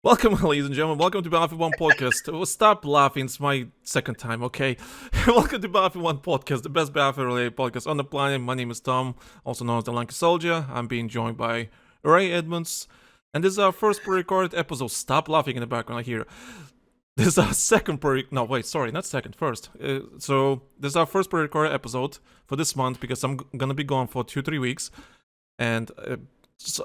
Welcome, ladies and gentlemen. Welcome to Battlefield 1 Podcast. Oh, stop laughing. It's my second time, okay? Welcome to Battlefield 1 Podcast, the best Battlefield-related podcast on the planet. My name is Tom, also known as TheLankySoldier. I'm being joined by Ray Edmunds. And this is our first pre-recorded episode. Stop laughing in the background, I hear. This is our second No, wait, sorry, not second, first. So, this is our first pre-recorded episode for this month because I'm gonna be gone for 2-3 weeks. And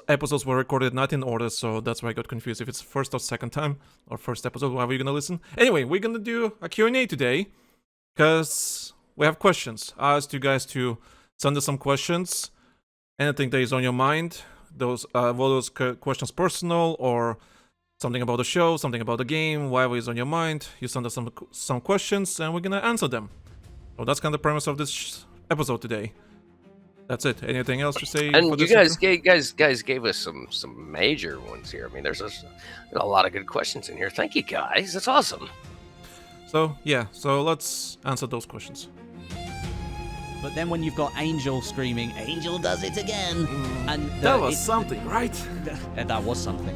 episodes were recorded not in order, so that's why I got confused if it's first or second time or first episode, whatever you're gonna listen. Anyway, we're gonna do a Q&A today because we have questions. I asked you guys to send us some questions, anything that is on your mind. Those questions personal or something about the show, something about the game, whatever is on your mind. You send us some questions and we're gonna answer them. So that's kind of the premise of this episode today. That's it. Anything else to say? And you guys gave us some major ones here. I mean, there's a lot of good questions in here. Thank you, guys. That's awesome. So yeah, so let's answer those questions. But then when you've got Angel screaming, "Angel does it again," and that was something, right? That was something.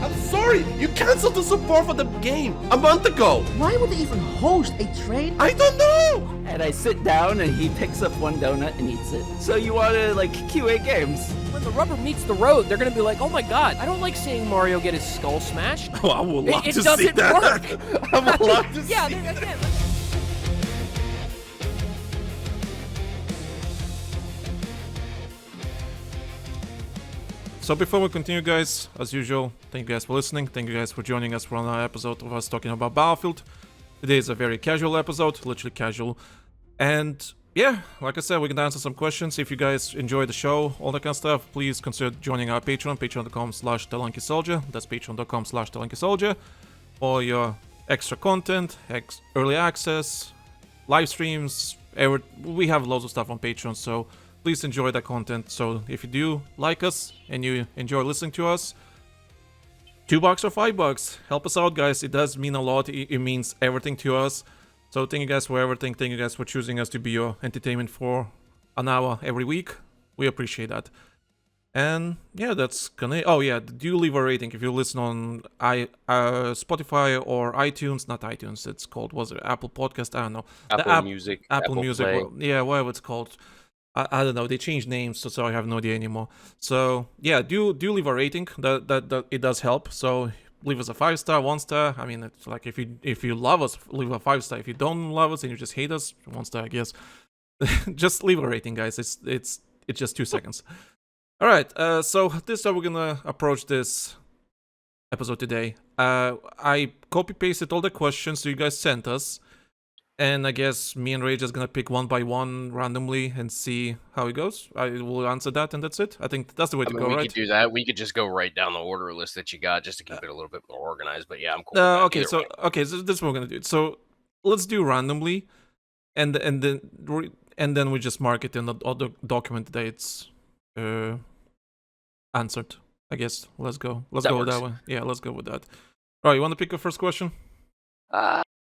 I'm sorry, you canceled the support for the game a month ago. Why would they even host a trade? I don't know. And I sit down and he picks up one donut and eats it. So you want to like QA games? When the rubber meets the road, they're gonna be like, "Oh my god, I don't like seeing Mario get his skull smashed." Oh, I would love It to see doesn't that. work. I would love to Yeah, see again. So before we continue, guys, as usual, thank you guys for listening. Thank you guys for joining us for another episode of us talking about Battlefield. Today is a very casual episode, literally casual. And yeah, like I said, we're gonna answer some questions. If you guys enjoy the show, all that kind of stuff, please consider joining our Patreon, patreon.com/TheLankySoldier. That's patreon.com/TheLankySoldier. For your extra content, early access, live streams, we have loads of stuff on Patreon, so please enjoy that content. So if you do like us and you enjoy listening to us, $2 or $5, help us out, guys. It does mean a lot. It means everything to us. So thank you guys for everything. Thank you guys for choosing us to be your entertainment for an hour every week. We appreciate that. And yeah, that's gonna. Oh yeah, do leave a rating if you listen on Spotify or iTunes. Not iTunes. It's called, was it Apple Podcast? I don't know. Apple Music. Apple Music. Play. Yeah, whatever it's called. I don't know. They changed names, so I have no idea anymore. So yeah, do leave a rating. That it does help. So leave us a 5-star, 1-star. I mean, it's like if you love us, leave a 5-star. If you don't love us and you just hate us, 1-star, I guess. Just leave a rating, guys. It's just 2 seconds. All right. So this is how we're gonna approach this episode today. I copy pasted all the questions you guys sent us. And I guess me and Ray just gonna pick one by one randomly and see how it goes. I will answer that and that's it. I think that's the way to go, we right? could do that. We could just go right down the order list that you got just to keep it a little bit more organized. But yeah, I'm cool. Okay, so this is what we're gonna do. So let's do randomly, and then we just mark it in the other document that it's answered. I guess. Let's go. Let's go with that one. Yeah, let's go with that. All right, you want to pick a first question?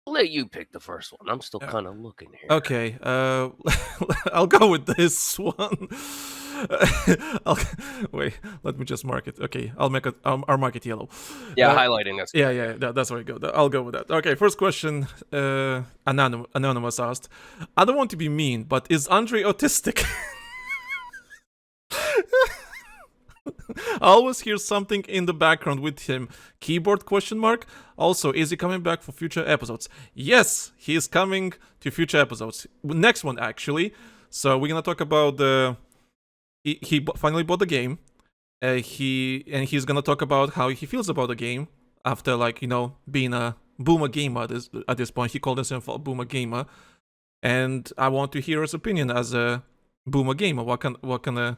I'll let you pick the first one. I'm still kind of looking here. Okay, I'll go with this one. Wait, let me just mark it. Okay, I'll mark it yellow. Yeah, highlighting that's good. Yeah, that's where I go. I'll go with that. Okay, first question. Anonymous asked, I don't want to be mean, but is Andre autistic? I always hear something in the background with him. Keyboard ? Also, is he coming back for future episodes? Yes, he is coming to future episodes. Next one, actually. So we're gonna talk about he finally bought the game. He's gonna talk about how he feels about the game after, like, you know, being a boomer gamer at this point. He called himself a boomer gamer, and I want to hear his opinion as a boomer gamer. What kind of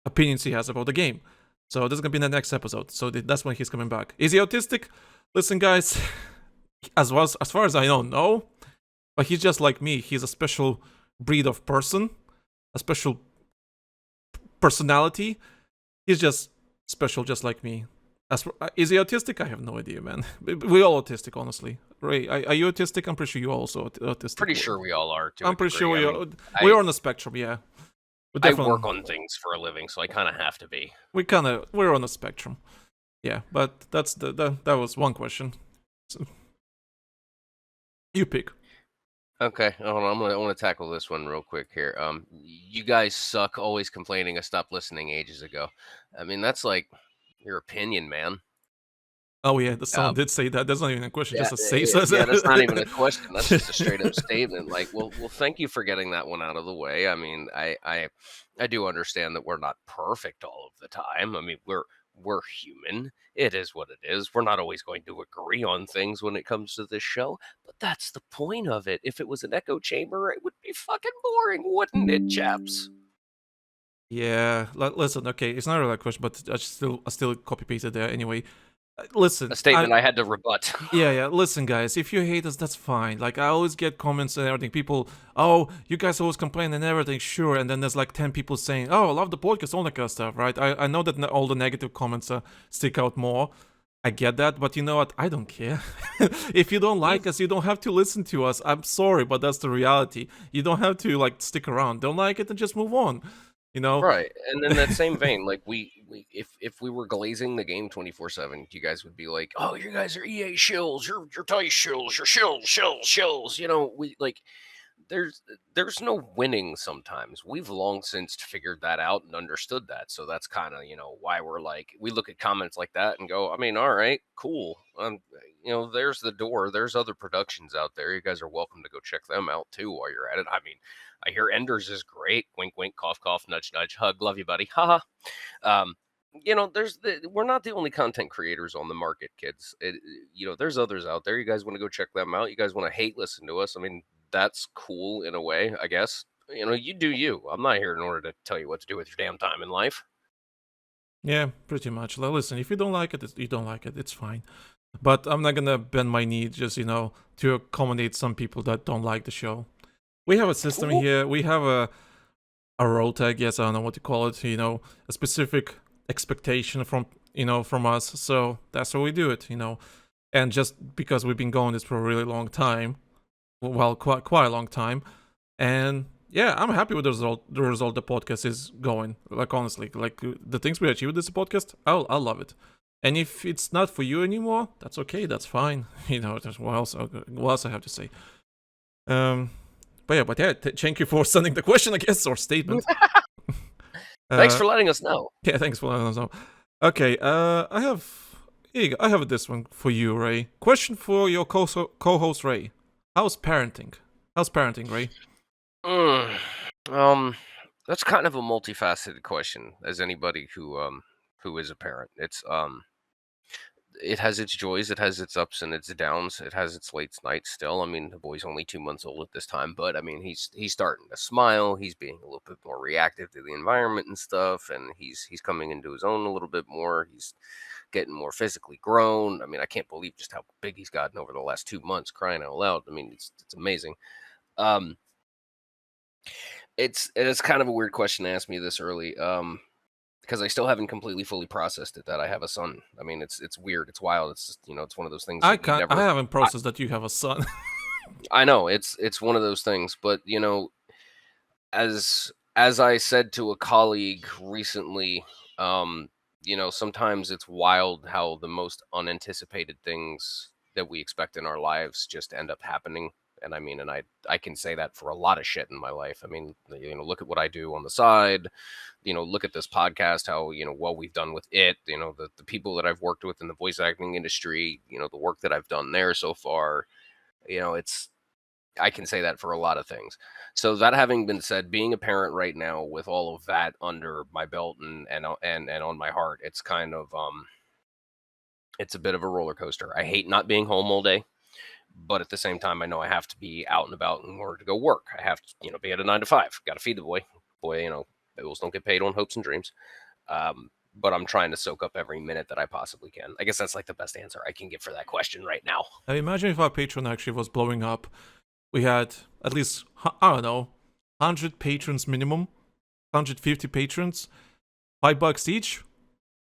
opinions he has about the game. So this is gonna be in the next episode. So that's when he's coming back. Is he autistic? Listen, guys, as far as I know, no. But he's just like me. He's a special breed of person, a special personality. He's just special, just like me. Is he autistic? I have no idea, man. We're all autistic, honestly. Ray, are you autistic? I'm pretty sure you're also autistic. Pretty sure we all are, too. I'm pretty sure we're on the spectrum, yeah. I work on things for a living, so I kind of have to be. We're on the spectrum. Yeah, but that was one question. So, you pick. Okay, hold on. I want to tackle this one real quick here. You guys suck. Always complaining. I stopped listening ages ago. I mean, that's like your opinion, man. Oh yeah, the song Um, did say that. That's not even a question, yeah, just a say. So yeah. That's not even a question. That's just a straight up statement. Like, well, thank you for getting that one out of the way. I mean, I do understand that we're not perfect all of the time. I mean, we're human. It is what it is. We're not always going to agree on things when it comes to this show, but that's the point of it. If it was an echo chamber, it would be fucking boring, wouldn't it, chaps? Yeah, listen. Okay, it's not really a question, but I still copy pasted there anyway. Listen, A statement I had to rebut. Yeah. Listen, guys, if you hate us, that's fine. Like, I always get comments and everything. People, oh, you guys always complain and everything, sure. And then there's like 10 people saying, oh, I love the podcast, all that kind of stuff, right? I know that all the negative comments stick out more. I get that, but you know what? I don't care. If you don't like us, you don't have to listen to us. I'm sorry, but that's the reality. You don't have to like stick around. Don't like it and just move on. You know? Right, and in that same vein, like if we were glazing the game 24/7, you guys would be like, "Oh, you guys are EA shills, you're DICE shills, you're shills." You know, we like there's no winning sometimes. We've long since figured that out and understood that. So that's kind of, why we're like, we look at comments like that and go, I mean, all right, cool. There's the door. There's other productions out there. You guys are welcome to go check them out too while you're at it. I mean, I hear Enders is great. Wink, wink, cough, cough, nudge, nudge, hug. Love you, buddy. Haha. We're not the only content creators on the market, kids. There's others out there. You guys want to go check them out. You guys want to hate listen to us. I mean, that's cool in a way, I guess. You do you. I'm not here in order to tell you what to do with your damn time in life. Yeah, pretty much. Listen, if you don't like it, you don't like it. It's fine. But I'm not gonna bend my knee just, to accommodate some people that don't like the show. We have a system here. We have a role tag. Yes, I don't know what to call it. A specific expectation from us. So that's how we do it. And just because we've been going this for a really long time, well, quite a long time, and yeah, I'm happy with the result the podcast is going. Like, honestly, like the things we achieve with this podcast, I'll love it. And if it's not for you anymore, that's okay. That's fine. What else I have to say? But yeah, thank you for sending the question, I guess, or statement. Thanks for letting us know. Yeah, thanks for letting us know. Okay, I have this one for you, Ray. Question for your co-host, Ray. How's parenting, Ray? That's kind of a multifaceted question, as anybody who is a parent. It has its joys, it has its ups and its downs, it has its late nights still. I mean, the boy's only 2 months old at this time, but I mean, he's starting to smile. He's being a little bit more reactive to the environment and stuff, and he's coming into his own a little bit more. He's getting more physically grown. I mean, I can't believe just how big he's gotten over the last 2 months, crying out loud. I mean, it's amazing. It's kind of a weird question to ask me this early. Because I still haven't completely fully processed it that I have a son. I mean, it's weird, it's wild. It's just, it's one of those things. I haven't processed that you have a son. I know it's one of those things, but as I said to a colleague recently, sometimes it's wild how the most unanticipated things that we expect in our lives just end up happening. And I mean, and I can say that for a lot of shit in my life. I mean, look at what I do on the side, look at this podcast, how, well, we've done with it, the people that I've worked with in the voice acting industry, the work that I've done there so far, I can say that for a lot of things. So that having been said, being a parent right now with all of that under my belt and on my heart, it's kind of, it's a bit of a roller coaster. I hate not being home all day. But at the same time, I know I have to be out and about in order to go work. I have to, be at a 9 to 5. Got to feed the boy. Bills don't get paid on hopes and dreams. But I'm trying to soak up every minute that I possibly can. I guess that's like the best answer I can give for that question right now. I imagine if our Patreon actually was blowing up, we had at least, I don't know, 100 patrons minimum, 150 patrons, $5 each.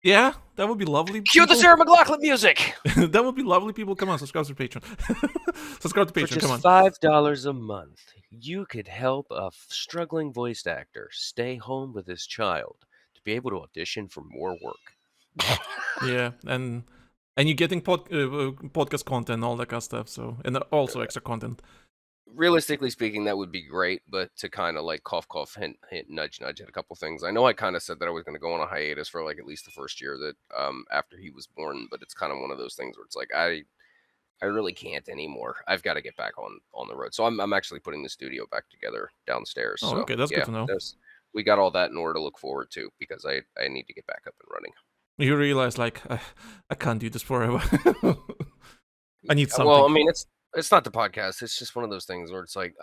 Yeah, that would be lovely. Cue the Sarah McLachlan music. That would be lovely. People, come on, subscribe to Patreon. Subscribe to Patreon. For just come on. $5 a month, you could help a struggling voice actor stay home with his child to be able to audition for more work. Yeah, and you're getting podcast content, all that kind of stuff. So, and also extra content. Realistically speaking, that would be great, but to kind of like cough, cough, hint, hint, nudge, nudge at a couple things. I know I kind of said that I was going to go on a hiatus for like at least the first year that after he was born, but it's kind of one of those things where it's like I really can't anymore. I've got to get back on the road. So I'm actually putting the studio back together downstairs. Oh, So okay, that's good to know. We got all that in order to look forward to because I need to get back up and running. You realize like I can't do this forever. I need something. Well, I mean, it's not the podcast. It's just one of those things where it's like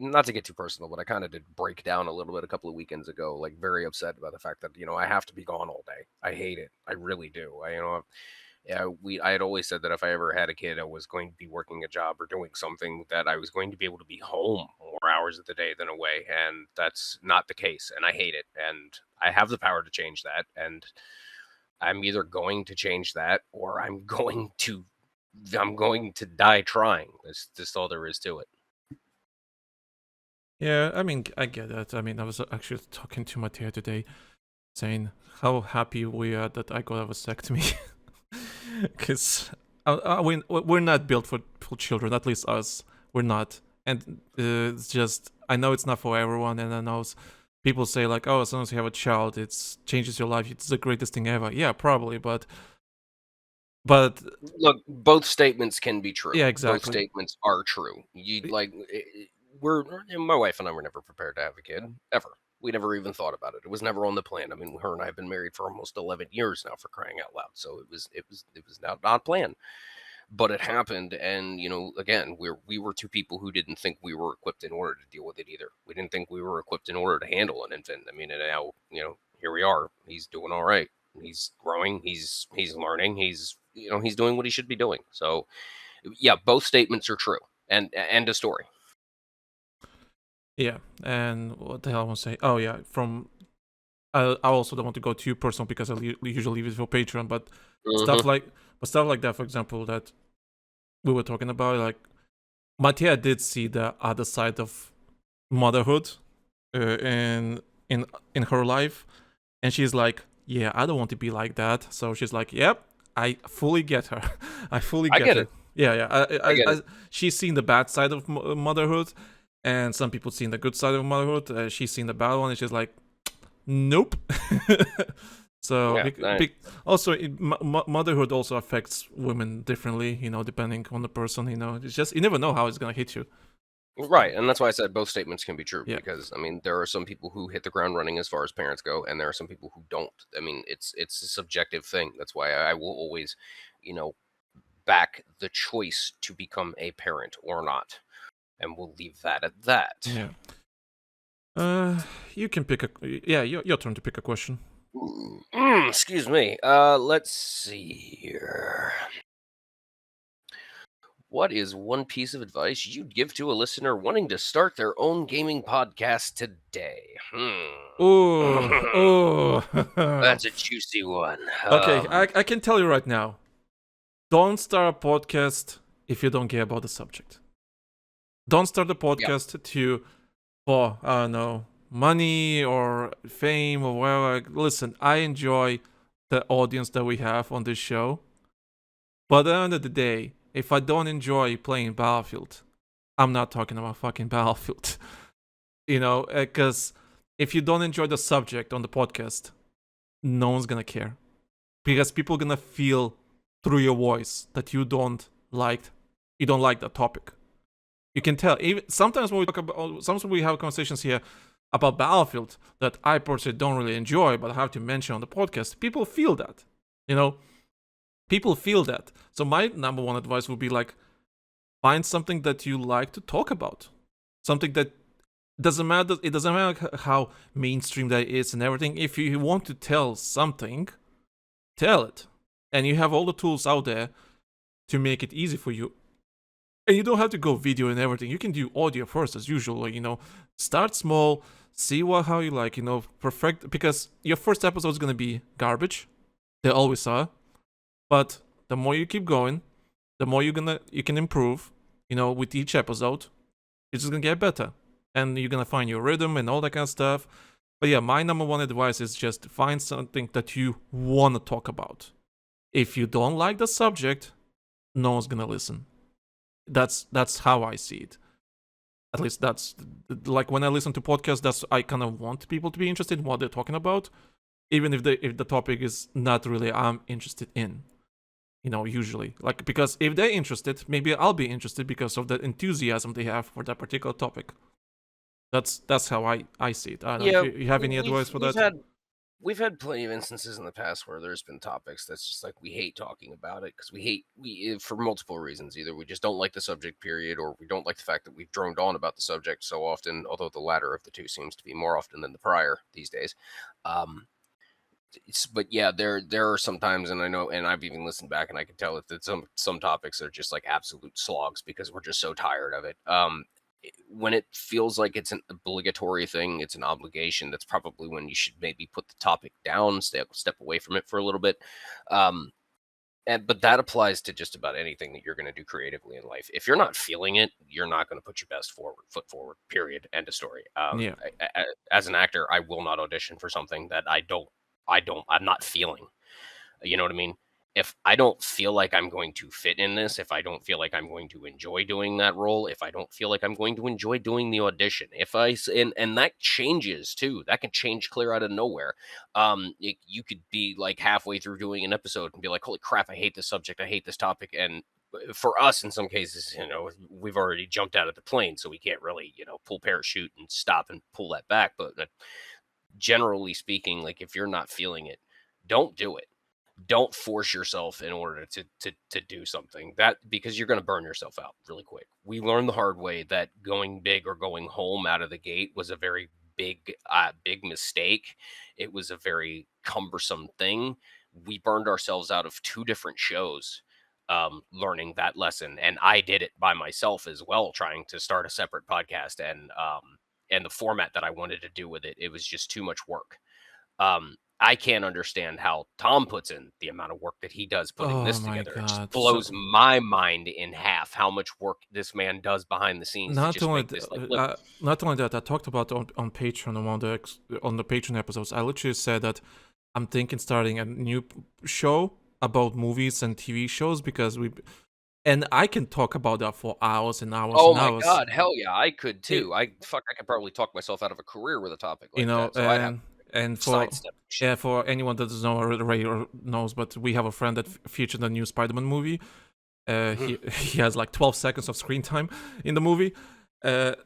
not to get too personal, but I kind of did break down a little bit a couple of weekends ago, like very upset about the fact that I have to be gone all day. I hate it. I really do. I had always said that if I ever had a kid, I was going to be working a job or doing something that I was going to be able to be home more hours of the day than away, and that's not the case, and I hate it, and I have the power to change that, and I'm either going to change that or I'm going to die trying. That's just all there is to it. Yeah, I mean, I get that. I mean, I was actually talking to Mateo today, saying how happy we are that I got a vasectomy. Because we're not built for children, at least us. We're not. And it's just, I know it's not for everyone, and I know people say like, oh, as soon as you have a child, it changes your life. It's the greatest thing ever. Yeah, probably, but look, both statements can be true. Yeah, exactly. Both statements are true. My wife and I were never prepared to have a kid, ever. We never even thought about it. It was never on the plan. I mean, her and I have been married for almost 11 years now, for crying out loud. So it was not planned, but it happened. And again, we were two people who didn't think we were equipped in order to deal with it either. We didn't think we were equipped in order to handle an infant. I mean, and now here we are. He's doing all right. He's growing. He's learning. He's doing what he should be doing. So yeah, both statements are true. And end of story. Yeah, and what the hell I want to say? Oh yeah, I also don't want to go too personal because I usually leave it for Patreon, but stuff like that, for example, that we were talking about, like Mattia did see the other side of motherhood in her life, and she's like, yeah, I don't want to be like that. So she's like, yep, I fully get her. I fully get her. It. Yeah. She's seen the bad side of motherhood. And some people seen the good side of motherhood. She's seen the bad one, and she's like, "Nope." So also, motherhood also affects women differently, depending on the person. It's just you never know how it's gonna hit you. Right, and that's why I said both statements can be true. Yeah. Because I mean, there are some people who hit the ground running as far as parents go, and there are some people who don't. I mean, it's a subjective thing. That's why I will always, back the choice to become a parent or not. And we'll leave that at that. Yeah. You can pick your turn to pick a question. Excuse me. Let's see here. What is one piece of advice you'd give to a listener wanting to start their own gaming podcast today? Oh. That's a juicy one. Okay, I can tell you right now. Don't start a podcast if you don't care about the subject. Don't start a podcast for I don't know, money or fame or whatever. Listen, I enjoy the audience that we have on this show, but at the end of the day, if I don't enjoy playing Battlefield, I'm not talking about fucking Battlefield. Because if you don't enjoy the subject on the podcast, no one's gonna care, because people are gonna feel through your voice that you don't like that topic. You can tell. Even sometimes when we have conversations here about Battlefield that I personally don't really enjoy, but I have to mention on the podcast, people feel that. People feel that. So my number one advice would be like, find something that you like to talk about. Something that doesn't matter. It doesn't matter how mainstream that is and everything. If you want to tell something, tell it. And you have all the tools out there to make it easy for you. And you don't have to go video and everything. You can do audio first, as usual. Start small, see how you like. Perfect, because your first episode is gonna be garbage. They always are. But the more you keep going, the more you can improve. With each episode, it's just gonna get better, and you're gonna find your rhythm and all that kind of stuff. But yeah, my number one advice is just find something that you want to talk about. If you don't like the subject, no one's gonna listen. That's how I see it. At least that's like when I listen to podcasts, that's I kind of want people to be interested in what they're talking about, even if the topic is not really I'm interested in. Usually, like, because if they're interested, maybe I'll be interested because of the enthusiasm they have for that particular topic. That's how I see it. I don't know if you have any advice for that. We've had plenty of instances in the past where there's been topics that's just like we hate talking about it because we for multiple reasons. Either we just don't like the subject, period, or we don't like the fact that we've droned on about the subject so often. Although the latter of the two seems to be more often than the prior these days. But yeah, there are some times, and I know, and I've even listened back, and I can tell that some topics are just like absolute slogs because we're just so tired of it. When it feels like it's an obligatory thing, it's an obligation, that's probably when you should maybe put the topic down, step away from it for a little bit. But that applies to just about anything that you're going to do creatively in life. If you're not feeling it, you're not going to put your best foot forward, period. End of story. Yeah. As an actor, I will not audition for something that I'm not feeling. You know what I mean? If I don't feel like I'm going to fit in this, if I don't feel like I'm going to enjoy doing that role, if I don't feel like I'm going to enjoy doing the audition, and that changes too. That can change clear out of nowhere. You could be like halfway through doing an episode and be like, "Holy crap, I hate this subject. I hate this topic." And for us, in some cases, we've already jumped out of the plane, so we can't really, pull parachute and stop and pull that back. But generally speaking, like if you're not feeling it, don't do it. Don't force yourself in order to do something because you're going to burn yourself out really quick. We learned the hard way that going big or going home out of the gate was a very big mistake. It was a very cumbersome thing. We burned ourselves out of 2 different shows learning that lesson, and I did it by myself as well, trying to start a separate podcast, and the format that I wanted to do with it, it was just too much work. I can't understand how Tom puts in the amount of work that he does putting this together. God. It just blows my mind in half how much work this man does behind the scenes. Not only that, I talked about on Patreon on the Patreon episodes. I literally said that I'm thinking starting a new show about movies and TV shows because and I can talk about that for hours and hours and hours. Oh my God, hell yeah, I could too. I could probably talk myself out of a career with a topic like that. So and for anyone that doesn't know, Ray knows, but we have a friend that featured the new Spider-Man movie. He has like 12 seconds of screen time in the movie.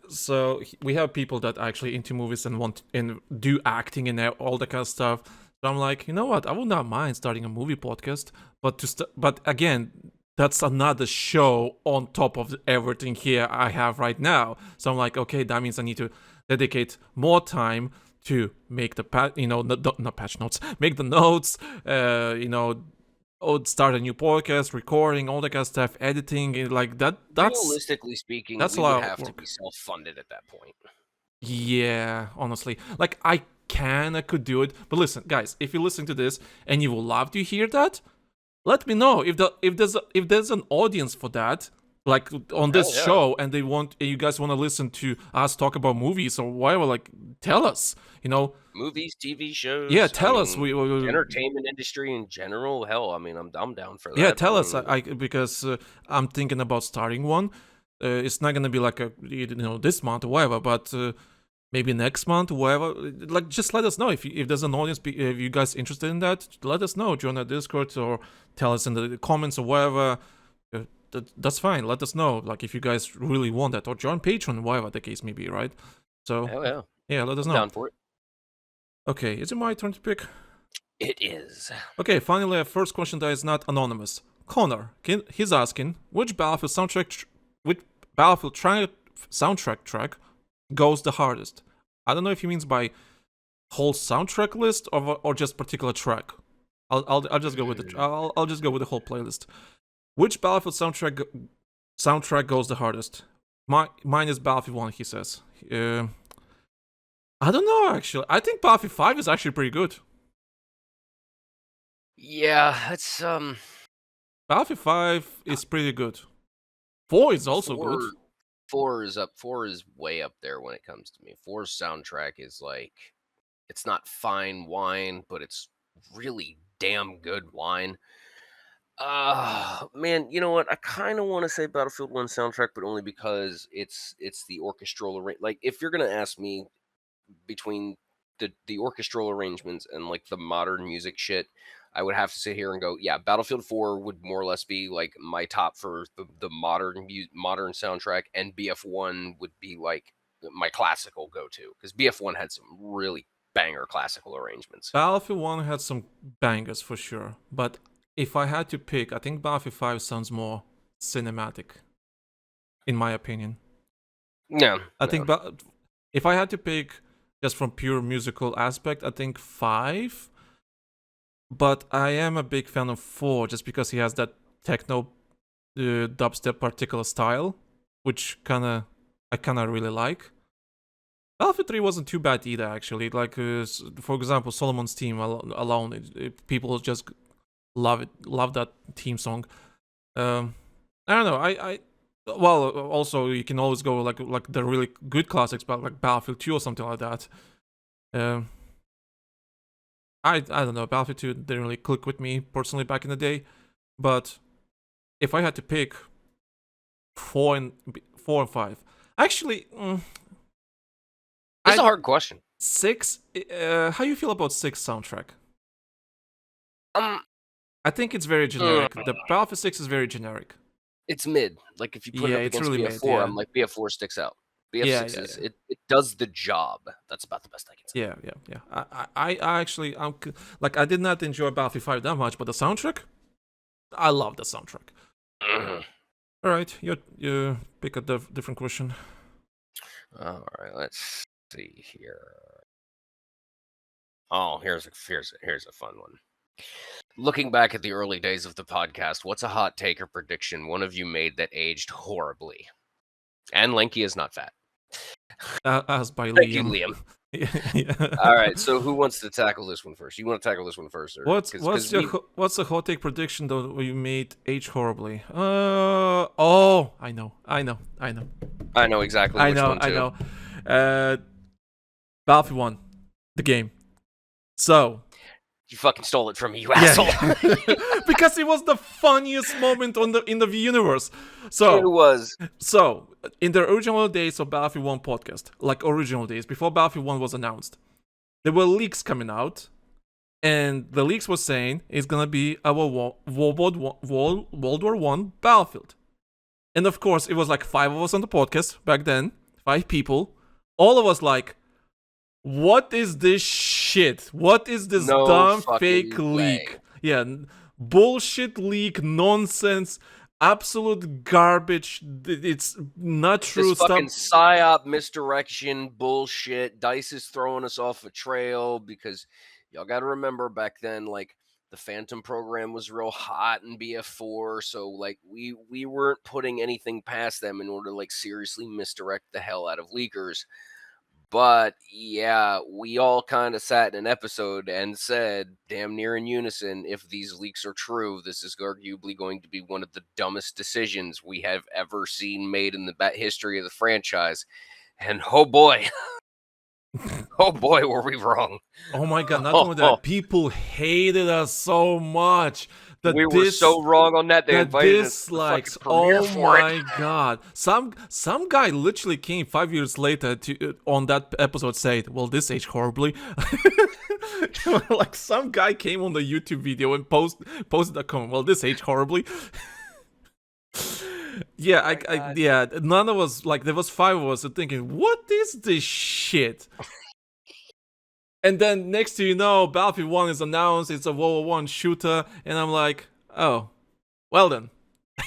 So we have people that are actually into movies and want and do acting and all that kind of stuff. So I'm like, you know what? I would not mind starting a movie podcast, but again, that's another show on top of everything here I have right now. So I'm like, okay, that means I need to dedicate more time to make not patch notes, make the notes, start a new podcast, recording, all that kind of stuff, editing, like that. That's realistically speaking, that's we a lot would of have to work. be self-funded at that point. Yeah, honestly, like I could do it, but listen, guys, if you listen to this and you would love to hear that, let me know if there's an audience for that. Like on this show, and you guys want to listen to us talk about movies or whatever, like tell us, movies, TV shows. Yeah, tell us. We entertainment industry in general. Hell, I mean, I'm down for that. Yeah, tell us. Because I'm thinking about starting one. It's not gonna be like this month or whatever, but maybe next month or whatever. Like, just let us know if there's an audience. If you guys interested in that, let us know. Join our Discord or tell us in the comments or whatever. That's fine. Let us know, like, if you guys really want that, or join Patreon, whatever the case may be, right? So, yeah, let us know. Down for it. Okay, is it my turn to pick? It is. Okay, finally, a first question that is not anonymous. Connor, he's asking, which Battlefield soundtrack track goes the hardest? I don't know if he means by whole soundtrack list or just particular track. I'll just go with I'll just go with the whole playlist. Which Battlefield soundtrack goes the hardest? Mine is Battlefield 1, he says. I don't know, actually. I think Battlefield 5 is actually pretty good. Yeah, it's Battlefield 5 is pretty good. 4 is also good. 4 is way up there when it comes to me. 4's soundtrack is like It's not fine wine, but it's really damn good wine. Man, you know what? I kind of want to say Battlefield 1 soundtrack, but only because it's the orchestral like if you're going to ask me between the orchestral arrangements and like the modern music shit, I would have to sit here and go, yeah, Battlefield 4 would more or less be like my top for the modern soundtrack, and BF1 would be like my classical go-to, because BF1 had some really banger classical arrangements. Battlefield 1 had some bangers for sure, but if I had to pick, I think Battlefield 5 sounds more cinematic, in my opinion. Yeah, I think if I had to pick just from pure musical aspect, I think 5. But I am a big fan of 4 just because he has that techno dubstep particular style, which I kind of really like. Battlefield 3 wasn't too bad either, actually. Like, for example, Solomon's Team alone, people just love that theme song. I don't know. Well, also you can always go like the really good classics, but like Battlefield 2 or something like that. I don't know. Battlefield 2 didn't really click with me personally back in the day, but if I had to pick 4 and 5, actually, it's a hard question. 6. How you feel about 6 soundtrack? I think it's very generic. The Battlefield 6 is very generic. It's mid. Like if you put it up against really BF4, mid, I'm like BF4 sticks out. BF6 it does the job. That's about the best I can say. Yeah. I actually, I did not enjoy Battlefield 5 that much, but the soundtrack, I love the soundtrack. All right, you pick a different question. All right, let's see here. Oh, here's a fun one. Looking back at the early days of the podcast, what's a hot take or prediction one of you made that aged horribly? And Lanky is not fat. As by Thank Liam. you, Liam. All right, so who wants to tackle this one first? You want to tackle this one first? Or, what's the hot take prediction that you made age horribly? I know exactly. Which one too. I know. Battlefield 1, the game. So you fucking stole it from me, you asshole. Because it was the funniest moment in the universe. So it was. So in the original days of Battlefield 1 podcast, like original days before Battlefield 1 was announced, there were leaks coming out, and the leaks were saying it's gonna be our World War One Battlefield. And of course, it was like 5 of us on the podcast back then, 5 people, all of us like, what is this shit? What is this dumb fake leak? Yeah, bullshit leak, nonsense, absolute garbage. It's not true this stuff. Fucking psyop, misdirection, bullshit. DICE is throwing us off a trail because y'all got to remember back then, like the Phantom program was real hot in BF4, so like we weren't putting anything past them in order to like seriously misdirect the hell out of leakers. But yeah, we all kind of sat in an episode and said, damn near in unison, if these leaks are true, this is arguably going to be one of the dumbest decisions we have ever seen made in the history of the franchise. And oh boy, were we wrong. Oh my god, not only that, people hated us so much. We were so wrong on that. They invited dislikes. Us to oh my god! Some guy literally came 5 years later to on that episode said, "Well, this aged horribly." Like some guy came on the YouTube video and posted a comment. Well, this aged horribly. Yeah, yeah. None of us, like there was 5 of us thinking, "What is this shit?" And then next to you know, Battlefield 1 is announced, it's a World War 1 shooter, and I'm like, oh, well then.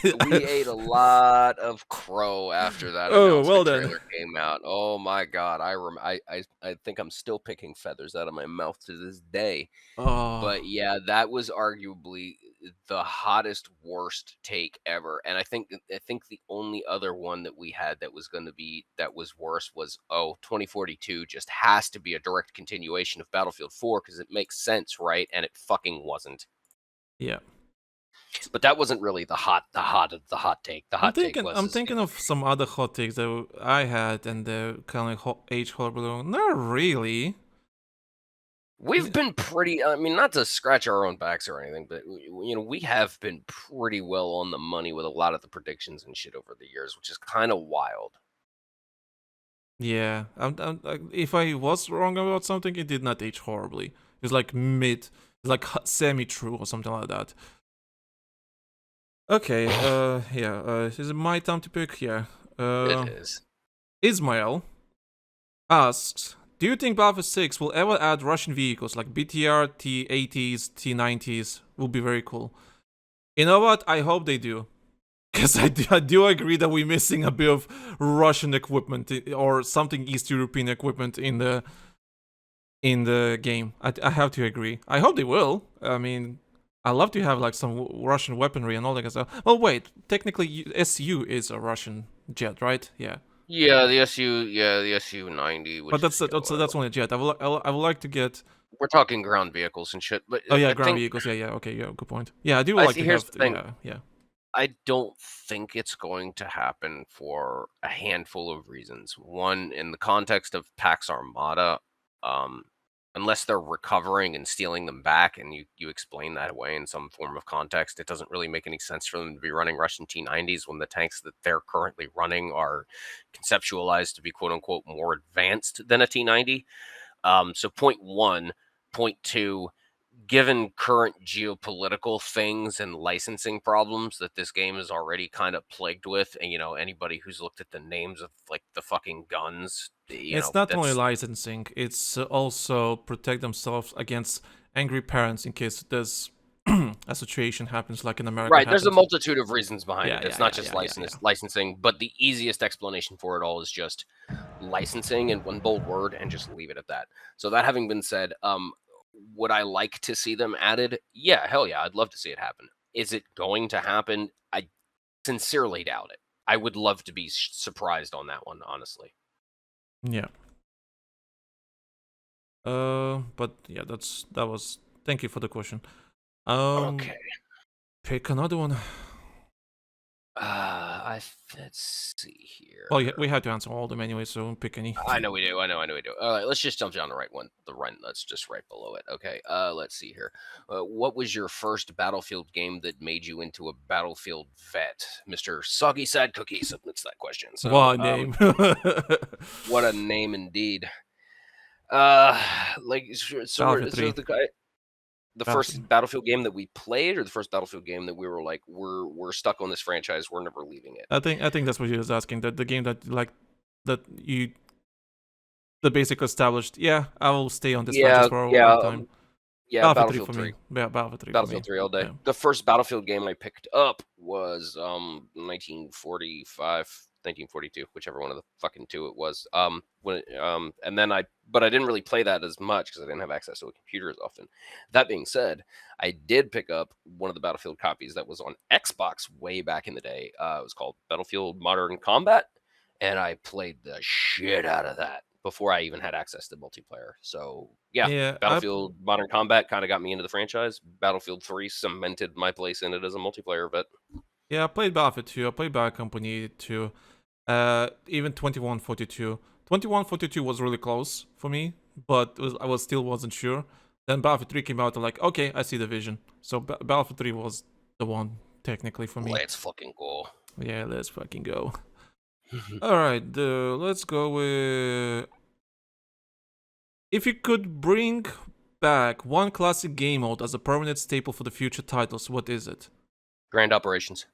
We ate a lot of crow after that trailer came out. Oh my god, I think I'm still picking feathers out of my mouth to this day. Oh. But yeah, that was arguably the hottest, worst take ever. And I think the only other one that we had that was worse was 2042 just has to be a direct continuation of Battlefield 4 because it makes sense, right? And it fucking wasn't. Yeah. But that wasn't really the hot take. The hot take was. I'm thinking of some other hot takes that I had, and they're kind of age horrible. Not really. We've been pretty. I mean, not to scratch our own backs or anything, but we have been pretty well on the money with a lot of the predictions and shit over the years, which is kind of wild. Yeah, if I was wrong about something, it did not age horribly. It's like semi-true or something like that. Okay, is it my time to pick? Yeah. It is. Ismail asks, do you think Battlefield 6 will ever add Russian vehicles like BTR, T-80s, T-90s? Will be very cool. You know what? I hope they do. Because I do agree that we're missing a bit of Russian equipment or something East European equipment in the game. I have to agree. I hope they will. I mean, I love to have like some Russian weaponry and all that kind of stuff. Well, wait, technically SU is a Russian jet, right? Yeah. Yeah, the SU-90. But that's only a jet. I would like to get. We're talking ground vehicles and shit. But Oh yeah, I ground think, vehicles. Yeah, okay, yeah, good point. Yeah, I do I like see, to here's have. the thing. Yeah. I don't think it's going to happen for a handful of reasons. One, in the context of Pax Armada, unless they're recovering and stealing them back, and you explain that away in some form of context, it doesn't really make any sense for them to be running Russian T-90s when the tanks that they're currently running are conceptualized to be quote-unquote more advanced than a T-90. So point one. Point two, given current geopolitical things and licensing problems that this game is already kind of plagued with, and anybody who's looked at the names of like the fucking guns, It's not only licensing; it's also protect themselves against angry parents in case there's a situation happens like in America. Right, there's a multitude of reasons behind it. It's not just licensing, but the easiest explanation for it all is just licensing in one bold word, and just leave it at that. So that having been said, would I like to see them added? Yeah, hell yeah, I'd love to see it happen. Is it going to happen? I sincerely doubt it. I would love to be surprised on that one, honestly. Yeah. But yeah, that was. Thank you for the question. Okay. Pick another one. Let's see here. Well, yeah, we had to answer all of them anyway, so pick any. I know we do. All right, let's just jump down the right one. The run that's just right below it. Okay. Let's see here. What was your first Battlefield game that made you into a Battlefield vet? Mr. Soggy Sad Cookie submits that question. So, what a name! What a name indeed. The first Battlefield game that we played, or the first Battlefield game that we were like, we're stuck on this franchise, we're never leaving it. I think that's what he was asking. That the game that basically established. Yeah, I will stay on this franchise for a long time. Battlefield 3. Yeah, Battlefield 3. Battlefield 3 all day. Yeah. The first Battlefield game I picked up was 1942, whichever one of the fucking two it was. And then I didn't really play that as much because I didn't have access to a computer as often. That being said, I did pick up one of the Battlefield copies that was on Xbox way back in the day. It was called Battlefield Modern Combat, and I played the shit out of that before I even had access to multiplayer. So yeah, Battlefield Modern Combat kind of got me into the franchise. Battlefield 3 cemented my place in it as a multiplayer vet. Yeah, I played Battlefield 2. I played Bad Company 2. Even 2142. 2142 was really close for me, but I still wasn't sure. Then Battlefield 3 came out, and like, okay, I see the vision. So Battlefield 3 was the one technically for me. Let's fucking go. Yeah, let's fucking go. All right, let's go with. If you could bring back one classic game mode as a permanent staple for the future titles, what is it? Grand Operations.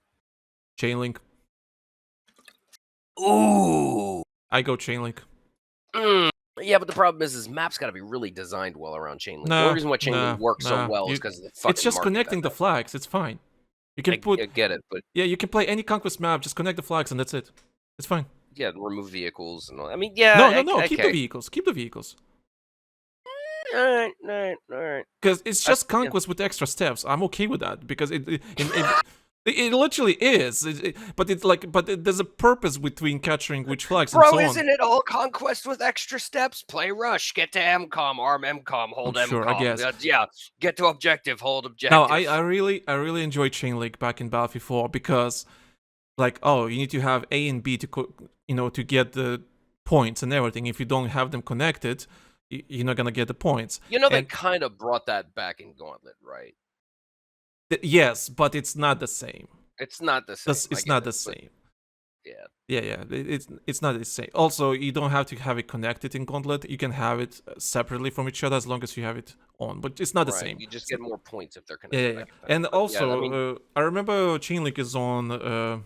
Chainlink. Ooh. I go Chainlink. Yeah, but the problem is maps got to be really designed well around Chainlink. The only reason why Chainlink works so well is because of the fucking It's just connecting the flags. It's fine. You can I get it, but yeah, you can play any Conquest map. Just connect the flags, and that's it. It's fine. Yeah, remove vehicles and all. I mean, yeah. No. Keep the vehicles. Keep the vehicles. All right. Because it's just Conquest with extra steps. I'm okay with that because it literally is. But there's a purpose between capturing which flags and so on. Isn't it all Conquest with extra steps? Play Rush, get to MCOM, arm MCOM, hold MCOM. Sure, I guess. Yeah, get to objective, hold objective. No, I really enjoyed Chainlink back in Battlefield 4 because, like, you need to have A and B to get the points and everything. If you don't have them connected, you're not gonna get the points. You know, they And kind of brought that back in Gauntlet, right? yes, but it's not the same. It's not the same. It's not the same. Yeah. Yeah. It's not the same. Also, you don't have to have it connected in Gauntlet. You can have it separately from each other as long as you have it on. But it's not the same. You just get more points if they're Yeah, connected. yeah. back to back. And But also, yeah, I mean, I remember Chainlink is on.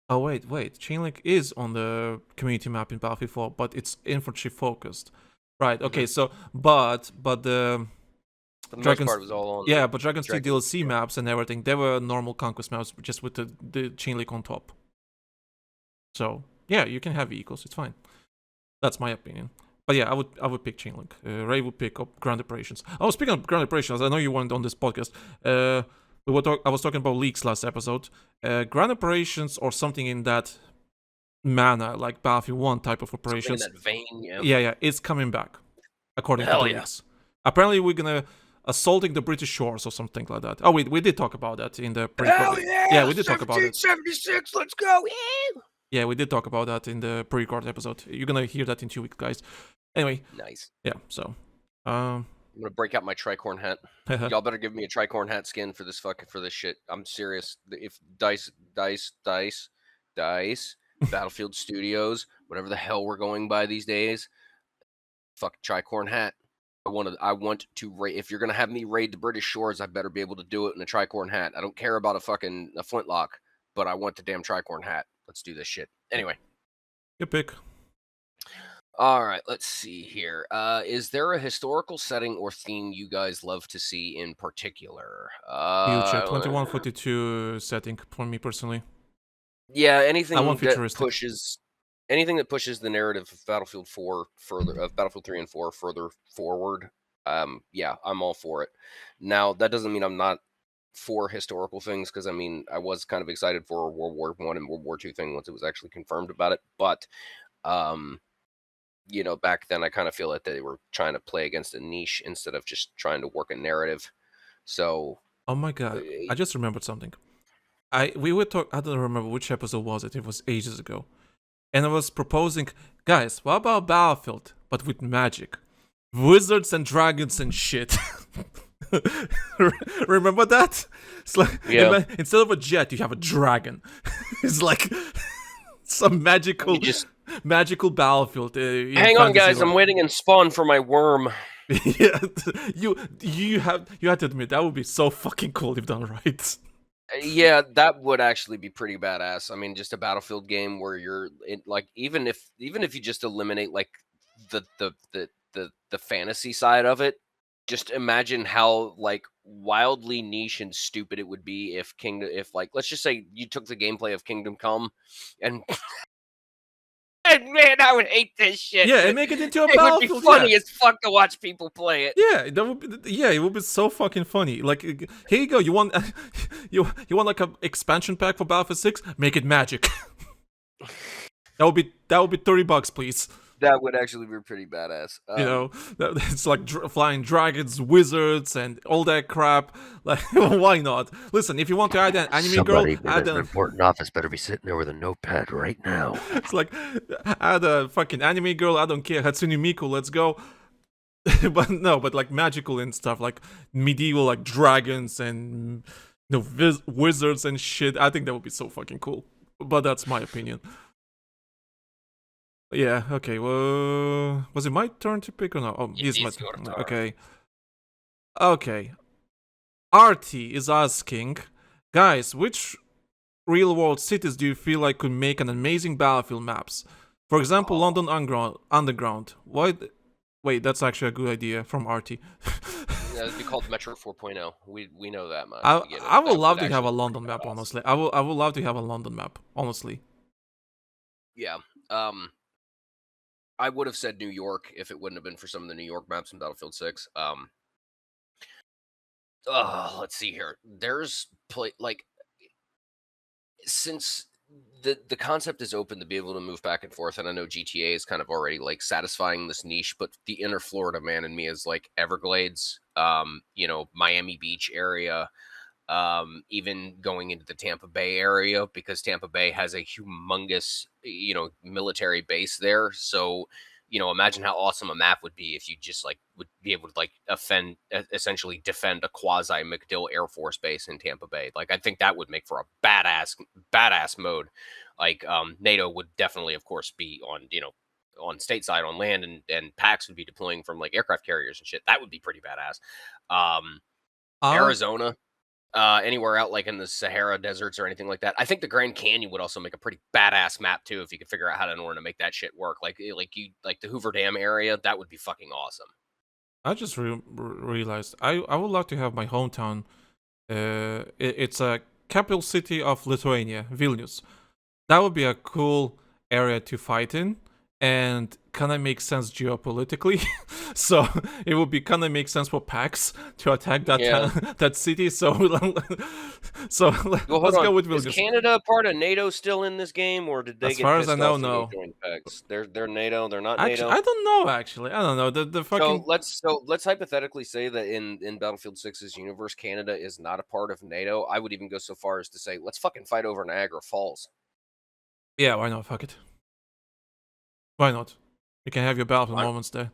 Oh wait. Chainlink is on the community map in Battlefield 4, but it's infantry focused. Right. Okay. So, but the for the Dragon's- most part, it was all on. yeah, but Dragon's Teeth Dragon- DLC maps and everything, they were normal conquest maps, just with the Chainlink on top. So yeah, you can have vehicles. It's fine. That's my opinion. But yeah, I would pick Chainlink. Ray would pick up Ground Operations. Oh, speaking of Ground Operations, I know you weren't on this podcast. I was talking about leaks last episode. Ground Operations or something in that manner, like Battlefield 1 type of something in operations. that vein, yeah. Yeah, it's coming back, according Hell to the yeah. leaks. Apparently, we're gonna assaulting the British shores or something like that. Oh, we did talk about that in the pre-record. Yeah, we did talk about it. 1776, let's go! Yeah, we did talk about that in the pre-record episode. You're gonna hear that in 2 weeks, guys. Anyway, Nice. yeah. So, I'm gonna break out my tricorn hat. Y'all better give me a tricorn hat skin for this shit. I'm serious. If Dice, Battlefield Studios, whatever the hell we're going by these days, fuck tricorn hat. I want to raid. If you're gonna have me raid the British shores, I better be able to do it in a tricorn hat. I don't care about a flintlock, but I want the damn tricorn hat. Let's do this shit. Anyway. your pick. All right, let's see here. Is there a historical setting or theme you guys love to see in particular? Future 2142 setting for me personally. Yeah, anything I want that futuristic. pushes the narrative of Battlefield 4 Battlefield 3 and 4 further forward. Yeah, I'm all for it. Now, that doesn't mean I'm not for historical things, because I mean, I was kind of excited for a World War I and World War II thing once it was actually confirmed about it, but you know, back then I kind of feel like they were trying to play against a niche instead of just trying to work a narrative. So, Oh my god, I just remembered something. We were talking. I don't remember which episode was it. It was ages ago, and I was proposing, guys, what about Battlefield but with magic, wizards and dragons and shit. Remember that? It's like instead of a jet, you have a dragon. It's like some magical Battlefield. Hang on, guys, I'm waiting in spawn for my worm. Yeah, you had to admit that would be so fucking cool if done right. Yeah, that would actually be pretty badass. I mean, just a Battlefield game where you're like, even if you just eliminate like the fantasy side of it, just imagine how like wildly niche and stupid it would be if like, let's just say you took the gameplay of Kingdom Come and and man, I would hate this shit. Yeah, and make it into a it Battlefield. would be funny as fuck to watch people play it. Yeah, that would be. Yeah, it would be so fucking funny. Like, here you go. You want you want like an expansion pack for Battlefield 6? Make it magic. that would be $30, please. That would actually be pretty badass. You know, it's like flying dragons, wizards, and all that crap. Like, why not? Listen, if you want to add an anime girl, add an important office better be sitting there with a notepad right now. It's like, add a fucking anime girl. I don't care. Hatsune Miku, let's go. but like magical and stuff, like medieval, like dragons and wizards and shit. I think that would be so fucking cool. But that's my opinion. Yeah, okay, well, was it my turn to pick or no? Oh, it's my turn. Okay. RT is asking, guys, which real-world cities do you feel like could make an amazing Battlefield maps? For example, London Underground. Wait, that's actually a good idea from RT. Yeah, it'd be called Metro 4.0. We know that much. I would love to have a London map, honestly. I would love to have a London map, honestly. Yeah. I would have said New York if it wouldn't have been for some of the New York maps in Battlefield 6. Let's see here. There's since the concept is open to be able to move back and forth, and I know GTA is kind of already like satisfying this niche, but the inner Florida man in me is like Everglades, you know, Miami Beach area, even going into the Tampa Bay area, because Tampa Bay has a humongous, you know, military base there. So imagine how awesome a map would be if you just like would be able to like essentially defend a quasi MacDill Air Force Base in Tampa Bay. Like I think that would make for a badass mode. Like NATO would definitely, of course, be on stateside on land, and PAX would be deploying from like aircraft carriers and shit. That would be pretty badass. Arizona. Anywhere out like in the Sahara deserts or anything like that. I think the Grand Canyon would also make a pretty badass map too if you could figure out how to make that shit work. Like the Hoover Dam area, that would be fucking awesome. I just realized I would like to have my hometown. It's a capital city of Lithuania, Vilnius. That would be a cool area to fight in, and kind of makes sense geopolitically. So it would be kind of make sense for PAX to attack that city. So let's go with Vilnius. Is Canada part of NATO still in this game, or did they as get far as I know, off no. Join PAX? They're NATO. They're not Actually, NATO. I don't know. Actually, I don't know. The fucking let's hypothetically say that in Battlefield 6's universe, Canada is not a part of NATO. I would even go so far as to say let's fucking fight over Niagara Falls. Yeah, why not? Fuck it. Why not? You can have your Battlefield moments there.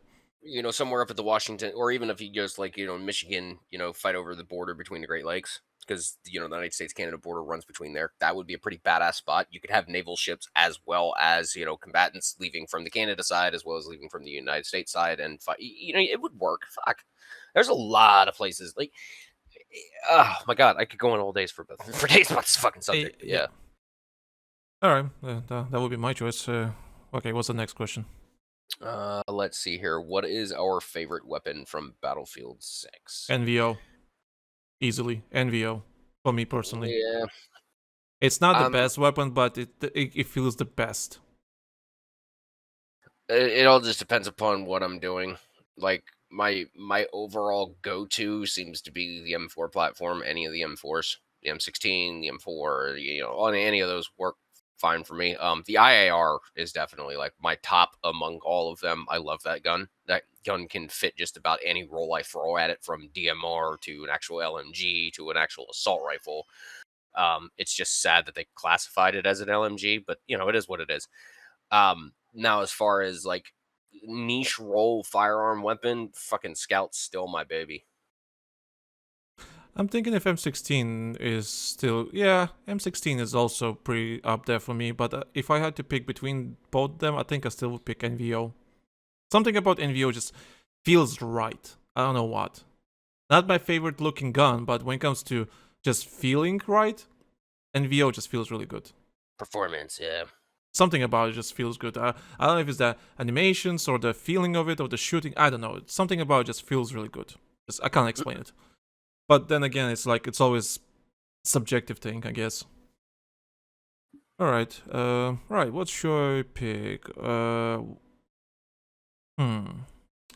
Somewhere up at the Washington, or even if you just like, Michigan, fight over the border between the Great Lakes, because, the United States-Canada border runs between there. That would be a pretty badass spot. You could have naval ships as well as, combatants leaving from the Canada side as well as leaving from the United States side and fight. It would work. Fuck. There's a lot of places. Like, oh my God, I could go on all days for days about this fucking subject. Yeah. All right. That would be my choice. Okay, what's the next question? Let's see here. What is our favorite weapon from Battlefield 6? NVO. Easily. NVO. For me personally. Yeah. It's not the best weapon, but it feels the best. It all just depends upon what I'm doing. Like, my overall go-to seems to be the M4 platform, any of the M4s. The M16, the M4, on any of those work fine for me. The IAR is definitely like my top among all of them. I love that gun. That gun can fit just about any role I throw at it, from DMR to an actual LMG to an actual assault rifle. It's just sad that they classified it as an LMG, but it is what it is. Now, as far as like niche role firearm weapon, fucking Scout's still my baby. I'm thinking if M16 is still... Yeah, M16 is also pretty up there for me, but if I had to pick between both of them, I think I still would pick NVO. Something about NVO just feels right. I don't know what. Not my favorite looking gun, but when it comes to just feeling right, NVO just feels really good. Performance, yeah. Something about it just feels good. I don't know if it's the animations or the feeling of it or the shooting. I don't know. Something about it just feels really good. I can't explain it. But then again, it's always subjective thing, I guess. All right. Right. What should I pick?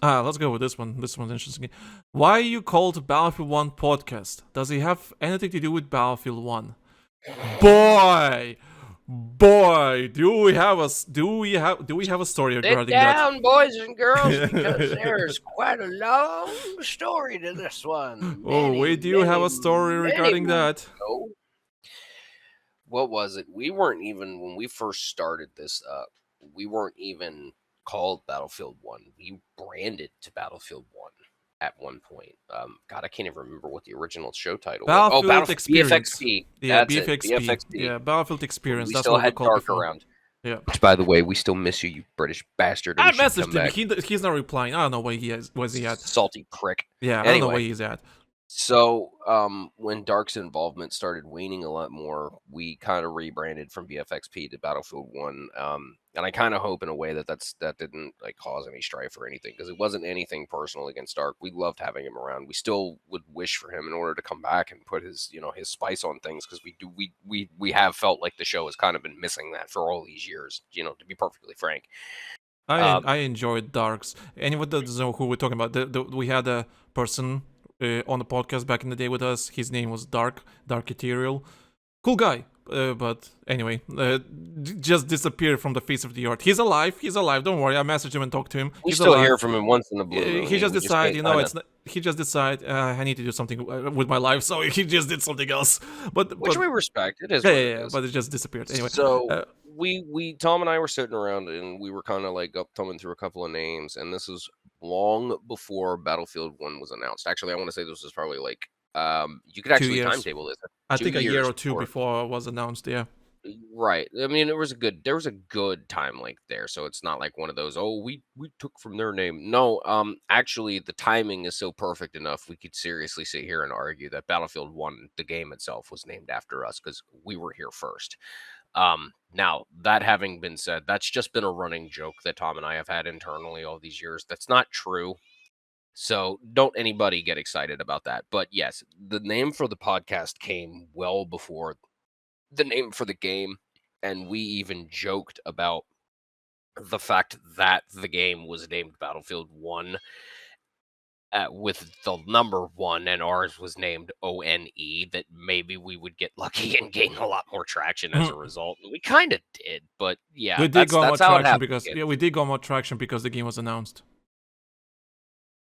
Let's go with this one. This one's interesting. Why are you called Battlefield 1 podcast? Does it have anything to do with Battlefield 1? Boy, do we have a story regarding that? Sit down, boys and girls, because there's quite a long story to this one. We do have a story regarding that. What was it? We weren't even, when we first started this up, we weren't even called Battlefield 1. We branded to Battlefield 1 at one point. God, I can't even remember what the original show title was. Battlefield Experience. BFXP. Yeah, That's BFXP. Yeah, Battlefield Experience. We That's still what we had called Dark before. around. Yeah. Which, by the way, we still miss you, you British bastard. I messaged him. He's not replying. I don't know where he is. Where's he at? Salty prick. Yeah, I don't know where he's at. So, when Dark's involvement started waning a lot more, we kind of rebranded from BFXP to Battlefield 1. And I kind of hope in a way that didn't like cause any strife or anything, because it wasn't anything personal against Dark. We loved having him around. We still would wish for him in order to come back and put his spice on things, because we have felt like the show has kind of been missing that for all these years, to be perfectly frank. I enjoyed Darks. Anyone that doesn't know who we're talking about, we had a person on the podcast back in the day with us. His name was Dark Ethereal. Cool guy. But anyway, just disappeared from the face of the earth. He's alive. Don't worry. I messaged him and talked to him. We still hear from him once in the blue moon. He just decided, he just decided I need to do something with my life, so he just did something else. But which we respect. It is. Yeah. But it just disappeared. Anyway. So Tom and I were sitting around and we were kind of like up thumbing through a couple of names, and this is long before Battlefield 1 was announced. Actually, I want to say this was probably like you could 2 actually years. timetable this. I 2 think a year years or two before it was announced. Yeah. Right. I mean, there was a good time length there, so it's not like one of those, oh, we took from their name. No, actually the timing is so perfect enough we could seriously sit here and argue that Battlefield 1, the game itself, was named after us because we were here first. Now, that having been said, that's just been a running joke that Tom and I have had internally all these years. That's not true. So don't anybody get excited about that. But yes, the name for the podcast came well before the name for the game, and we even joked about the fact that the game was named Battlefield 1 with the number 1 and ours was named ONE, that maybe we would get lucky and gain a lot more traction as a result. We kind of did, but yeah, We did go more that's how it traction happened. because we did go more traction because the game was announced.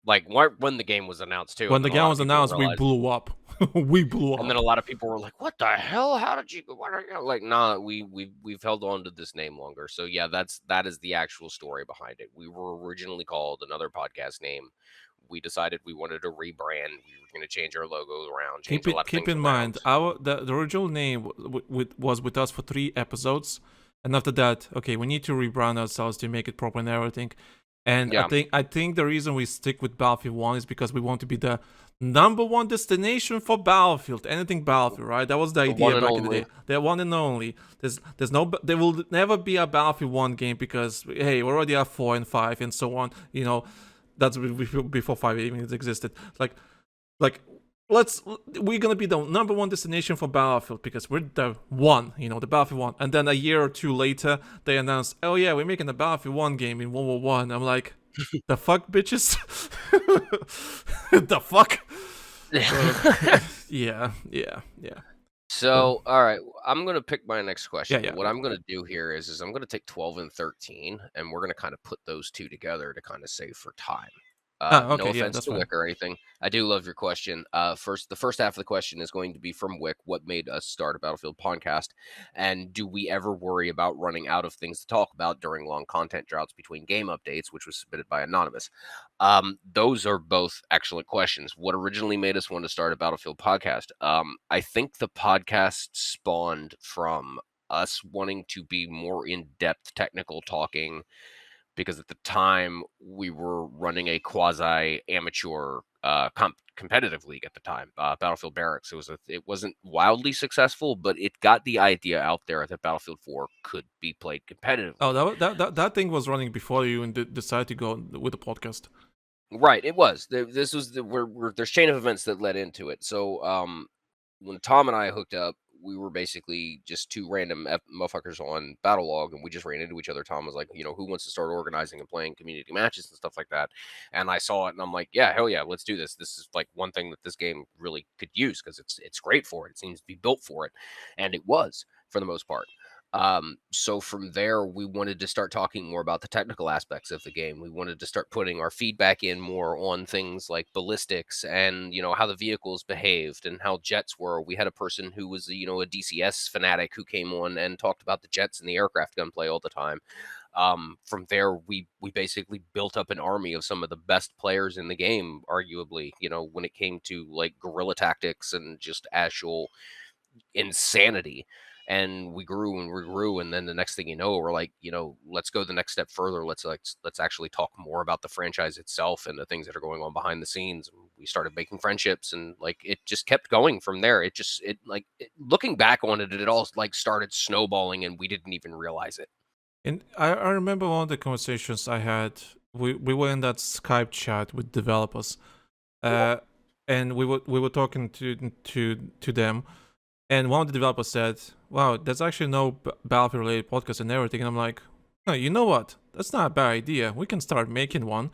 Like when the game was announced too. When the and a lot game of was people announced, we realized- blew up. We blew up. And then a lot of people were like, "What the hell? How did you?" What are you like? Nah, we've held on to this name longer. So yeah, that is the actual story behind it. We were originally called another podcast name. We decided we wanted to rebrand. We were going to change our logo around. Change a lot of Keep things in mind, around. the original name was with us for 3 episodes, and after that, okay, we need to rebrand ourselves to make it proper and everything. And Yeah. I think the reason we stick with Battlefield 1 is because we want to be the #1 destination for Battlefield. Anything Battlefield, right? That was the idea one and back in the only. day. The one and only. There will never be a Battlefield 1 game because hey, we already have 4 and 5 and so on. You know, that's before 5 even existed. Like we're gonna be the #1 destination for Battlefield because we're the one, the Battlefield 1. And then a year or two later, they announced, oh yeah, we're making a Battlefield 1 game in World War 1. I'm like, the fuck, bitches? The fuck? Yeah. So, all right, I'm going to pick my next question. Yeah. What I'm going to do here is I'm going to take 12 and 13, and we're going to kind of put those two together to kind of save for time. Okay, no yeah, offense that's to fine. Wick or anything. I do love your question. The first half of the question is going to be from Wick. What made us start a Battlefield podcast? And do we ever worry about running out of things to talk about during long content droughts between game updates, which was submitted by Anonymous? Those are both excellent questions. What originally made us want to start a Battlefield podcast? I think the podcast spawned from us wanting to be more in-depth technical talking, because at the time we were running a quasi-amateur competitive league at the time, Battlefield Barracks. It wasn't wildly successful, but it got the idea out there that Battlefield 4 could be played competitively. Oh, that thing was running before you decided to go with the podcast. Right, it was. This was there's chain of events that led into it. So when Tom and I hooked up, we were basically just two random motherfuckers on Battlelog, and we just ran into each other. Tom was like, who wants to start organizing and playing community matches and stuff like that? And I saw it, and I'm like, yeah, hell yeah, let's do this. This is like one thing that this game really could use because it's great for it. It seems to be built for it, and it was for the most part. So from there, we wanted to start talking more about the technical aspects of the game. We wanted to start putting our feedback in more on things like ballistics and, how the vehicles behaved and how jets were. We had a person who was, a DCS fanatic who came on and talked about the jets and the aircraft gunplay all the time. From there, we basically built up an army of some of the best players in the game, arguably, when it came to like guerrilla tactics and just actual insanity. And we grew and we grew, and then the next thing you know, we're like, let's go the next step further. Let's actually talk more about the franchise itself and the things that are going on behind the scenes. We started making friendships, and like it just kept going from there. Looking back on it, it all like started snowballing, and we didn't even realize it. And I remember one of the conversations I had. We were in that Skype chat with developers, and we were talking to them. And one of the developers said, wow, there's actually no Battlefield-related podcast and everything. And I'm like, oh, you know what? That's not a bad idea. We can start making one.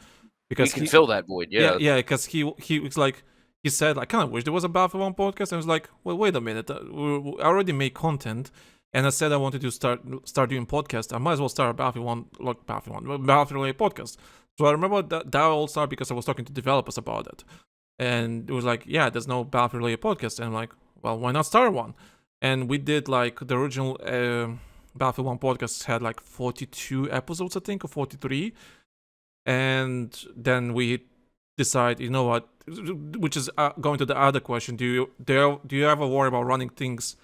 Because we can fill that void, yeah. Yeah, because he was like, he said, I kind of wish there was a Battlefield 1 podcast. And I was like, well, wait a minute. I already made content. And I said I wanted to start doing podcasts. I might as well start a Battlefield-related podcast. So I remember that all started because I was talking to developers about it. And it was like, yeah, there's no Battlefield-related podcast. And I'm like, well, why not start one? And we did like the original Battlefield 1 podcast had like 42 episodes, I think, or 43. And then we decide, you know what, which is going to the other question: do you ever worry about running things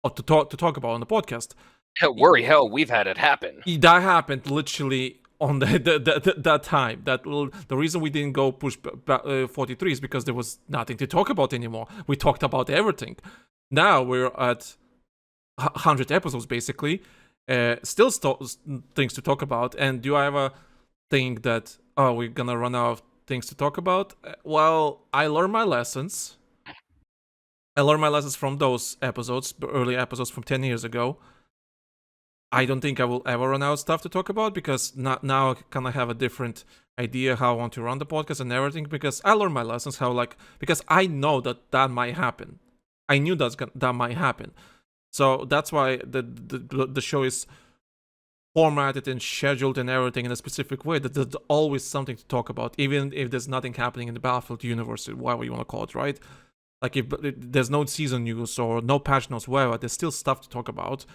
or to talk about on the podcast? Hell, we've had it happen. That happened literally on that time. The reason we didn't go push 43 is because there was nothing to talk about anymore. We talked about everything. Now we're at 100 episodes basically, still things to talk about. And do I ever think that, oh, we're gonna run out of things to talk about? Well, I learned my lessons. From those episodes, the early episodes from 10 years ago. I don't think I will ever run out of stuff to talk about, because now I kind of have a different idea how I want to run the podcast and everything, because I learned my lessons, because I know that might happen. I knew that might happen. So that's why the show is formatted and scheduled and everything in a specific way, that there's always something to talk about, even if there's nothing happening in the Battlefield universe, whatever you want to call it, right? Like if there's no season news or no patch notes, whatever, there's still stuff to talk about.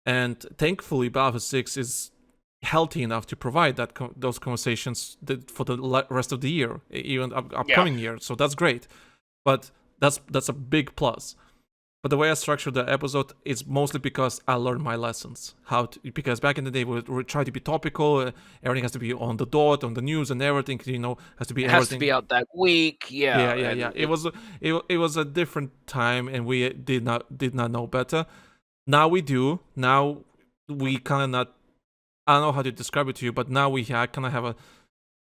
And thankfully, Battlefield 6 is healthy enough to provide those conversations for the rest of the year, even upcoming year. So that's great. But that's a big plus. But the way I structured the episode is mostly because I learned my lessons. Because back in the day, we try to be topical. Everything has to be on the dot, on the news and everything. Has to be. It has to be out that week. Yeah. Yeah. It was a different time, and we did not know better. Now we do. Now we kind of not. I don't know how to describe it to you, but now we kind of have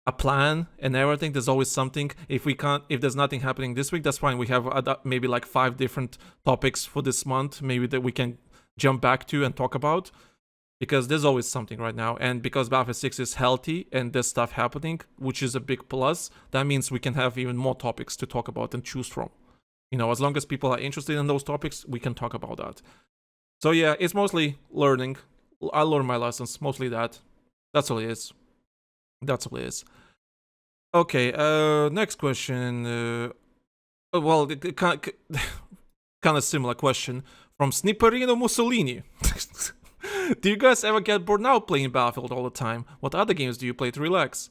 a plan and everything. There's always something. If there's nothing happening this week, that's fine. We have maybe like 5 different topics for this month, maybe that we can jump back to and talk about, because there's always something right now. And because Battlefield 6 is healthy and there's stuff happening, which is a big plus, that means we can have even more topics to talk about and choose from. As long as people are interested in those topics, we can talk about that. So yeah, it's mostly learning. I learned my lessons, mostly that. That's all it is. Okay, next question. Well, kind of similar question from Snipperino Mussolini. Do you guys ever get bored out playing Battlefield all the time? What other games do you play to relax?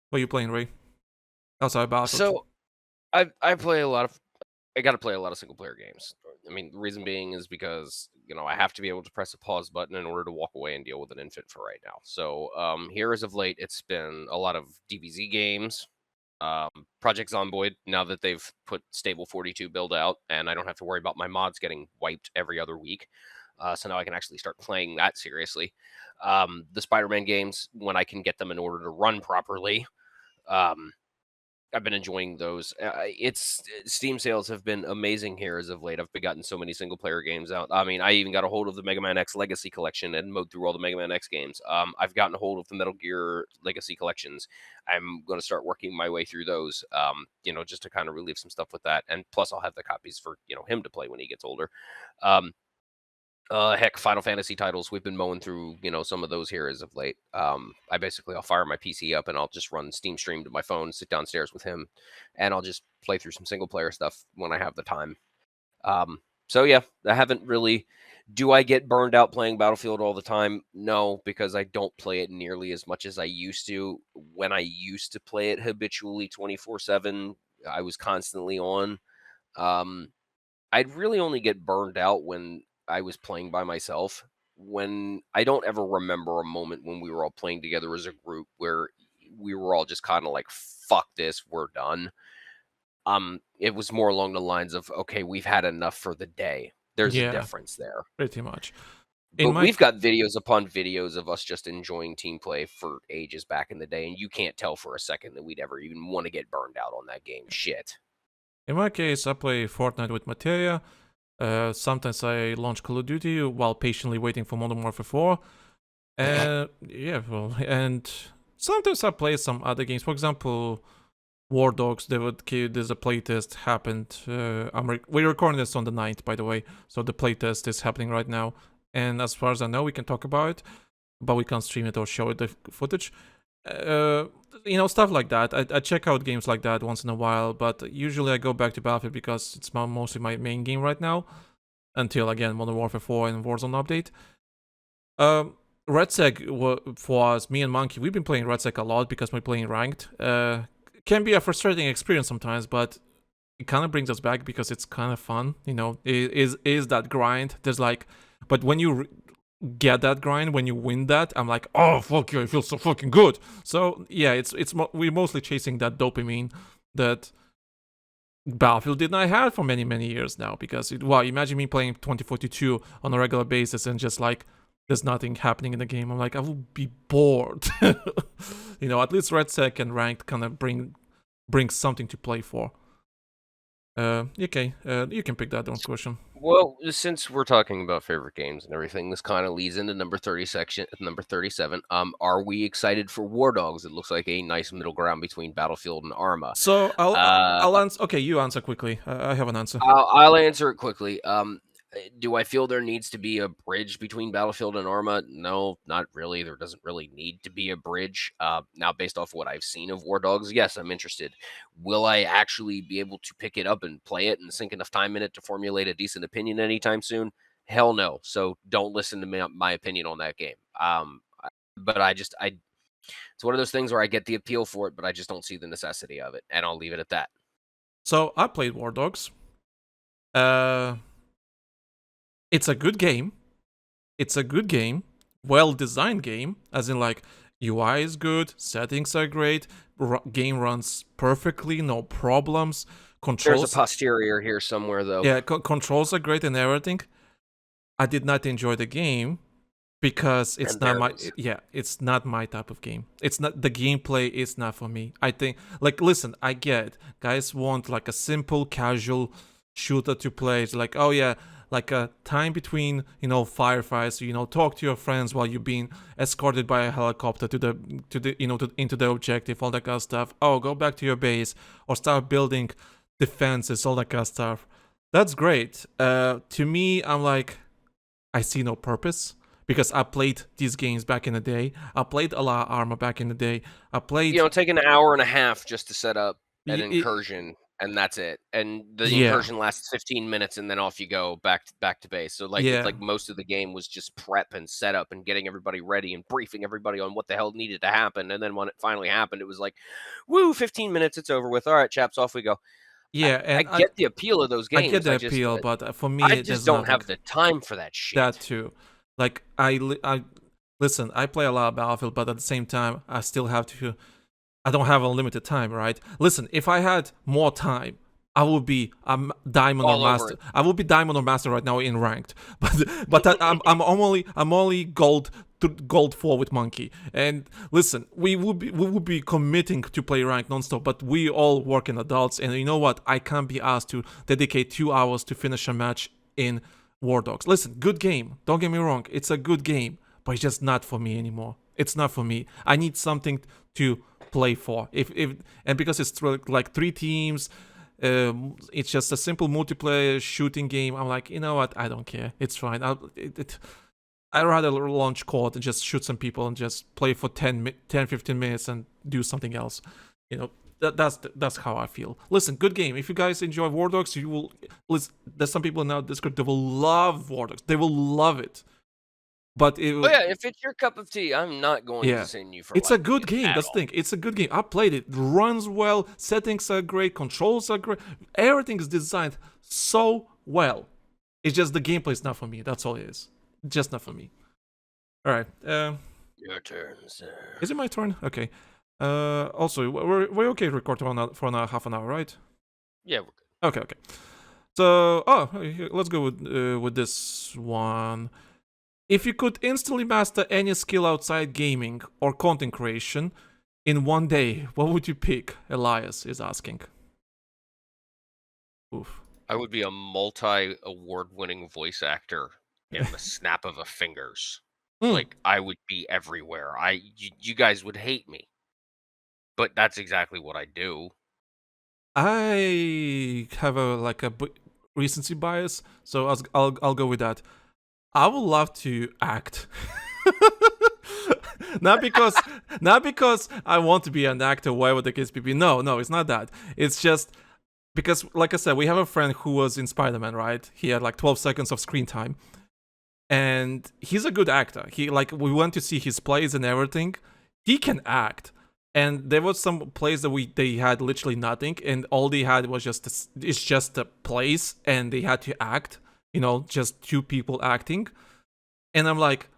What are you playing, Ray? Outside Battlefield. So, I play a lot of. I got to play a lot of single player games. I mean, the reason being is because, I have to be able to press a pause button in order to walk away and deal with an infant for right now. So here as of late, it's been a lot of DBZ games, Project Zomboid, now that they've put Stable 42 build out, and I don't have to worry about my mods getting wiped every other week. So now I can actually start playing that seriously. The Spider-Man games, when I can get them in order to run properly. I've been enjoying those. Steam sales have been amazing here as of late. I've gotten so many single player games out. I mean, I even got a hold of the Mega Man X Legacy Collection and mowed through all the Mega Man X games. I've gotten a hold of the Metal Gear Legacy Collections. I'm going to start working my way through those, just to kind of relieve some stuff with that. And plus, I'll have the copies for him to play when he gets older. Heck, Final Fantasy titles, we've been mowing through, some of those here as of late. I'll fire my PC up and I'll just run Steam Stream to my phone, sit downstairs with him, and I'll just play through some single player stuff when I have the time. So yeah, I haven't really. Do I get burned out playing Battlefield all the time? No, because I don't play it nearly as much as I used to. When I used to play it habitually 24/7, I was constantly on. I'd really only get burned out when I was playing by myself. When I don't ever remember a moment when we were all playing together as a group where we were all just kind of like, fuck this, we're done. It was more along the lines of, okay, we've had enough for the day. There's a difference there. Pretty much. But we've got videos upon videos of us just enjoying team play for ages back in the day, and you can't tell for a second that we'd ever even want to get burned out on that game. Shit. In my case, I play Fortnite with Materia. Sometimes I launch Call of Duty while patiently waiting for Modern Warfare 4. And sometimes I play some other games. For example, War Dogs. There's a playtest happened. We're recording this on the 9th, by the way. So the playtest is happening right now. And as far as I know, we can talk about it, but we can't stream it or show it the footage. Stuff like that. I check out games like that once in a while, but usually I go back to Battlefield because it's mostly my main game right now. until again Modern Warfare 4 and Warzone update. RedSec for us, me and Monkey, we've been playing RedSec a lot because we're playing ranked. Can be a frustrating experience sometimes, but it kind of brings us back because it's kind of fun. You know, it is that grind. There's like, but when you get that grind, when you win that, I'm like, oh fuck you, I feel so fucking good. So yeah, we're mostly chasing that dopamine that Battlefield did not have for many years now, because imagine me playing 2042 on a regular basis and just like there's nothing happening in the game. I'm like, I will be bored. You know, at least RedSec and ranked kind of bring something to play for. Okay, you can pick that one question. Well, since we're talking about favorite games and everything, this kind of leads into number 37. Are we excited for War Dogs? It looks like a nice middle ground between Battlefield and Arma. So I'll answer. Okay, you answer quickly. I have an answer. I'll answer it quickly. Do I feel there needs to be a bridge between Battlefield and Arma? No, not really. There doesn't really need to be a bridge. Now, based off what I've seen of War Dogs, yes, I'm interested. Will I actually be able to pick it up and play it and sink enough time in it to formulate a decent opinion anytime soon? Hell no. So don't listen to my opinion on that game. But it's one of those things where I get the appeal for it, but I just don't see the necessity of it, and I'll leave it at that. So I played War Dogs. It's a good game. It's a good game. Well-designed game. As in, like, UI is good. Settings are great. Game runs perfectly. No problems. Controls... There's a posterior here somewhere, though. Yeah, controls are great and everything. I did not enjoy the game because it's it's not my type of game. It's not... The gameplay is not for me. I think... Like, listen, I get it. Guys want, like, a simple, casual shooter to play. It's like, oh, yeah... Like a time between, you know, firefights, you know, talk to your friends while you're being escorted by a helicopter into the objective, all that kind of stuff. Oh, go back to your base or start building defenses, all that kind of stuff. That's great. To me, I'm like, I see no purpose because I played these games back in the day. I played a lot of Arma back in the day. I played, you know, take an hour and a half just to set up an incursion. And that's it. And the incursion lasts 15 minutes, and then off you go back to base. So like most of the game was just prep and setup and getting everybody ready and briefing everybody on what the hell needed to happen. And then when it finally happened, it was like, woo, 15 minutes, it's over with. All right, chaps, off we go. Yeah, and I get the appeal of those games. I get the appeal, but for me, I just don't have the time for that shit. That too. Like listen, I play a lot of Battlefield, but at the same time, I still have to. I don't have unlimited time, right? Listen, if I had more time, I would be diamond or master. I would be diamond or master right now in ranked, but I'm only gold 4 with Monkey. And listen, we would be committing to play ranked nonstop, but we all working adults, and you know what? I can't be asked to dedicate 2 hours to finish a match in War Dogs. Listen, good game. Don't get me wrong, it's a good game, but it's just not for me anymore. It's not for me. I need something to play for. And because it's like 3 teams, it's just a simple multiplayer shooting game. I'm like, you know what? I don't care. It's fine. I'd rather launch COD and just shoot some people and just play for 10-15 minutes and do something else. You know, that's how I feel. Listen, good game. If you guys enjoy War Dogs, you will. Listen, there's some people now Discord, they will love War Dogs. They will love it. But if it's your cup of tea, I'm not going to send you for. It's a good game. That's the thing. It's a good game. I played it. It runs well. Settings are great. Controls are great. Everything is designed so well. It's just the gameplay is not for me. That's all it is. Just not for me. All right. Your turn, sir. Is it my turn? Okay. Also, we're okay to record for half an hour, right? Yeah, we're good. Okay. So, let's go with this one. If you could instantly master any skill outside gaming or content creation in one day, what would you pick? Elias is asking. Oof. I would be a multi-award-winning voice actor in the snap of a fingers. Like, I would be everywhere. You guys would hate me. But that's exactly what I do. I have a recency bias, so I'll go with that. I would love to act. not because I want to be an actor, whatever the case may be. No, it's not that. It's just because, like I said, we have a friend who was in Spider-Man, right? He had like 12 seconds of screen time, and he's a good actor. We went to see his plays and everything. He can act, and there was some plays that they had literally nothing, and all they had was it's just a plays, and they had to act. Just two people acting, and I'm like,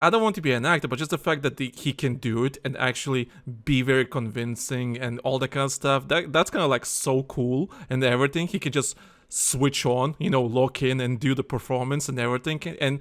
I don't want to be an actor, but just the fact that he can do it and actually be very convincing and all that kind of stuff, that's kind of like so cool and everything. He can just switch on, lock in and do the performance and everything, and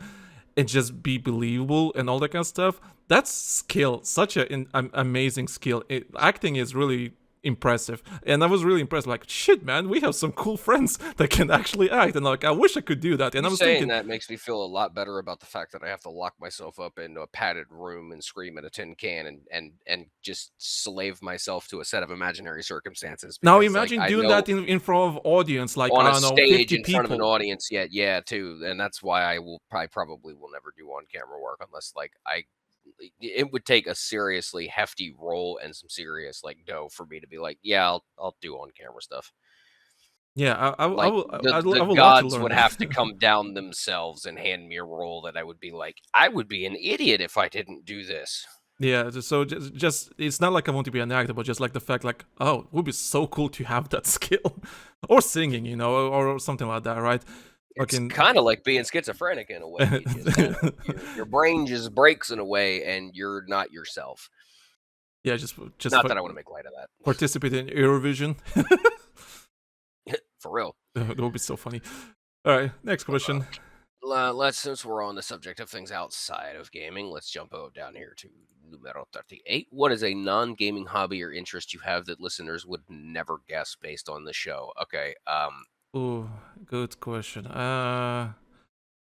just be believable and all that kind of stuff. That's skill, such an amazing skill. Acting is really impressive, and I was really impressed. Like, shit, man, we have some cool friends that can actually act, and like, I wish I could do that. And I was saying thinking that makes me feel a lot better about the fact that I have to lock myself up into a padded room and scream at a tin can and just slave myself to a set of imaginary circumstances. Now because, imagine I doing know that in front of audience, like, on I a don't know, stage 50 in front of an people. audience. Yeah, too, and that's why I probably will never do on camera work unless it would take a seriously hefty role and some serious dough for me to be like, yeah, I'll do on camera stuff. Yeah, I Like will the love to gods learn would that. have to come down themselves and hand me a role that I would be like, I would be an idiot if I didn't do this. Yeah, so just it's not like I want to be an actor, but just like the fact, like, oh, it would be so cool to have that skill, or singing, or something like that, right? It's kind of like being schizophrenic in a way. Your brain just breaks in a way, and you're not yourself. Yeah, just not that I want to make light of that. Participate in Eurovision. For real. That would be so funny. All right, next question. Since we're on the subject of things outside of gaming, let's jump down here to numero 38. What is a non-gaming hobby or interest you have that listeners would never guess based on the show? Okay. Ooh, good question. Well,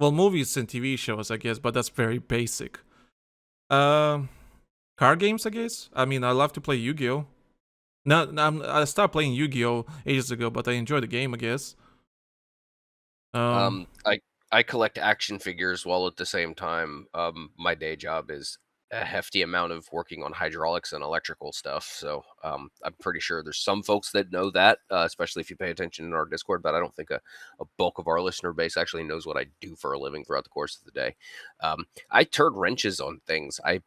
movies and TV shows, I guess, but that's very basic. Card games, I guess. I mean, I love to play Yu-Gi-Oh. No, I stopped playing Yu-Gi-Oh ages ago, but I enjoy the game, I guess. I collect action figures while at the same time, my day job is a hefty amount of working on hydraulics and electrical stuff. So I'm pretty sure there's some folks that know that, especially if you pay attention in our Discord, but I don't think a bulk of our listener base actually knows what I do for a living throughout the course of the day. I turn wrenches on things. I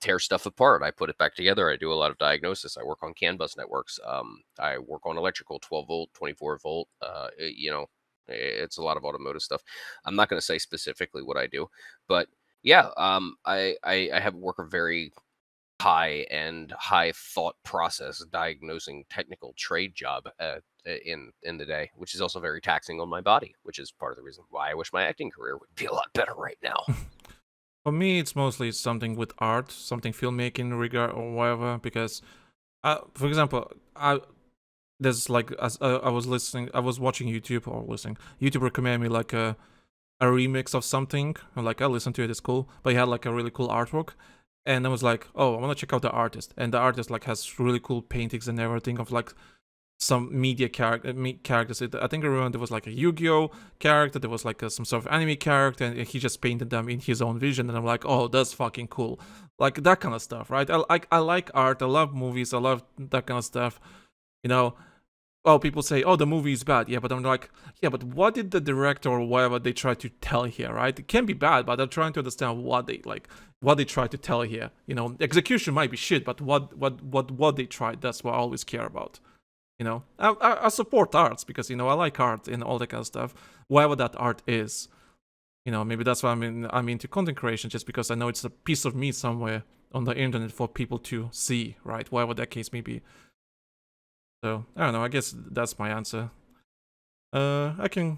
tear stuff apart. I put it back together. I do a lot of diagnosis. I work on CAN bus networks. I work on electrical, 12 volt, 24 volt, it's a lot of automotive stuff. I'm not going to say specifically what I do, but yeah, I have work a very high thought process diagnosing technical trade job in the day, which is also very taxing on my body, which is part of the reason why I wish my acting career would be a lot better right now. For me, it's mostly something with art, something filmmaking regard or whatever, because, for example, there's like, as I was watching YouTube YouTube recommended me like a remix of something. I'm like, I listened to it, it's cool, but he had like a really cool artwork, and I was like, oh, I want to check out the artist, and the artist like has really cool paintings and everything of like some media characters. I think I remember there was like a Yu-Gi-Oh character, there was like some sort of anime character, and he just painted them in his own vision, and I'm like, oh, that's fucking cool, like that kind of stuff, right? I like art, I love movies, I love that kind of stuff, Well, people say, oh, the movie is bad. Yeah, but I'm like, yeah, but what did the director or whatever they try to tell here, right? It can be bad, but I'm trying to understand what they try to tell here. Execution might be shit, but what they tried, that's what I always care about. I support arts because, I like art and all that kind of stuff, whatever that art is. Maybe that's why I'm into content creation, just because I know it's a piece of me somewhere on the internet for people to see, right? Whatever that case may be. So, I don't know, I guess that's my answer. I can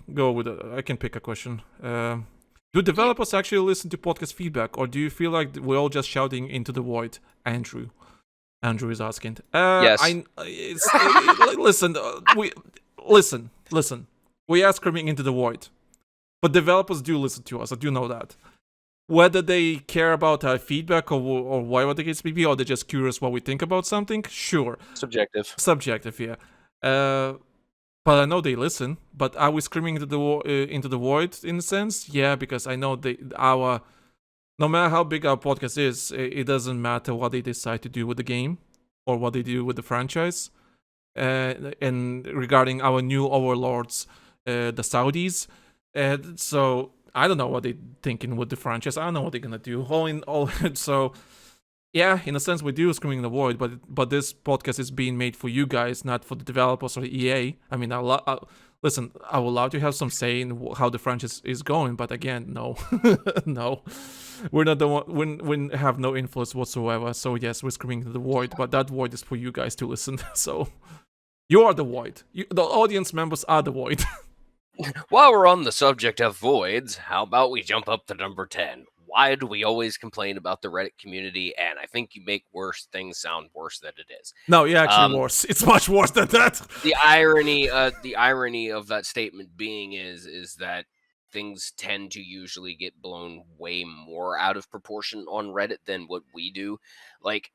pick a question. Do developers actually listen to podcast feedback, or do you feel like we're all just shouting into the void? Andrew is asking. Yes. Listen. We are screaming into the void. But developers do listen to us, I do know that. Whether they care about our feedback or whatever the case may be, or they're just curious what we think about something, sure. Subjective, yeah. But I know they listen. But are we screaming into the void in a sense? Yeah, because I know no matter how big our podcast is, it doesn't matter what they decide to do with the game or what they do with the franchise. and regarding our new overlords, the Saudis. So I don't know what they're thinking with the franchise. I don't know what they're gonna do. So yeah, in a sense, we do Screaming in the Void, but this podcast is being made for you guys, not for the developers or the EA. I mean, listen, I would love to have some say in how the franchise is going, but again, no, no, we're not the one. We have no influence whatsoever. So yes, we're Screaming in the Void, but that void is for you guys to listen. So you are the void. The audience members are the void. While we're on the subject of voids, how about we jump up to number 10? Why do we always complain about the Reddit community? And I think you make worse things sound worse than it is. No, you're actually worse. It's much worse than that. The irony of that statement being is that things tend to usually get blown way more out of proportion on Reddit than what we do. Like,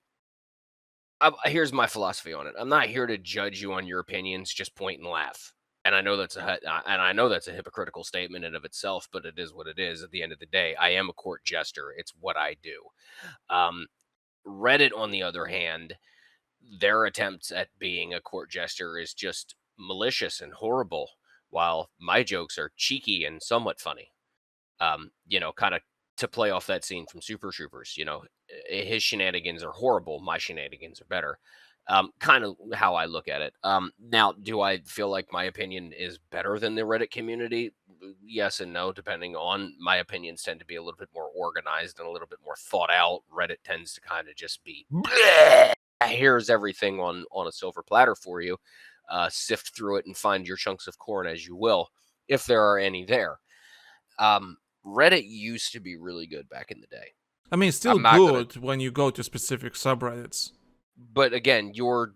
here's my philosophy on it. I'm not here to judge you on your opinions, just point and laugh. And I know that's a hypocritical statement in of itself, but it is what it is. At the end of the day, I am a court jester. It's what I do. Reddit, on the other hand, their attempts at being a court jester is just malicious and horrible, while my jokes are cheeky and somewhat funny. Kind of to play off that scene from Super Troopers. His shenanigans are horrible. My shenanigans are better. Kind of how I look at it. Now, do I feel like my opinion is better than the Reddit community? Yes and no, depending on. My opinions tend to be a little bit more organized and a little bit more thought out. Reddit tends to kind of just be, bleh, here's everything on a silver platter for you. Sift through it and find your chunks of corn as you will, if there are any there. Reddit used to be really good back in the day. I mean, it's still good when you go to specific subreddits. But again, you're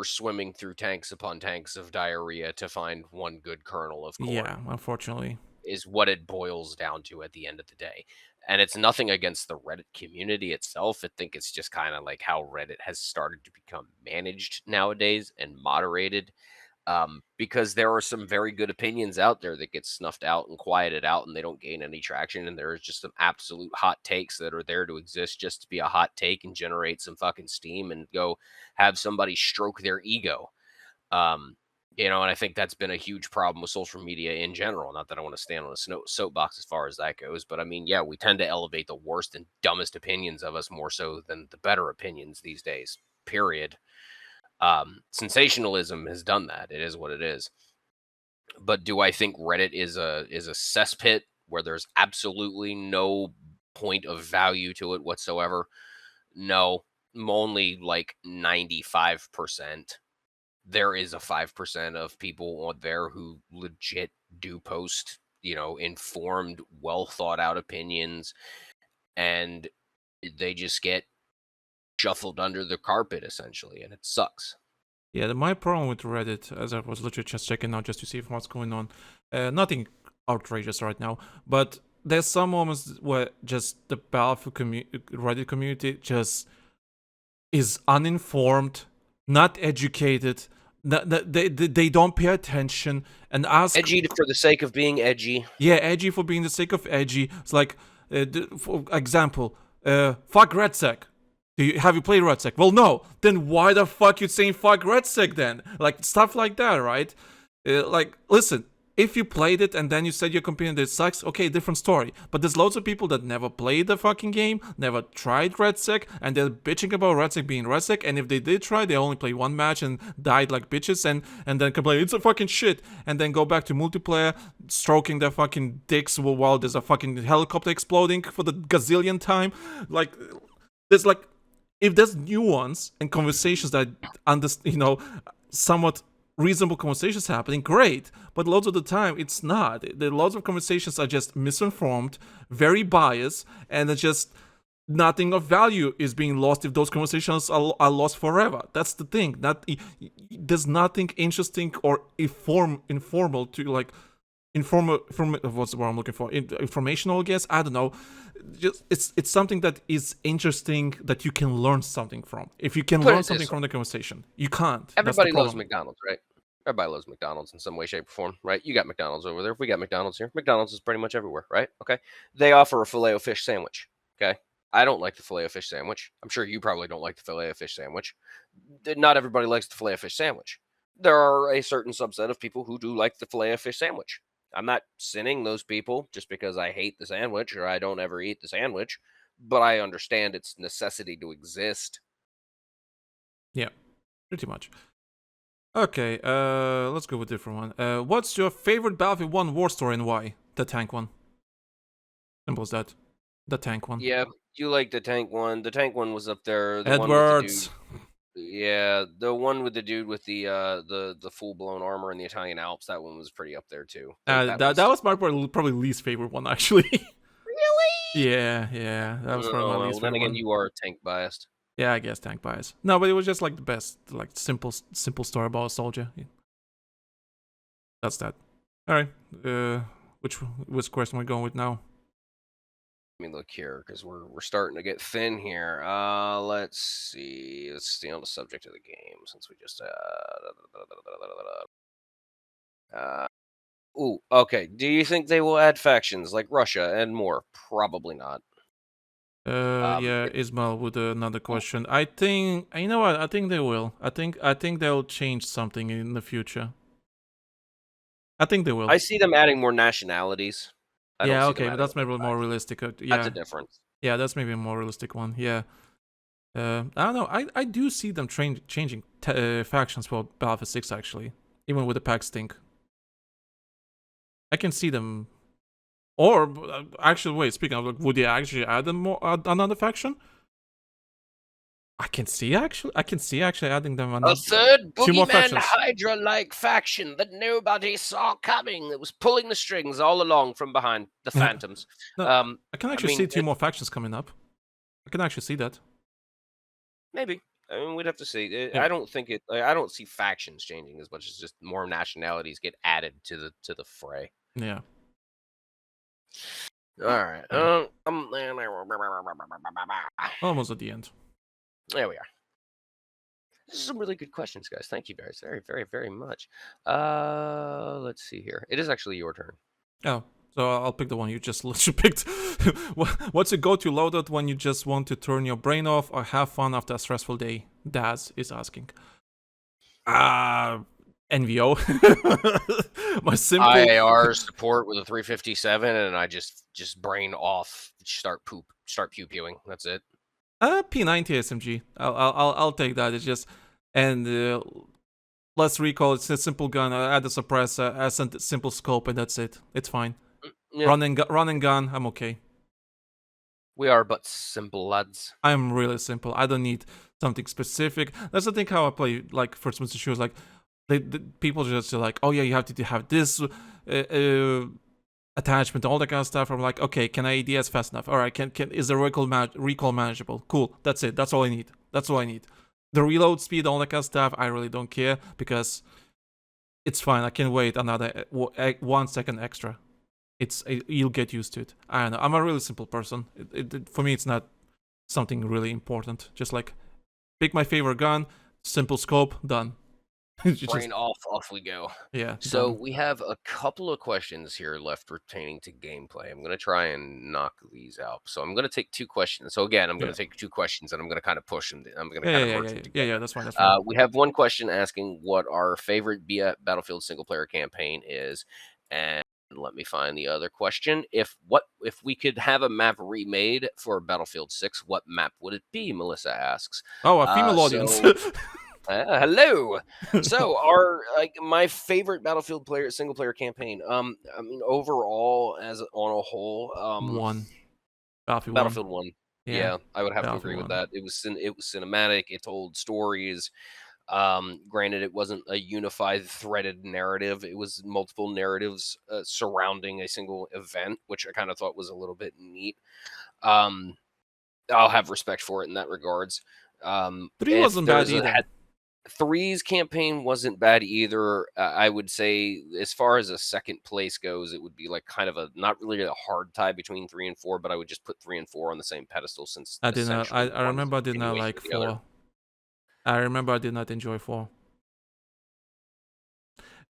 swimming through tanks upon tanks of diarrhea to find one good kernel of corn. Yeah, unfortunately. Is what it boils down to at the end of the day. And it's nothing against the Reddit community itself. I think it's just kind of like how Reddit has started to become managed nowadays and moderated. Because there are some very good opinions out there that get snuffed out and quieted out and they don't gain any traction. And there is just some absolute hot takes that are there to exist just to be a hot take and generate some fucking steam and go have somebody stroke their ego. And I think that's been a huge problem with social media in general. Not that I want to stand on a soapbox as far as that goes, but I mean, yeah, we tend to elevate the worst and dumbest opinions of us more so than the better opinions these days, period. Sensationalism has done that. It is what it is. But do I think Reddit is a cesspit where there's absolutely no point of value to it whatsoever? No, only like 95%. There is a 5% of people on there who legit do post, informed, well thought out opinions, and they just get shuffled under the carpet essentially, and it sucks. Yeah, my problem with Reddit, as I was literally just checking out just to see what's going on, nothing outrageous right now, but there's some moments where just the Battlefield Reddit community just is uninformed, not educated. They don't pay attention and ask. Edgy for the sake of being edgy. Yeah, edgy for being the sake of edgy. It's like, for example, fuck RedSec. Have you played RedSec? Well, no. Then why the fuck you saying fuck RedSec then? Like, stuff like that, right? Listen, if you played it and then you said your computer it sucks, okay, different story. But there's loads of people that never played the fucking game, never tried RedSec, and they're bitching about RedSec being RedSec, and if they did try, they only played one match and died like bitches, and then complain, it's a fucking shit, and then go back to multiplayer, stroking their fucking dicks while there's a fucking helicopter exploding for the gazillion time. Like, there's like, if there's nuance and conversations that, somewhat reasonable conversations happening, great. But loads of the time, it's not. Lots of conversations are just misinformed, very biased, and it's just nothing of value is being lost if those conversations are lost forever. That's the thing. There's nothing interesting or informal to like. What's the word I'm looking for? Informational, I guess. I don't know. Just it's something that is interesting that you can learn something from. If you can learn something from the conversation, you can't. Everybody loves McDonald's, right? Everybody loves McDonald's in some way, shape, or form, right? You got McDonald's over there. We got McDonald's here. McDonald's is pretty much everywhere, right? Okay. They offer a Filet-O-Fish sandwich. Okay. I don't like the Filet-O-Fish sandwich. I'm sure you probably don't like the Filet-O-Fish sandwich. Not everybody likes the Filet-O-Fish sandwich. There are a certain subset of people who do like the Filet-O-Fish sandwich. I'm not sinning those people just because I hate the sandwich or I don't ever eat the sandwich, but I understand its necessity to exist. Yeah, pretty much. Okay, let's go with a different one. What's your favorite Battlefield 1 war story and why? The tank one. Simple as that. The tank one. Yeah, you like the tank one. The tank one was up there. The one with Edwards. the dude. Yeah, the one with the dude with the full blown armor in the Italian Alps. That one was pretty up there too. That was my probably least favorite one actually. Really? Yeah. That was probably my least then favorite again, one. you are tank biased. Yeah, I guess tank bias. No, but it was just like the best, like simple story about a soldier. Yeah. That's that. All right. Which question we're going with now? Let me look here because we're starting to get thin here. Let's see. Let's stay on the subject of the game since we just ooh, okay. Do you think they will add factions like Russia and more? Probably not. Yeah, Ismail with another question. I think you know what? I think they will. I think they'll change something in the future. I think they will. I see them adding more nationalities. Yeah, okay, but that's maybe more realistic. Yeah, that's a difference. Yeah, that's maybe a more realistic one. Yeah. I don't know. I do see them changing factions for Battlefield 6 actually, even with the pack stink. I can see them. Or actually, wait. Speaking of, like, would they actually add another faction? I can see actually adding them A third two more boogeyman factions. Hydra-like faction that nobody saw coming, that was pulling the strings all along from behind the Phantoms. No, I can actually see two more factions coming up. I can actually see that. Maybe. I mean, we'd have to see. Yeah. I don't think it. I don't see factions changing as much as just more nationalities get added to the fray. Yeah. All right. Almost at the end. There we are. This is some really good questions, guys. Thank you guys very, very, very much. Let's see here. It is actually your turn. Oh, so I'll pick the one you just literally picked. What's your go-to loadout when you just want to turn your brain off or have fun after a stressful day? Daz is asking. NVO. My simple IAR support with a 357, and I just brain off, start pew-pewing. That's it. P90 SMG. I'll take that. It's just let's recall. It's a simple gun. Add a suppressor, add a simple scope, and that's it. It's fine. Yeah. Run and gun. I'm okay. We are but simple lads. I'm really simple. I don't need something specific. That's the thing how I play like first person shooters. Like the people just are like, oh yeah, you have to have this attachment, all that kind of stuff. I'm like, okay, can I ADS fast enough? All right, is the recall manageable? Cool, that's it. That's all I need. The reload speed, all that kind of stuff, I really don't care because it's fine. I can wait another 1 second extra. You'll get used to it. I don't know. I'm a really simple person. For me, it's not something really important. Just like pick my favorite gun, simple scope, done. Brain off we go. Yeah. So we have a couple of questions here left pertaining to gameplay. I'm going to try and knock these out. So I'm going to take 2 questions. So again, I'm going to take 2 questions and I'm going to kind of push them. I'm going to kind of merge them together. Yeah, that's fine. That's fine. We have one question asking what our favorite Battlefield single player campaign is, and let me find the other question. If we could have a map remade for Battlefield 6, what map would it be? Melissa asks. Oh, a female audience. Hello. So my favorite Battlefield single player campaign. I mean, overall, as on a whole, Battlefield 1. Yeah, I would have to agree with that. It was cinematic. It told stories. Granted, it wasn't a unified threaded narrative. It was multiple narratives surrounding a single event, which I kind of thought was a little bit neat. I'll have respect for it in that regards. 3 wasn't bad either. 3's campaign wasn't bad either. I would say, as far as a second place goes, it would be like kind of not really a hard tie between 3 and 4, but I would just put 3 and 4 on the same pedestal since I remember I did not like 4. I remember I did not enjoy 4.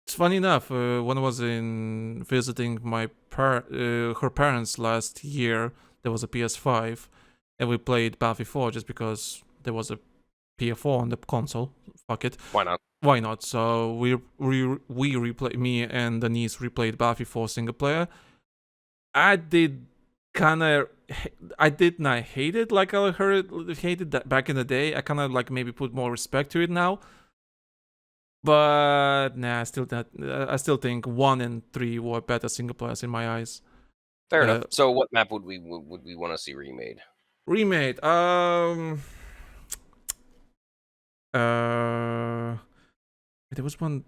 It's funny enough, when I was visiting my her parents last year, there was a PS5, and we played Battlefield 4 just because there was a PS4 on the console. Fuck it. Why not? Why not? So we replay, me and Denise replayed Battlefield 4 single player. I did not hate it like I hated that back in the day. I kind of like maybe put more respect to it now. But nah, I still think 1 and 3 were better single players in my eyes. Fair enough. So what map would we want to see remade? Remade. There was one.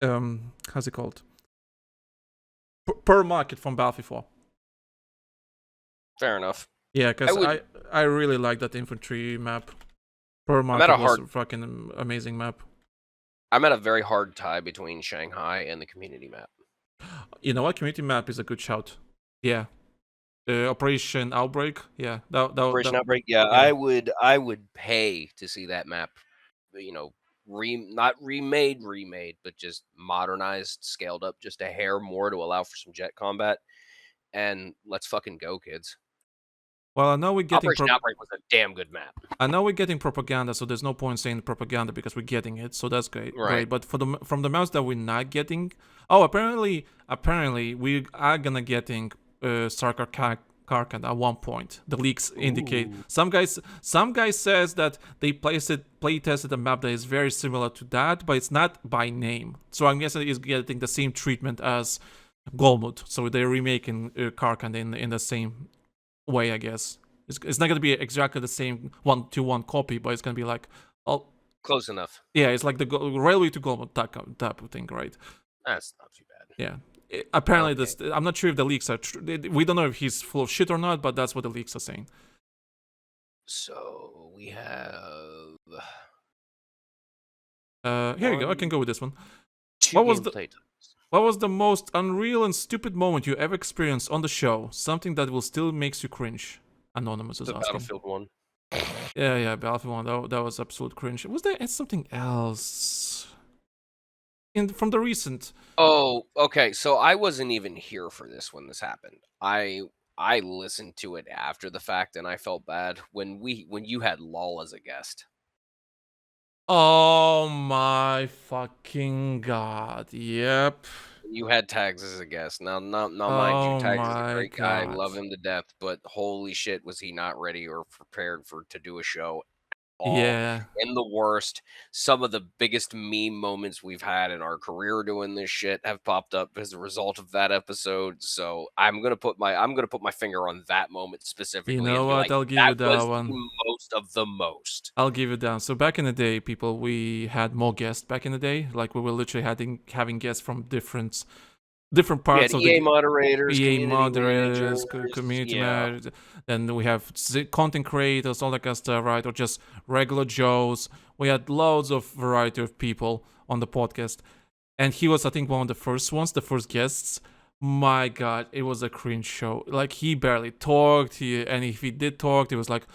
How's it called? Per market from Battlefield 4. Fair enough. Yeah, because I really like that infantry map. Per market was a fucking amazing map. I'm at a very hard tie between Shanghai and the community map. You know what? Community map is a good shout. Yeah. Operation Outbreak. Yeah. Operation Outbreak. Yeah, yeah. I would pay to see that map. You know, not remade, but just modernized, scaled up just a hair more to allow for some jet combat. And let's fucking go, kids. Well, I know we're getting Operation Outbreak was a damn good map. I know we're getting propaganda, so there's no point saying propaganda because we're getting it, so that's great. Right. Great. But from the maps that we're not getting, apparently we are gonna getting Sarkar Karkan at one point. The leaks indicate. Some guys says that they play tested a map that is very similar to that, but it's not by name. So I'm guessing it's getting the same treatment as Golmud. So they're remaking Karkan in the same way, I guess. It's not going to be exactly the same 1-to-1 copy, but it's going to be like close enough. Yeah, it's like the railway to Golmud type of thing, right? That's not too bad. Yeah. Apparently, I'm not sure if the leaks are true. We don't know if he's full of shit or not, but that's what the leaks are saying. So we have. Here you go. I can go with this one. What was the most unreal and stupid moment you ever experienced on the show? Something that will still makes you cringe. Anonymous is asking. Battlefield 1. Yeah, Battlefield 1. That was absolute cringe. Was there something else from the recent? Oh, okay. So I wasn't even here for this when this happened. I listened to it after the fact, and I felt bad when you had LOL as a guest. Oh my fucking god! Yep. You had Tags as a guest. Now, mind you, Tags is a great guy. I love him to death. But holy shit, was he not ready or prepared to do a show? Yeah. In the worst. Some of the biggest meme moments we've had in our career doing this shit have popped up as a result of that episode. So I'm gonna put my finger on that moment specifically. You know what? I'll give you that one. Most of the most. I'll give you that. So back in the day, people, we had more guests back in the day. Like we were literally having guests from different parts of EA the moderators, community managers. Then we have content creators, all that kind of stuff, right? Or just regular Joes. We had loads of variety of people on the podcast, and he was, I think, one of the first first guests. My God, it was a cringe show. Like he barely talked, and if he did talk, it was like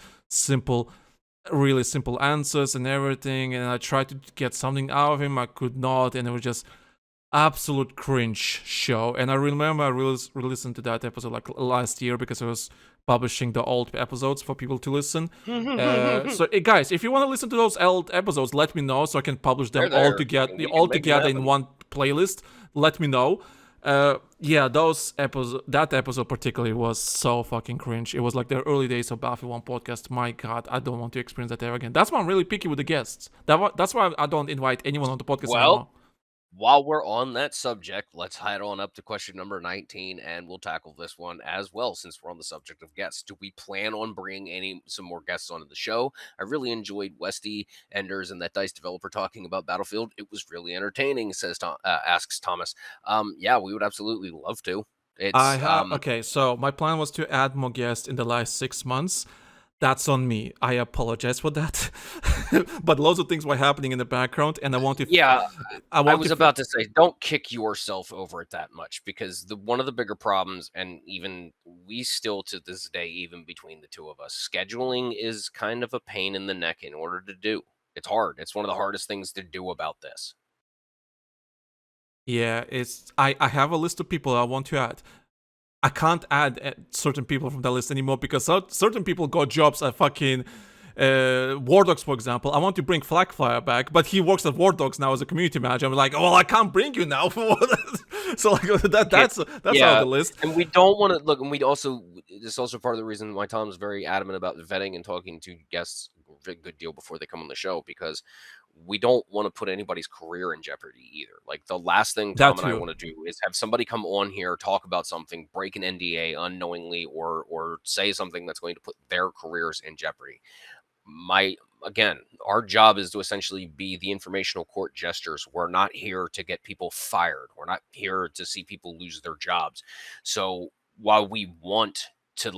really simple answers and everything. And I tried to get something out of him, I could not, and it was just absolute cringe show. And I remember I listened to that episode like last year because I was publishing the old episodes for people to listen. So guys, if you want to listen to those old episodes, let me know so I can publish them all together in one playlist. Let me know. That episode particularly was so fucking cringe. It was like the early days of Battlefield 1 podcast. My God, I don't want to experience that ever again. That's why I'm really picky with the guests. That's why I don't invite anyone on the podcast anymore. While we're on that subject, let's head on up to question number 19, and we'll tackle this one as well since we're on the subject of guests. Do we plan on bringing some more guests onto the show? I really enjoyed Westy, Enders, and that DICE developer talking about Battlefield. It was really entertaining, asks Thomas. Yeah, we would absolutely love to. Okay, so my plan was to add more guests in the last 6 months. That's on me. I apologize for that. But loads of things were happening in the background, and I want to. Yeah, I was about to say, don't kick yourself over it that much, because one of the bigger problems, and even we still to this day, even between the two of us, scheduling is kind of a pain in the neck in order to do. It's hard. It's one of the hardest things to do about this. Yeah, I have a list of people I want to add. I can't add certain people from that list anymore because certain people got jobs at fucking War Dogs, for example. I want to bring Flagfire back, but he works at War Dogs now as a community manager. I'm like, well, I can't bring you now. So like that's out of the list. And we don't want to look. And this is also part of the reason why Tom's very adamant about vetting and talking to guests a good deal before they come on the show, because we don't want to put anybody's career in jeopardy either. Like the last thing Tom and I want to do is have somebody come on here, talk about something, break an NDA unknowingly, or say something that's going to put their careers in jeopardy. Again, our job is to essentially be the informational court jesters. We're not here to get people fired. We're not here to see people lose their jobs. So while we want to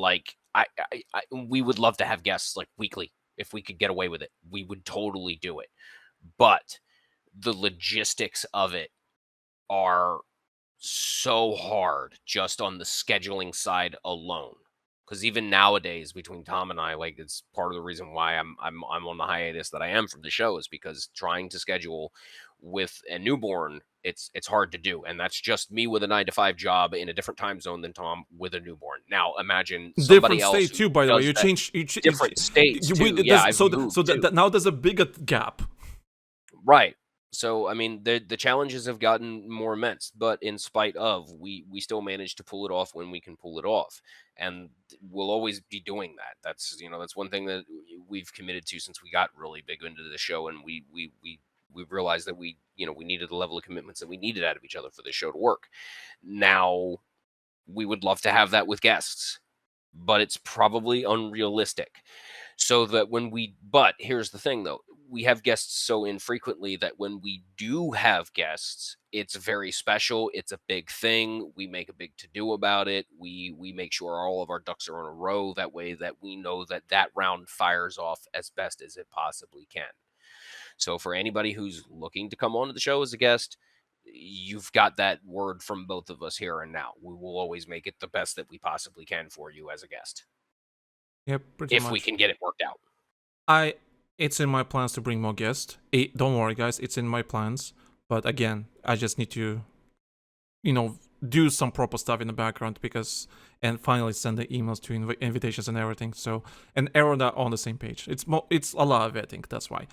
we would love to have guests like weekly. If we could get away with it, we would totally do it. But the logistics of it are so hard just on the scheduling side alone. Because even nowadays, between Tom and I, like, it's part of the reason why I'm on the hiatus that I am from the show, is because trying to schedule with a newborn, it's hard to do. And that's just me with a 9-to-5 job in a different time zone than Tom with a newborn. Now imagine somebody different else state too, by the way. You change different states too. Yeah, so now there's a bigger gap. Right. So, I mean, the challenges have gotten more immense, but in spite of, we still manage to pull it off when we can pull it off. And we'll always be doing that. That's one thing that we've committed to since we got really big into the show. And we realized that we needed the level of commitments that we needed out of each other for the show to work. Now, we would love to have that with guests, but it's probably unrealistic. So that but here's the thing though, we have guests so infrequently that when we do have guests, it's very special. It's a big thing. We make a big to-do about it. We make sure all of our ducks are in a row. That way that we know that round fires off as best as it possibly can. So for anybody who's looking to come on to the show as a guest, you've got that word from both of us here and now. We will always make it the best that we possibly can for you as a guest. Yep, pretty much. If we can get it worked out. It's in my plans to bring more guests. Don't worry, guys. It's in my plans. But again, I just need to, do some proper stuff in the background and finally send the emails to invitations and everything. So, and everyone are on the same page. It's a lot of vetting. That's why.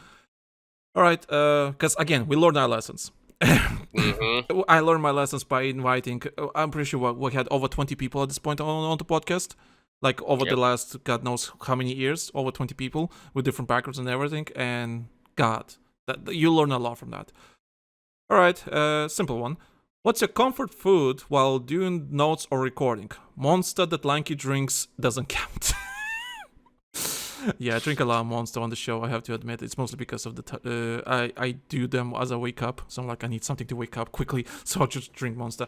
All right. Because again, we learned our lessons. Mm-hmm. I learned my lessons by inviting. I'm pretty sure we had over 20 people at this point on the podcast. Like over the last, God knows how many years, over 20 people with different backgrounds and everything. And God, you learn a lot from that. All right, simple one. What's your comfort food while doing notes or recording? Monster that Lanky drinks doesn't count. Yeah, I drink a lot of Monster on the show, I have to admit. It's mostly because of I do them as I wake up. So I'm like, I need something to wake up quickly, so I'll just drink Monster.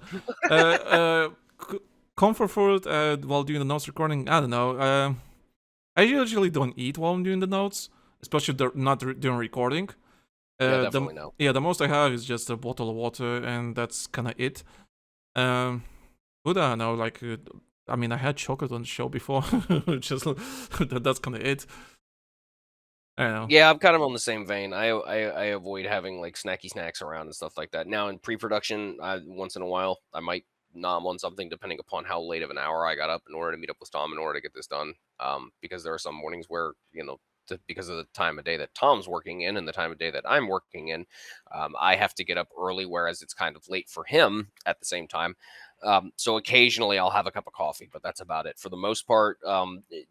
Comfort food while doing the notes recording? I don't know. I usually don't eat while I'm doing the notes, especially not during recording. Definitely no. Yeah, the most I have is just a bottle of water, and that's kind of it. Food, I don't know. Like, I mean, I had chocolate on the show before. Just that's kind of it. I don't know. Yeah, I'm kind of on the same vein. I avoid having like snacky snacks around and stuff like that. Now in pre-production, once in a while, I might nom on something depending upon how late of an hour I got up in order to meet up with Tom in order to get this done. Because there are some mornings where, because of the time of day that Tom's working in and the time of day that I'm working in, I have to get up early, whereas it's kind of late for him at the same time. So occasionally I'll have a cup of coffee, but that's about it. For the most part,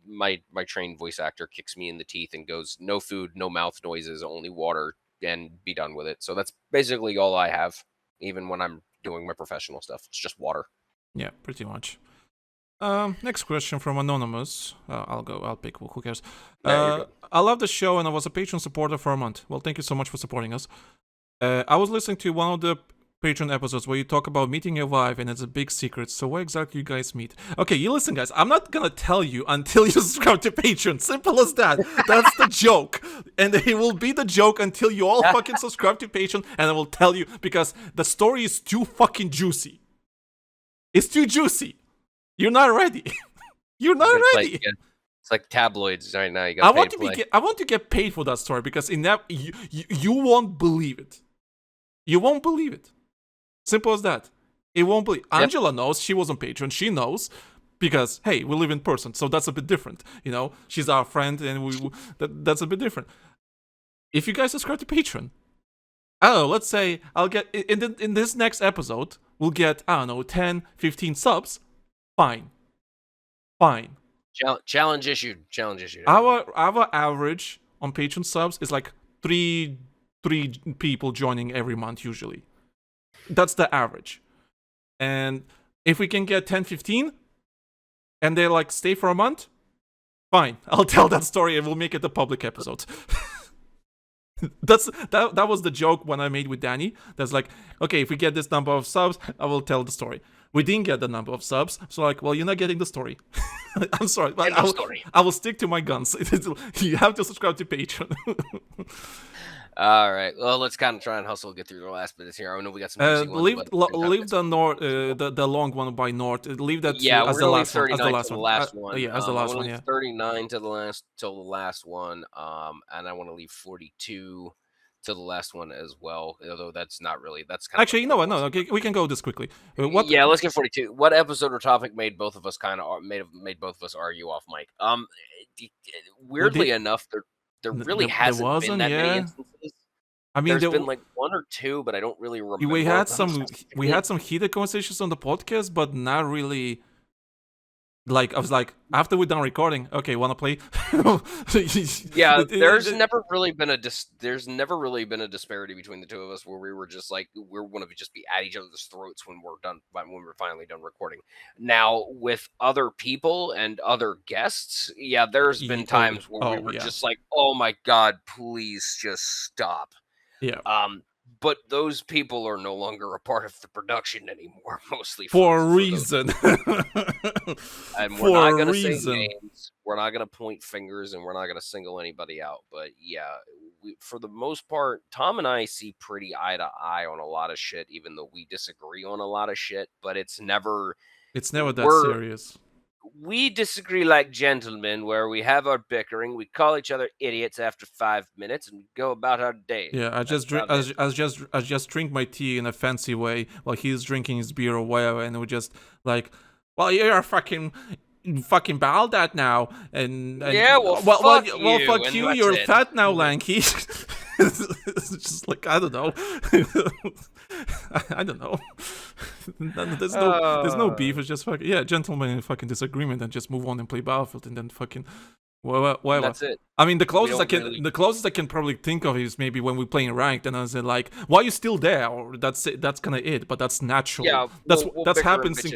my trained voice actor kicks me in the teeth and goes, no food, no mouth noises, only water, and be done with it. So that's basically all I have, even when I'm doing my professional stuff. It's just water. Yeah, pretty much. Next question from Anonymous. I'll pick. Who cares? I love the show and I was a Patreon supporter for a month. Well, thank you so much for supporting us. I was listening to one of the Patreon episodes where you talk about meeting your wife and it's a big secret. So where exactly you guys meet? Okay, you listen, guys. I'm not gonna tell you until you subscribe to Patreon. Simple as that. That's the joke. And it will be the joke until you all fucking subscribe to Patreon, and I will tell you because the story is too fucking juicy. It's too juicy. You're not ready. You're not ready. It's like tabloids right now. You got I want to get paid for that story because in that you won't believe it. You won't believe it. Simple as that. It won't be. Angela knows. She was on Patreon. She knows. Because, hey, we live in person, so that's a bit different. You know, she's our friend, and that's a bit different. If you guys subscribe to Patreon, I don't know, let's say I'll get, in this next episode, we'll get, I don't know, 10, 15 subs. Fine. Challenge issued. Our average on Patreon subs is like three people joining every month usually. That's the average. And if we can get 10, 15, and they like stay for a month, fine. I'll tell that story and we'll make it a public episode. That was the joke when I made with Danny. That's like, okay, if we get this number of subs, I will tell the story. We didn't get the number of subs, so like, well, you're not getting the story. I'm sorry, but I will stick to my guns. You have to subscribe to Patreon. All right. Well, let's kind of try and hustle, get through the last minutes here. I know we got some. Leave the North, the long one by North. Leave that as the last one. As the last one. As the last one. Yeah. 39 to the last one. And I want to leave 42 to the last one as well. Although that's not really. That's kind actually, you know what? No, okay, we can go this quickly. Yeah, let's get 42. What episode or topic made both of us made both of us argue off mic? Weirdly enough, there really hasn't been that many instances. I mean, there's been like one or two, but I don't really remember. We had some heated conversations on the podcast, but not really. Like I was like, after we're done recording, okay, wanna play? Yeah, there's never really been a disparity between the two of us where we were just like we're going to just be at each other's throats when we're finally done recording. Now with other people and other guests, yeah, there's been times where we were just like, oh my god, please just stop. Yeah. But those people are no longer a part of the production anymore, mostly for a reason. And we're not going to say names, we're not going to point fingers, and we're not going to single anybody out. But yeah, for the most part, Tom and I see pretty eye to eye on a lot of shit, even though we disagree on a lot of shit. But it's never that serious. We disagree like gentlemen, where we have our bickering, we call each other idiots after 5 minutes, and go about our day. Yeah, I just drink my tea in a fancy way while he's drinking his beer or whatever, and we just like, well, you're fucking bald that now, and yeah, well, fuck you, you're fat now, Lanky. It's just like, I don't know. I don't know. There's no beef. It's just fucking, yeah, gentlemen in fucking disagreement, and just move on and play Battlefield, and then fucking whatever. That's it. I mean, the closest I can probably think of is maybe when we're playing ranked, and I was like, "Why are you still there?" Or that's it. That's kind of it. But that's natural. Yeah, that happens in.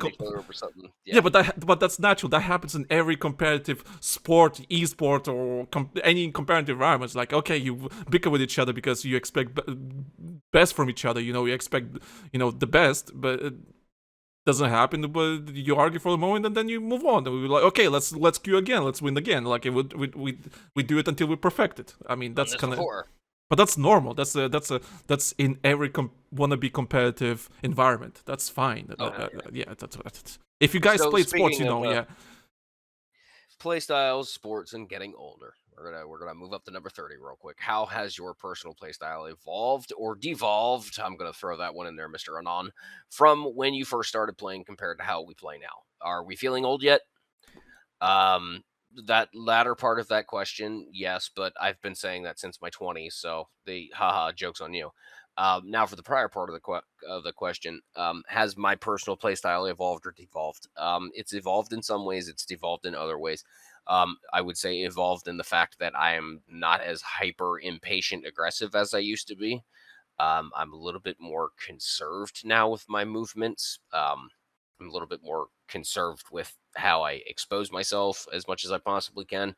Yeah, but that's natural. That happens in every competitive sport, esport, or any competitive environment. It's like, okay, you bicker with each other because you expect best from each other. You know, you expect the best, but it doesn't happen. But you argue for a moment, and then you move on. And we're like, okay, let's queue again. Let's win again. Like we do it until we perfect it. I mean, that's kind of. But that's normal. That's in every wannabe competitive environment. That's fine. Yeah, that's if you guys played sports, yeah. Play styles, sports, and getting older. We're gonna move up to number 30 real quick. How has your personal play style evolved or devolved? I'm gonna throw that one in there, Mr. Anon, from when you first started playing compared to how we play now. Are we feeling old yet? That latter part of that question, yes, but I've been saying that since my 20s, so the joke's on you. Now for the prior part of the question, has my personal playstyle evolved or devolved? It's evolved in some ways, it's devolved in other ways. I would say evolved in the fact that I am not as hyper impatient aggressive as I used to be. I'm a little bit more conserved now with my movements. I'm a little bit more conserved with how I expose myself as much as I possibly can.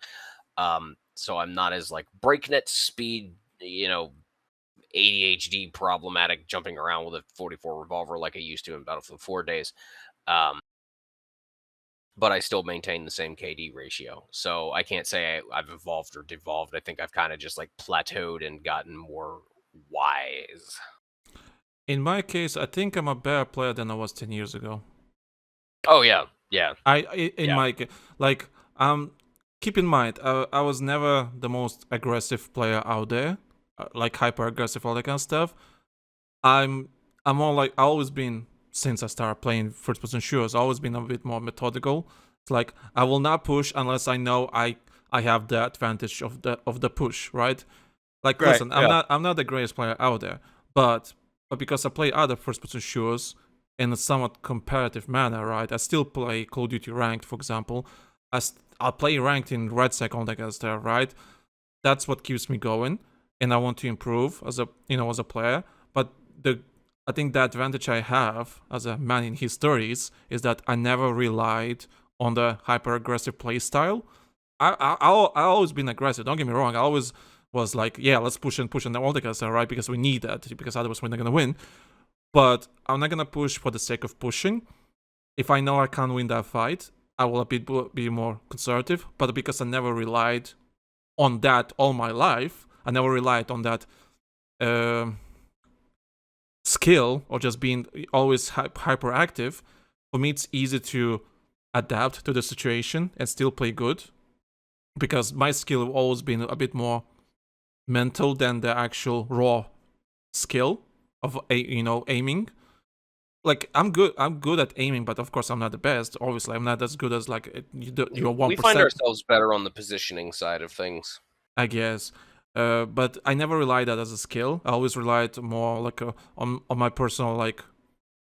So I'm not as like breakneck speed, ADHD problematic jumping around with a 44 revolver like I used to in Battlefield 4 days. But I still maintain the same KD ratio. So I can't say I've evolved or devolved. I think I've kind of just like plateaued and gotten more wise. In my case, I think I'm a better player than I was 10 years ago. Oh, yeah. Yeah. Keep in mind, I was never the most aggressive player out there, like hyper aggressive, all that kind of stuff. I'm more like, I always been since I started playing first-person shooters, always been a bit more methodical. It's like I will not push unless I know I have the advantage of the push, right? Like, Right, listen, yeah. I'm not the greatest player out there, but because I play other first-person shooters in a somewhat comparative manner, right? I still play Call of Duty Ranked, for example. I play Ranked in RedSec on that kind of stuff, right? That's what keeps me going, and I want to improve as a player. But I think the advantage I have as a man in his 30s is that I never relied on the hyper-aggressive play style. I always been aggressive. Don't get me wrong. I always was like, yeah, let's push and all that kind of stuff, right? Because we need that, because otherwise we're not gonna win. But I'm not gonna push for the sake of pushing. If I know I can't win that fight, I will be more conservative. But because I never relied on that all my life, I never relied on that skill or just being always hyperactive. For me, it's easy to adapt to the situation and still play good, because my skill have always been a bit more mental than the actual raw skill of aiming. Like, I'm good at aiming, but of course I'm not the best. Obviously, I'm not as good as like your 1%. We find ourselves better on the positioning side of things, I guess. But I never relied that as a skill. I always relied more like on my personal like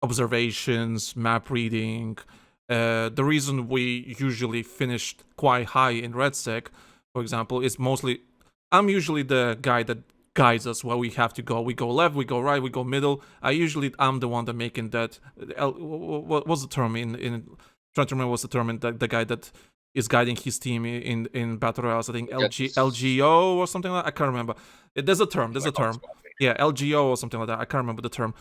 observations, map reading. The reason we usually finished quite high in RedSec, for example, is mostly I'm usually the guy that guides us where we have to go. We go left, we go right, we go middle. I'm the one that making that. What was the term in trying to remember what's the term in the guy that is guiding his team in Battle Royales. I think LGO or something like that. I can't remember. There's a term. Yeah, LGO or something like that. I can't remember the term.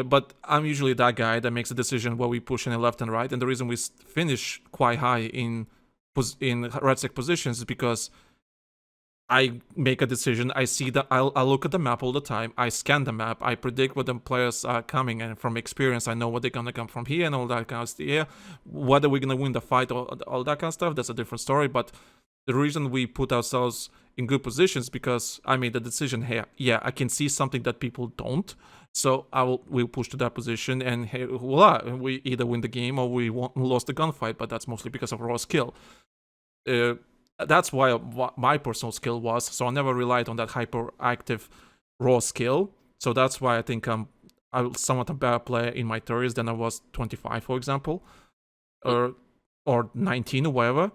But I'm usually that guy that makes a decision where we push in the left and right. And the reason we finish quite high in RedSec positions is because I make a decision. I see that I look at the map all the time. I scan the map. I predict what the players are coming, and from experience, I know what they're gonna come from here and all that kind of stuff. Yeah, whether we're gonna win the fight or all that kind of stuff, that's a different story. But the reason we put ourselves in good positions because I made the decision here. Yeah, I can see something that people don't, so we'll push to that position, and hey, voila, we either win the game or we lost the gunfight. But that's mostly because of raw skill. That's why my personal skill was. So I never relied on that hyperactive raw skill. So that's why I think I'm somewhat a better player in my 30s than I was 25, for example, or 19 or whatever.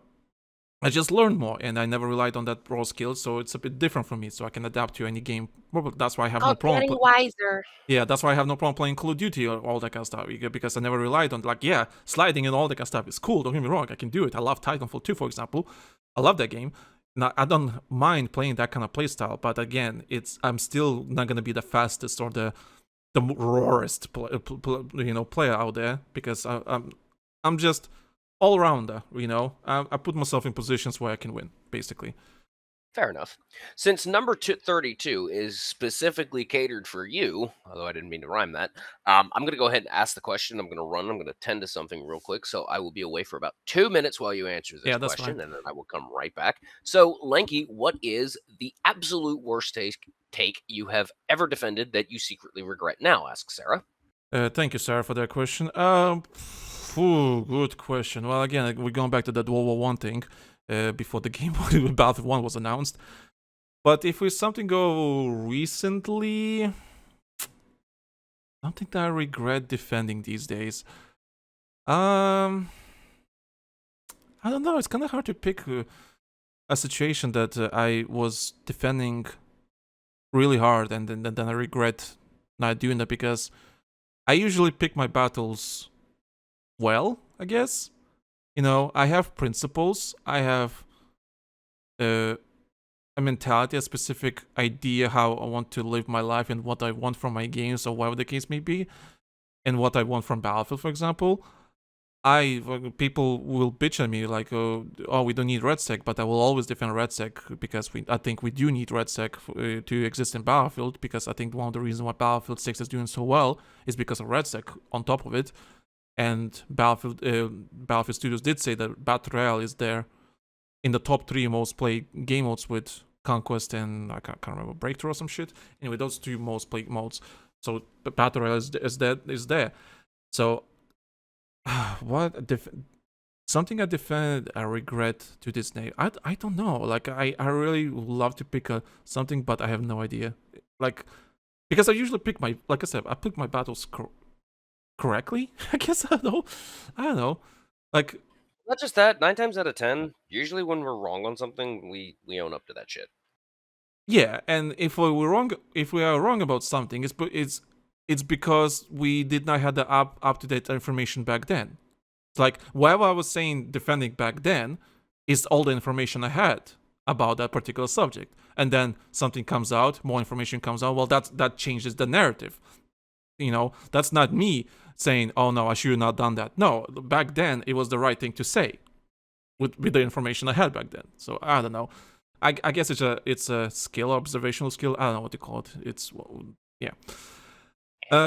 I just learned more, and I never relied on that raw skill, so it's a bit different for me. So I can adapt to any game. That's why I have no problem. Getting wiser. Yeah, that's why I have no problem playing Call of Duty or all that kind of stuff, because I never relied on sliding and all that kind of stuff is cool. Don't get me wrong, I can do it. I love Titanfall 2, for example. I love that game. Now, I don't mind playing that kind of playstyle, but again, I'm still not gonna be the fastest or the rawest player out there, because I'm just all rounder. I put myself in positions where I can win, basically. Fair enough. Since number 32 is specifically catered for you, although I didn't mean to rhyme that, I'm going to go ahead and ask the question. I'm going to tend to something real quick, so I will be away for about 2 minutes while you answer this question, and then I will come right back. So, Lanky, what is the absolute worst take you have ever defended that you secretly regret now? Asks Sarah. Thank you, Sarah, for that question. Good question. Well, again, we're going back to that World War 1 thing. Before the game Battlefield 1 was announced. But if we something go recently, I don't think that I regret defending these days. I don't know, it's kind of hard to pick a situation that I was defending really hard and then I regret not doing that, because I usually pick my battles well, I guess. I have principles, I have a mentality, a specific idea how I want to live my life and what I want from my games or whatever the case may be, and what I want from Battlefield, for example. People will bitch at me like, oh, we don't need RedSec, but I will always defend RedSec because I think we do need RedSec to exist in Battlefield, because I think one of the reasons why Battlefield 6 is doing so well is because of RedSec on top of it. And Battlefield Studios did say that Battle Royale is there in the top 3 most played game modes, with Conquest and I can't remember, Breakthrough or some shit. Anyway, those 2 most played modes. So Battle Royale is there. So, what something I defended, I regret to this day. I don't know. Like I really would love to pick something, but I have no idea. Like because I usually pick my, like I said, I pick my battles correctly. I guess I don't know. Like Not just that. 9 times out of 10, usually when we're wrong on something, we own up to that shit. yeah, and if we are wrong about something, it's because we did not have the up to date information back then. Like whatever I was saying defending back then is all the information I had about that particular subject, and then something comes out, more information comes out. Well, that changes the narrative. That's not me saying, "Oh no, I should have not done that." No, back then it was the right thing to say with the information I had back then. So I don't know. I guess it's a skill, observational skill. I don't know what to call it. Yeah.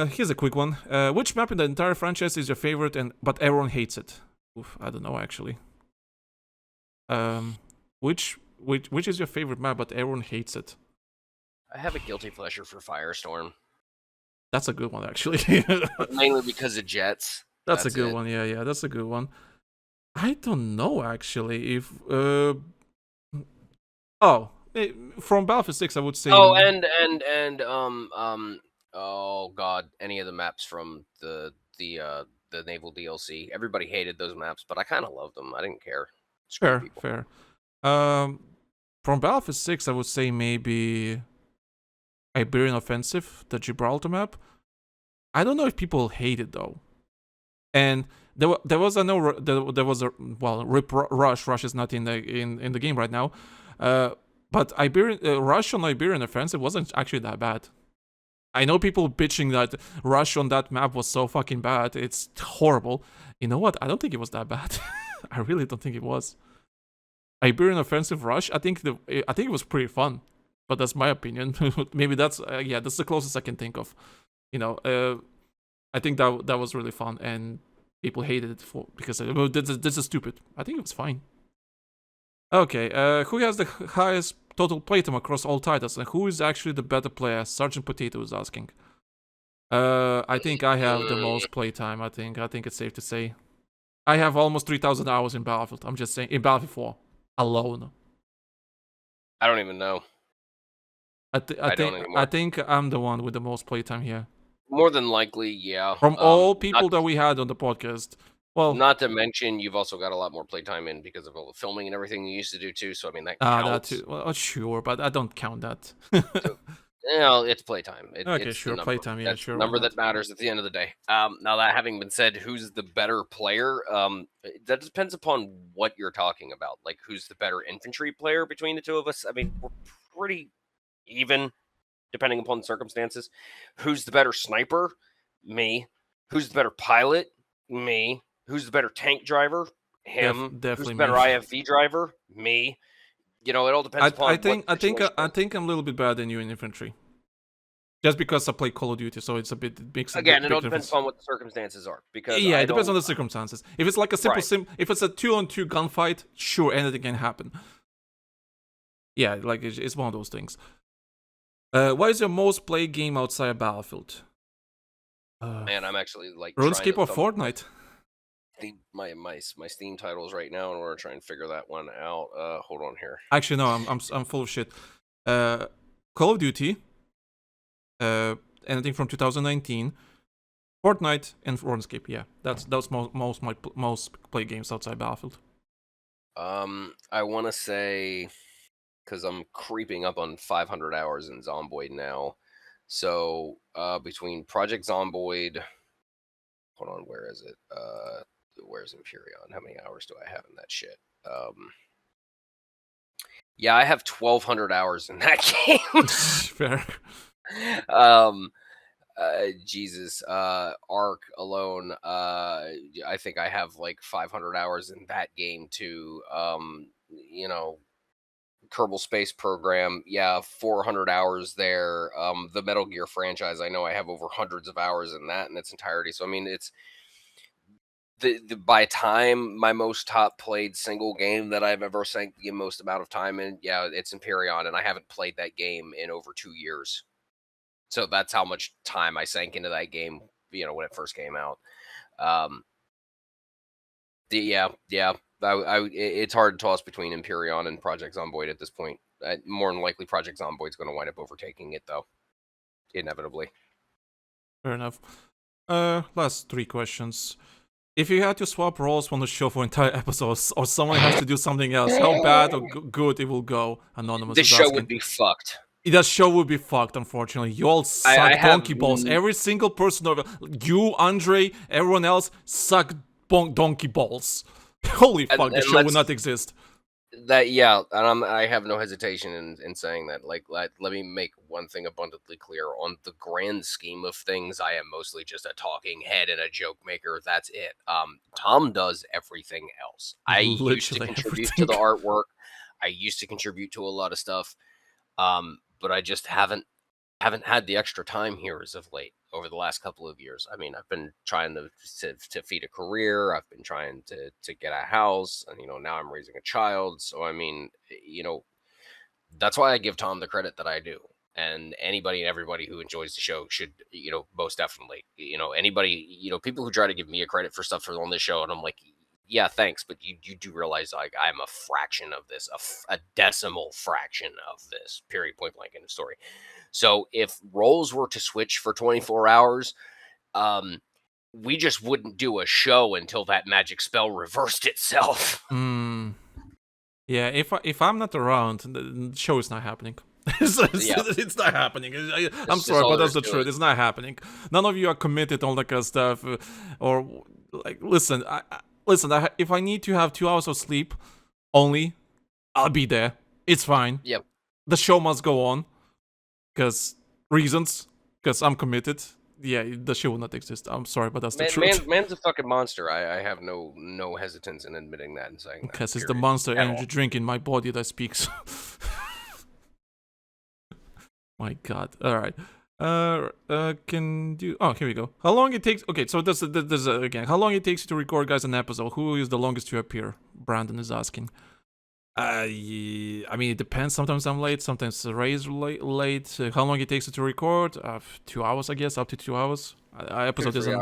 Here's a quick one. Which map in the entire franchise is your favorite, but everyone hates it? Oof, I don't know actually. Which is your favorite map, but everyone hates it? I have a guilty pleasure for Firestorm. That's a good one actually. Mainly because of jets. That's a good one. Yeah, that's a good one. I don't know actually if from Battlefield 6 I would say. Oh, and oh god, any of the maps from the naval DLC. Everybody hated those maps, but I kind of loved them. I didn't care. Screw people. Fair. From Battlefield 6 I would say maybe Iberian Offensive, the Gibraltar map. I don't know if people hate it though. And there was Rip Rush. Rush is not in the game right now. But Rush on Iberian Offensive wasn't actually that bad. I know people bitching that Rush on that map was so fucking bad. It's horrible. You know what? I don't think it was that bad. I really don't think it was. Iberian Offensive Rush. I think it was pretty fun, but that's my opinion. Maybe that's that's the closest I can think of. I think that was really fun, and people hated it because this is stupid. I think it was fine. Okay, who has the highest total playtime across all titles, and who is actually the better player? Sergeant Potato is asking. I think I have the most playtime. I think it's safe to say. I have almost 3,000 hours in Battlefield. I'm just saying, in Battlefield 4 alone. I don't even know. I think I'm the one with the most playtime here. More than likely, yeah. From all people that we had on the podcast. Well, not to mention you've also got a lot more playtime in because of all the filming and everything you used to do too. So I mean that counts. That too. Well, sure, but I don't count that. So, it's playtime. Okay, sure, playtime. Yeah, That's sure. The number that matters at the end of the day. Now that having been said, who's the better player? That depends upon what you're talking about. Like, who's the better infantry player between the two of us? I mean, we're pretty even, depending upon the circumstances. Who's the better sniper? Me. Who's the better pilot? Me. Who's the better tank driver? Him. Definitely. Who's the better IFV driver? Me. It all depends upon. I think I'm a little bit better than you in infantry. Just because I play Call of Duty, so it's a bit makes again. It all depends upon what the circumstances are. Because it depends on the circumstances. If it's like a simple if it's a 2-on-2 gunfight, sure, anything can happen. Yeah, like it's one of those things. What is your most played game outside Battlefield? Man, I'm actually like RuneScape or Fortnite. My Steam titles right now, and we're trying to figure that one out. Hold on here. Actually, no, I'm full of shit. Call of Duty. Anything from 2019. Fortnite and RuneScape. Yeah, that's most played games outside Battlefield. I want to say, because I'm creeping up on 500 hours in Zomboid now. So between Project Zomboid, hold on, where is it? Where's Imperion? How many hours do I have in that shit? Yeah, I have 1,200 hours in that game. Fair. Jesus, Ark alone, I think I have like 500 hours in that game too. Kerbal Space Program, yeah, 400 hours there. The Metal Gear franchise, I know I have over hundreds of hours in that in its entirety. So I mean, it's by time my most top played single game that I've ever sank the most amount of time in, yeah, it's Imperion, and I haven't played that game in over 2 years. So that's how much time I sank into that game, when it first came out. It's hard to toss between Empyrean and Project Zomboid at this point. More than likely, Project Zomboid's going to wind up overtaking it, though. Inevitably. Fair enough. Last 3 questions. If you had to swap roles from the show for entire episodes, or someone has to do something else, how bad or good it will go? Anonymous The is show asking. would be fucked. That show would be fucked, unfortunately. You all suck donkey balls. Every single person over you, Andre, everyone else suck donkey balls. Holy fuck, the show would not exist. I have no hesitation in saying that. Let me make one thing abundantly clear. On the grand scheme of things, I am mostly just a talking head and a joke maker. That's it. Tom does everything else. I used to contribute to the artwork. I used to contribute to a lot of stuff. But I just haven't had the extra time here as of late over the last couple of years. I mean, I've been trying to feed a career. I've been trying to get a house, and now I'm raising a child. So I mean, that's why I give Tom the credit that I do. And anybody and everybody who enjoys the show should, most definitely, anybody, people who try to give me a credit for stuff on this show, and I'm like, yeah, thanks, but you do realize I'm a fraction of this, a decimal fraction of this. Period. Point blank. End of story. So if roles were to switch for 24 hours, we just wouldn't do a show until that magic spell reversed itself. Yeah, if I'm not around, the show is not happening. It's not happening. I'm sorry, but that's the truth. It's not happening. None of you are committed, all that kind of stuff. Or like, listen, if I need to have 2 hours of sleep only, I'll be there. It's fine. Yep. The show must go on. Because I'm committed. Yeah, the show will not exist. I'm sorry, but that's the truth. Man's a fucking monster. I have no hesitance in admitting that and saying that. Because it's the monster energy drink in my body that speaks. My God. All right. Here we go. How long it takes? Okay, so this again. How long it takes you to record, guys, an episode? Who is the longest to appear? Brandon is asking. I mean, it depends. Sometimes I'm late. Sometimes Ray's late. How long it takes you to record? 2 hours, I guess. Up to 2 hours. Episode isn't.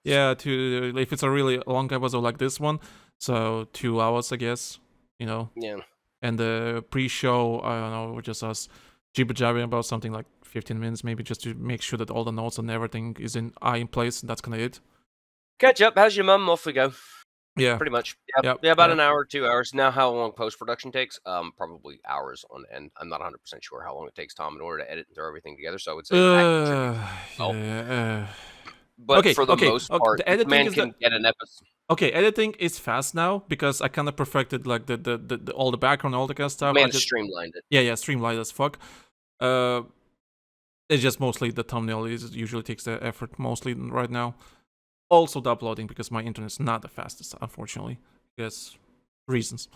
Yeah, if it's a really long episode like this one, so 2 hours, I guess. Yeah. And the pre-show, I don't know, just us jibber-jabbering about something like 15 minutes, maybe, just to make sure that all the notes and everything is in place. And that's kind of it. Catch up. How's your mum? Off we go. Yeah, pretty much. Yep. Yeah, about an hour, 2 hours. Now, how long post-production takes? Probably hours on end. I'm not 100% sure how long it takes Tom in order to edit and throw everything together. So I would say but for the most part, the man can get an episode. Okay, editing is fast now because I kind of perfected like the all the background, all the kind of stuff. Man streamlined it. Yeah, streamlined as fuck. It's just mostly the thumbnail usually takes the effort mostly right now. Also the uploading, because my internet's not the fastest, unfortunately. Because reasons.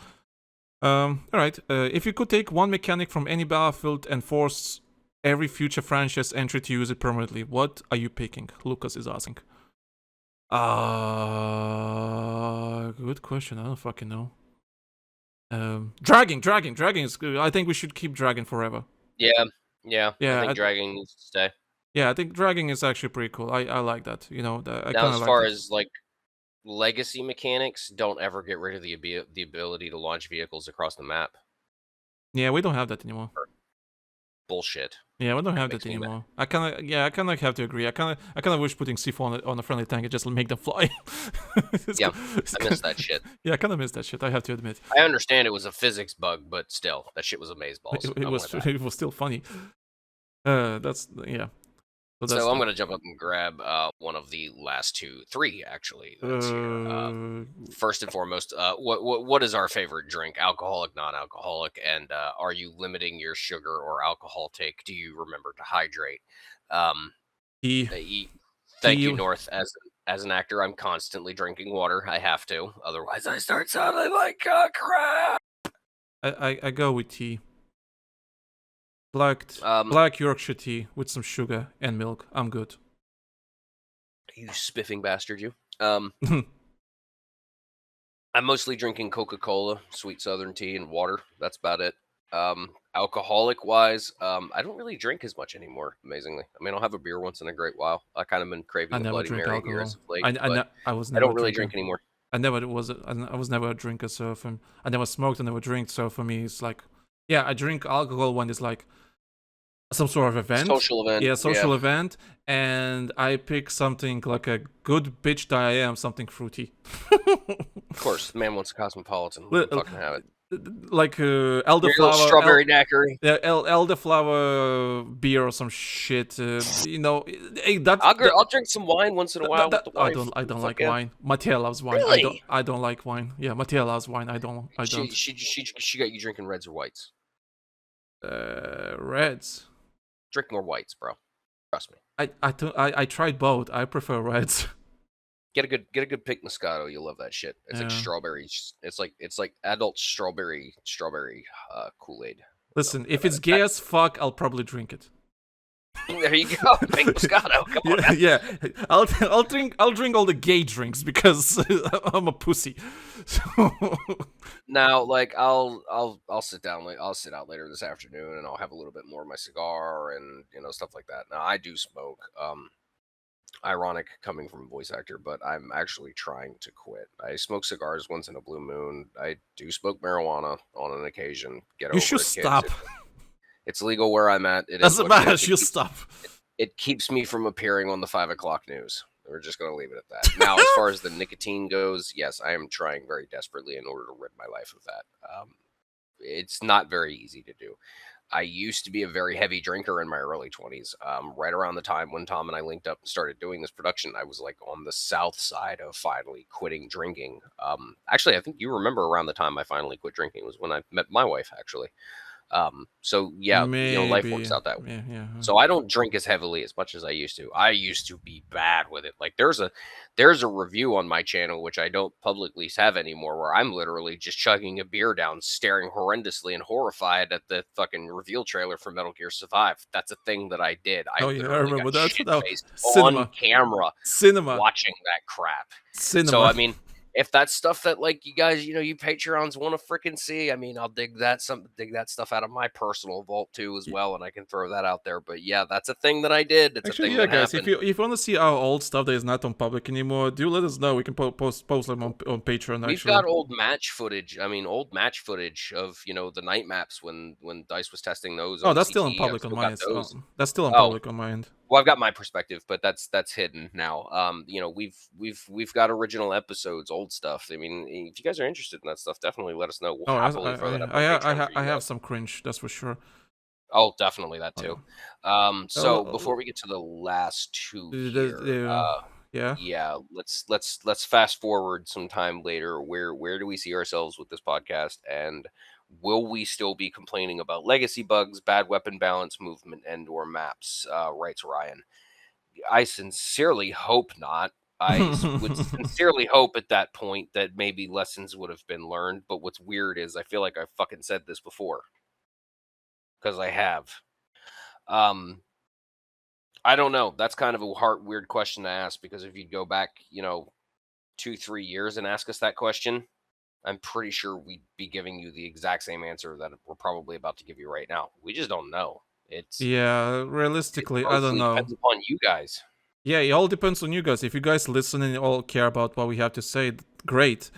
Alright, if you could take one mechanic from any Battlefield and force every future franchise entry to use it permanently, what are you picking? Lucas is asking. Good question. I don't fucking know. Dragging is good. I think we should keep dragging forever. Yeah. I think dragging needs to stay. Yeah, I think dragging is actually pretty cool. I like that. Now, as far as like legacy mechanics, don't ever get rid of the ability to launch vehicles across the map. Yeah, we don't have that anymore. Bullshit. Yeah, we don't have that anymore. I kind of have to agree. I kind of wish putting C4 on a friendly tank and just make them fly. I miss that shit. Yeah, I kind of miss that shit. I have to admit. I understand it was a physics bug, but still, that shit was amazeballs. It was still funny. So I'm going to jump up and grab one of the last three, actually. First and foremost, what is our favorite drink? Alcoholic, non-alcoholic? And are you limiting your sugar or alcohol take? Do you remember to hydrate? Thank you, North. As an actor, I'm constantly drinking water. I have to. Otherwise, I start sounding like crap. I go with tea. Black Yorkshire tea with some sugar and milk. I'm good. You spiffing bastard, you. I'm mostly drinking Coca-Cola, sweet Southern tea, and water. That's about it. Alcoholic wise, I don't really drink as much anymore. Amazingly, I mean, I'll have a beer once in a great while. I kind of been craving I the never Bloody drink Mary here alcohol. as of late, but I was I never don't a really drinker. drink anymore. I was never a drinker, so I never smoked, I never drank, so for me it's like, yeah, I drink alcohol when it's like some sort of event. Social event. Yeah, social event, and I pick something like a good bitch that I am, something fruity. Of course, the man wants a cosmopolitan. Li- Fucking have it. Like Your elderflower, little strawberry daiquiri. yeah, elderflower beer or some shit. You know, hey, I'll drink some wine once in a while with the wife. I don't Fuck like yeah. wine. Mattia loves wine. Really? I don't like wine. Yeah, Mattia loves wine. I don't. She got you drinking reds or whites. Reds. Drink more whites, bro. Trust me. I tried both. I prefer reds. Get a good pink Moscato. You'll love that shit. It's like Yeah. strawberries. It's like adult strawberry Kool-Aid. Listen, if it's gay as fuck, I'll probably drink it. There you go, pink Moscato. Come on. Yeah, I'll drink all the gay drinks because I'm a pussy. So, Now, like I'll sit down. I'll sit out later this afternoon, and I'll have a little bit more of my cigar and stuff like that. Now I do smoke. Ironic coming from a voice actor, but I'm actually trying to quit. I smoke cigars once in a blue moon. I do smoke marijuana on an occasion. Get over you should it, kids. stop. It's legal where I'm at. It Doesn't is what it matter. is. You stop. It keeps me from appearing on the 5 o'clock news. We're just going to leave it at that. Now, as far as the nicotine goes, yes, I am trying very desperately in order to rid my life of that. It's not very easy to do. I used to be a very heavy drinker in my early 20s. Right around the time when Tom and I linked up and started doing this production, I was like on the south side of finally quitting drinking. Actually, I think you remember around the time I finally quit drinking was when I met my wife, actually. So yeah, life works out that way. Yeah. So I don't drink as heavily as much as I used to. I used to be bad with it. Like there's a review on my channel, which I don't publicly have anymore, where I'm literally just chugging a beer down, staring horrendously and horrified at the fucking reveal trailer for Metal Gear Survive. That's a thing that I did. I literally remember got that. shit-faced Cinema. on camera Cinema. watching that crap. Cinema. So I mean, if that's stuff that like you guys, you Patreons want to freaking see, I mean, I'll dig that stuff out of my personal vault too as well, and I can throw that out there. But yeah, that's a thing that I did. It's Actually, a thing yeah, that guys, happened. if you want to see our old stuff that is not on public anymore, do let us know. We can post them on Patreon. We've Actually, got old match footage. I mean, old match footage of the night maps when Dice was testing those. Oh, that's still on OCT. public I've on still my got end. those. That's still on Oh. public on my end. Well, I've got my perspective, but that's hidden now. We've got original episodes, old stuff. I mean, if you guys are interested in that stuff, definitely let us know. We'll happily throw that up on Patreon for you I have guys. some cringe, that's for sure. Oh, definitely that too. So before we get to the last two here, Yeah. let's fast forward some time later. Where do we see ourselves with this podcast, and will we still be complaining about legacy bugs, bad weapon balance, movement, and/or maps? Writes Ryan. I sincerely hope not. I would sincerely hope at that point that maybe lessons would have been learned. But what's weird is I feel like I fucking said this before, because I have. I don't know. That's kind of a weird question to ask, because if you go back, 2-3 years and ask us that question, I'm pretty sure we'd be giving you the exact same answer that we're probably about to give you right now. We just don't know. Realistically, I don't know. Depends upon you guys. Yeah, it all depends on you guys. If you guys listen and all care about what we have to say, great.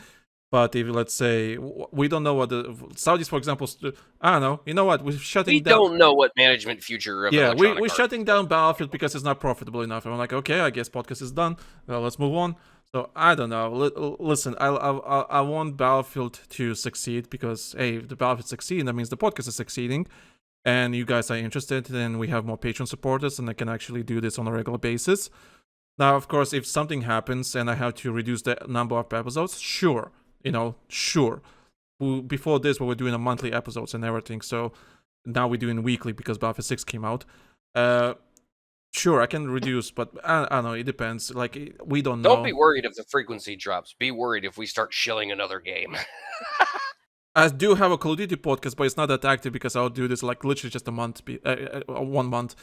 But if, let's say, we don't know what the Saudis, for example, I don't know. You know what? We're shutting down. We don't know what management future of Electronic we're Arts shutting is. down Battlefield because it's not profitable enough. And I'm like, okay, I guess podcast is done. Well, let's move on. So I don't know. Listen, I want Battlefield to succeed because, hey, if the Battlefield succeed, that means the podcast is succeeding. And you guys are interested, then we have more Patreon supporters, and I can actually do this on a regular basis. Now, of course, if something happens and I have to reduce the number of episodes, sure. Sure. Before this, we were doing a monthly episodes and everything, so now we're doing weekly because Battlefield 6 came out. Sure, I can reduce, but I don't know, it depends. Like, we don't know. Don't be worried if the frequency drops. Be worried if we start shilling another game. I do have a Call of Duty podcast, but it's not that active because I'll do this like literally just a 1 month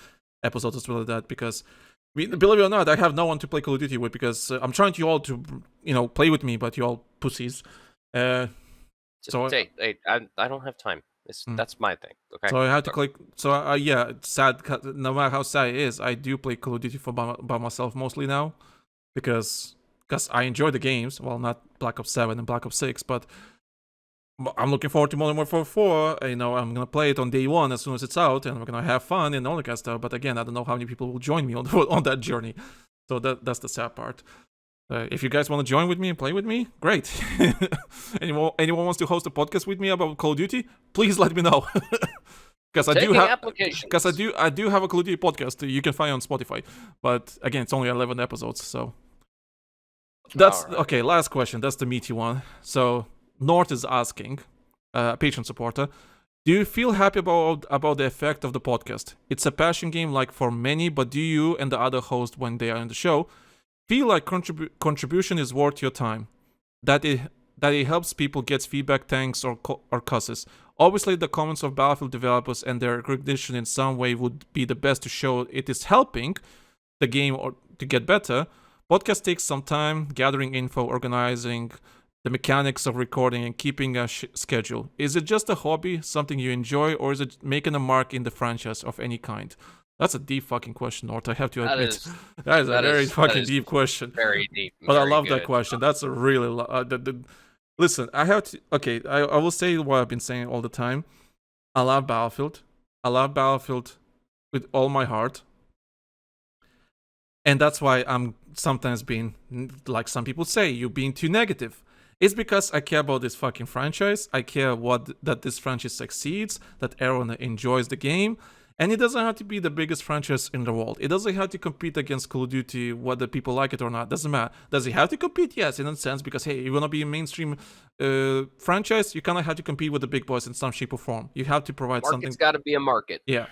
episode as well as that, because believe it or not, I have no one to play Call of Duty with because I'm trying you all to, play with me, but you all pussies. I don't have time. That's my thing. Okay. So I have to click. So yeah, it's sad. No matter how sad it is, I do play Call of Duty by myself mostly now, because I enjoy the games. Well, not Black Ops 7 and Black Ops 6, but I'm looking forward to Modern Warfare 4. I'm gonna play it on day one as soon as it's out, and we're gonna have fun and all that kind of stuff. But again, I don't know how many people will join me on that journey. So that's the sad part. If you guys want to join with me and play with me, great. anyone wants to host a podcast with me about Call of Duty? Please let me know. Because I do have a Call of Duty podcast you can find on Spotify. But again, it's only 11 episodes, so that's right. Okay. Last question. That's the meaty one. So North is asking, patron supporter, do you feel happy about the effect of the podcast? It's a passion game like for many, but do you and the other hosts when they are on the show feel like contribution is worth your time? That it helps people get feedback, thanks, or cusses. Obviously, the comments of Battlefield developers and their recognition in some way would be the best to show it is helping the game or to get better. Podcast takes some time, gathering info, organizing the mechanics of recording, and keeping a schedule. Is it just a hobby, something you enjoy, or is it making a mark in the franchise of any kind? That's a deep fucking question, Nort. I have to admit. That is a very fucking deep question. Very deep. But I love that question. That's a really... Listen, I have to... Okay, I will say what I've been saying all the time. I love Battlefield. I love Battlefield with all my heart. And that's why I'm sometimes being, like some people say, you're being too negative. It's because I care about this fucking franchise. I care that this franchise succeeds, that everyone enjoys the game. And it doesn't have to be the biggest franchise in the world. It doesn't have to compete against Call of Duty, whether people like it or not. Doesn't matter. Does it have to compete? Yes, in a sense, because, hey, you want to be a mainstream franchise, you kind of have to compete with the big boys in some shape or form. You have to provide something. It's got to be a market. Yeah.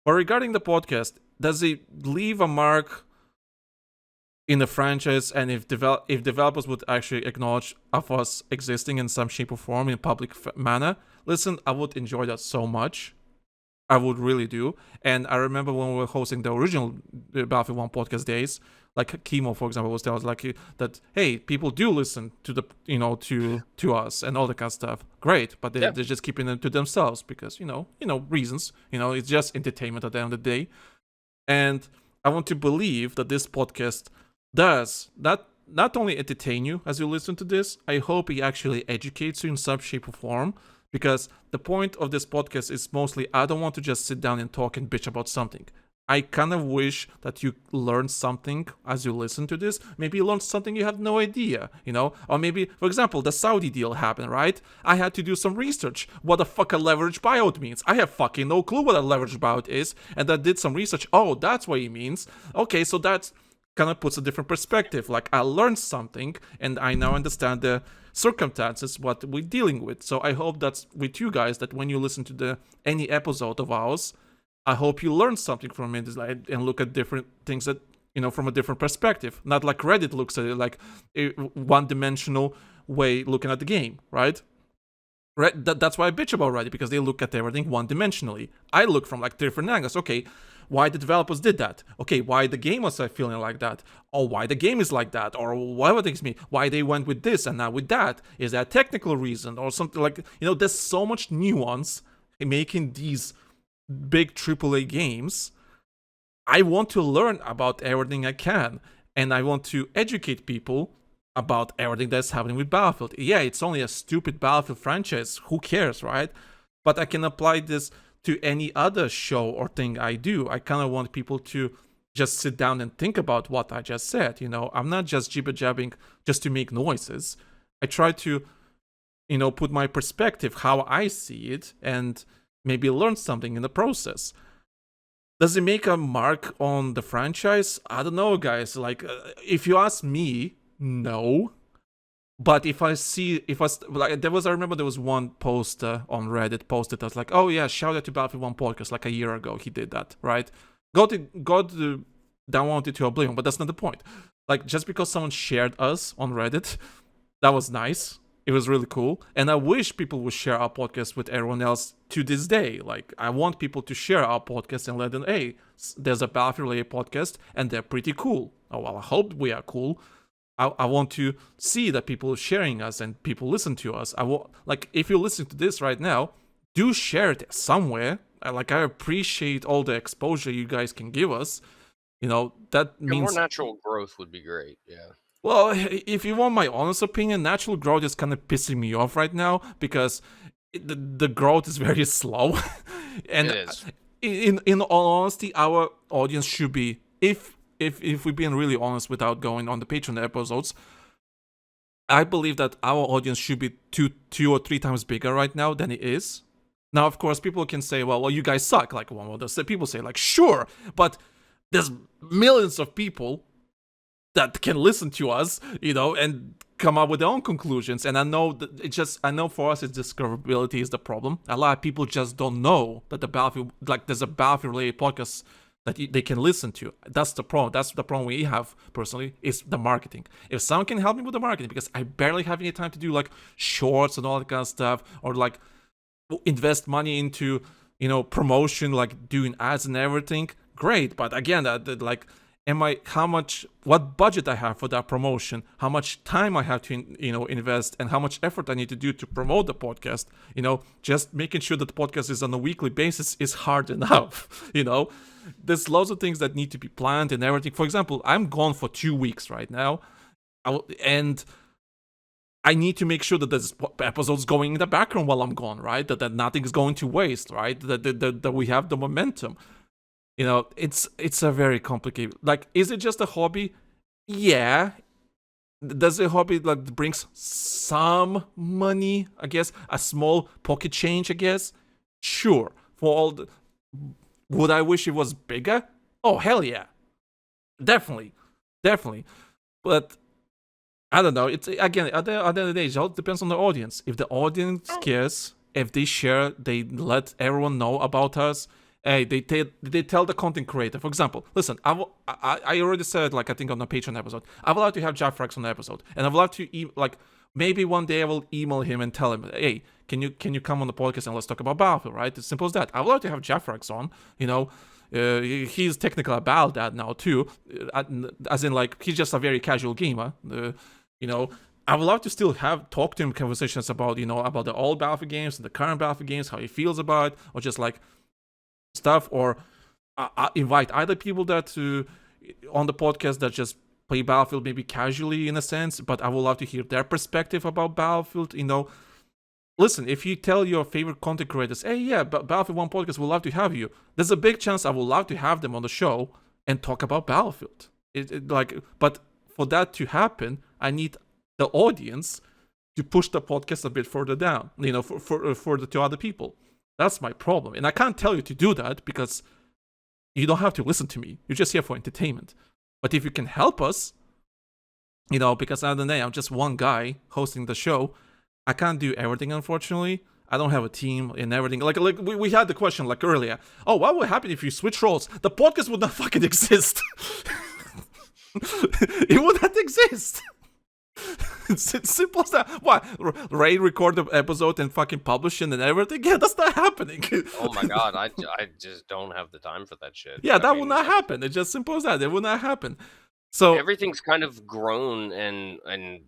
But regarding the podcast, does it leave a mark in the franchise? And if developers would actually acknowledge of us existing in some shape or form in a public manner, listen, I would enjoy that so much. I would really do. And I remember when we were hosting the original Battlefield 1 podcast days, like Kimo, for example, was telling us like that, hey, people do listen to the, to us and all that kind of stuff. Great, but they're just keeping it to themselves because, reasons. It's just entertainment at the end of the day. And I want to believe that this podcast does not only entertain you as you listen to this, I hope it actually educates you in some shape or form. Because the point of this podcast is mostly, I don't want to just sit down and talk and bitch about something. I kind of wish that you learn something as you listen to this. Maybe you learn something you have no idea, Or maybe, for example, the Saudi deal happened, right? I had to do some research. What the fuck a leverage buyout means. I have fucking no clue what a leverage buyout is. And I did some research. Oh, that's what it means. Okay, so that's kind of puts a different perspective. Like, I learned something, and I now understand the circumstances what we're dealing with. So I hope that's with you guys, that when you listen to any episode of ours, I hope you learn something from it and look at different things that from a different perspective, not like Reddit looks at it, like a one-dimensional way looking at the game, right? That's why I bitch about Reddit, because they look at everything one-dimensionally. I look from like different angles. Okay, why the developers did that? Okay, why the gamers are feeling like that? Or why the game is like that? Or whatever things mean. Why they went with this and not with that? Is that a technical reason or something like? There's so much nuance in making these big AAA games. I want to learn about everything I can, and I want to educate people about everything that's happening with Battlefield. Yeah, it's only a stupid Battlefield franchise. Who cares, right? But I can apply this to any other show or thing I do. I kind of want people to just sit down and think about what I just said. I'm not just jibber-jabbing just to make noises. I try to, put my perspective, how I see it, and maybe learn something in the process. Does it make a mark on the franchise? I don't know, guys. Like, if you ask me, no. But I remember there was one poster on Reddit posted that was like, oh yeah, shout out to Battlefield 1 podcast, like a year ago he did that, right? God downloaded it to oblivion, but that's not the point. Like, just because someone shared us on Reddit, that was nice. It was really cool. And I wish people would share our podcast with everyone else to this day. Like, I want people to share our podcast and let them, hey, there's a Battlefield related podcast and they're pretty cool. Oh, well, I hope we are cool. I want to see that people are sharing us and people listen to us. Like, if you listen to this right now, do share it somewhere. Like, I appreciate all the exposure you guys can give us. You know, that Yeah, more means, natural growth would be great. Yeah. well, if you want my honest opinion, natural growth is kind of pissing me off right now because the growth is very slow. And It is. in all honesty, our audience should be, if we're being really honest without going on the Patreon episodes, I believe that our audience should be two or three times bigger right now than it is. Now, of course, people can say, well, you guys suck. Like, one of those people say, like, sure, but there's millions of people that can listen to us, you know, and come up with their own conclusions. And I know that I know for us, it's discoverability is the problem. A lot of people just don't know that there's a Battlefield related podcast that they can listen to. That's the problem. That's the problem we have personally, is the marketing. If someone can help me with the marketing, because I barely have any time to do like shorts and all that kind of stuff, or like invest money into, you know, promotion, like doing ads and everything, great. But again, like, what budget I have for that promotion, how much time I have to, you know, invest, and how much effort I need to do to promote the podcast, you know, just making sure that the podcast is on a weekly basis is hard enough, you know. There's lots of things that need to be planned and everything. For example, I'm gone for 2 weeks right now, and I need to make sure that there's episodes going in the background while I'm gone, right? That nothing's going to waste, right? That we have the momentum. You know, it's a very complicated. Like, is it just a hobby? Yeah. Does a hobby like brings some money? I guess a small pocket change. I guess. Sure. For all the, would I wish it was bigger? Oh hell yeah, definitely. But I don't know. It's again at the end of the day, it all depends on the audience. If the audience cares, if they share, they let everyone know about us. Hey, they tell the content creator. For example, listen, I already said, like, I think on the Patreon episode, I would like to have Jeff Rex on the episode, and I would like to like maybe one day I will email him and tell him, hey, can you come on the podcast and let's talk about Battlefield, right? It's simple as that. I would like to have Jeff Rex on, you know. He's technical about that now too, as in like he's just a very casual gamer, you know. I would love to still talk to him conversations about, you know, about the old Battlefield games and the current Battlefield games, how he feels about it, or just like stuff, or invite other people that on the podcast that just play Battlefield maybe casually in a sense, but I would love to hear their perspective about Battlefield, you know. Listen, if you tell your favorite content creators, hey, yeah, Battlefield 1 podcast, we'd love to have you, there's a big chance I would love to have them on the show and talk about Battlefield. But for that to happen, I need the audience to push the podcast a bit further down, you know, to other people. That's my problem. And I can't tell you to do that because you don't have to listen to me. You're just here for entertainment. But if you can help us, you know, because at the end of the day, I'm just one guy hosting the show. I can't do everything, unfortunately. I don't have a team and everything. Like we had the question like earlier. Oh, what would happen if you switch roles? The podcast would not fucking exist. It would not exist. It's simple as that. What? Ray record the episode and fucking publish it and everything? Yeah, that's not happening. Oh my god, I just don't have the time for that shit. Yeah, that will not happen. It's just simple as that. It will not happen. So everything's kind of grown and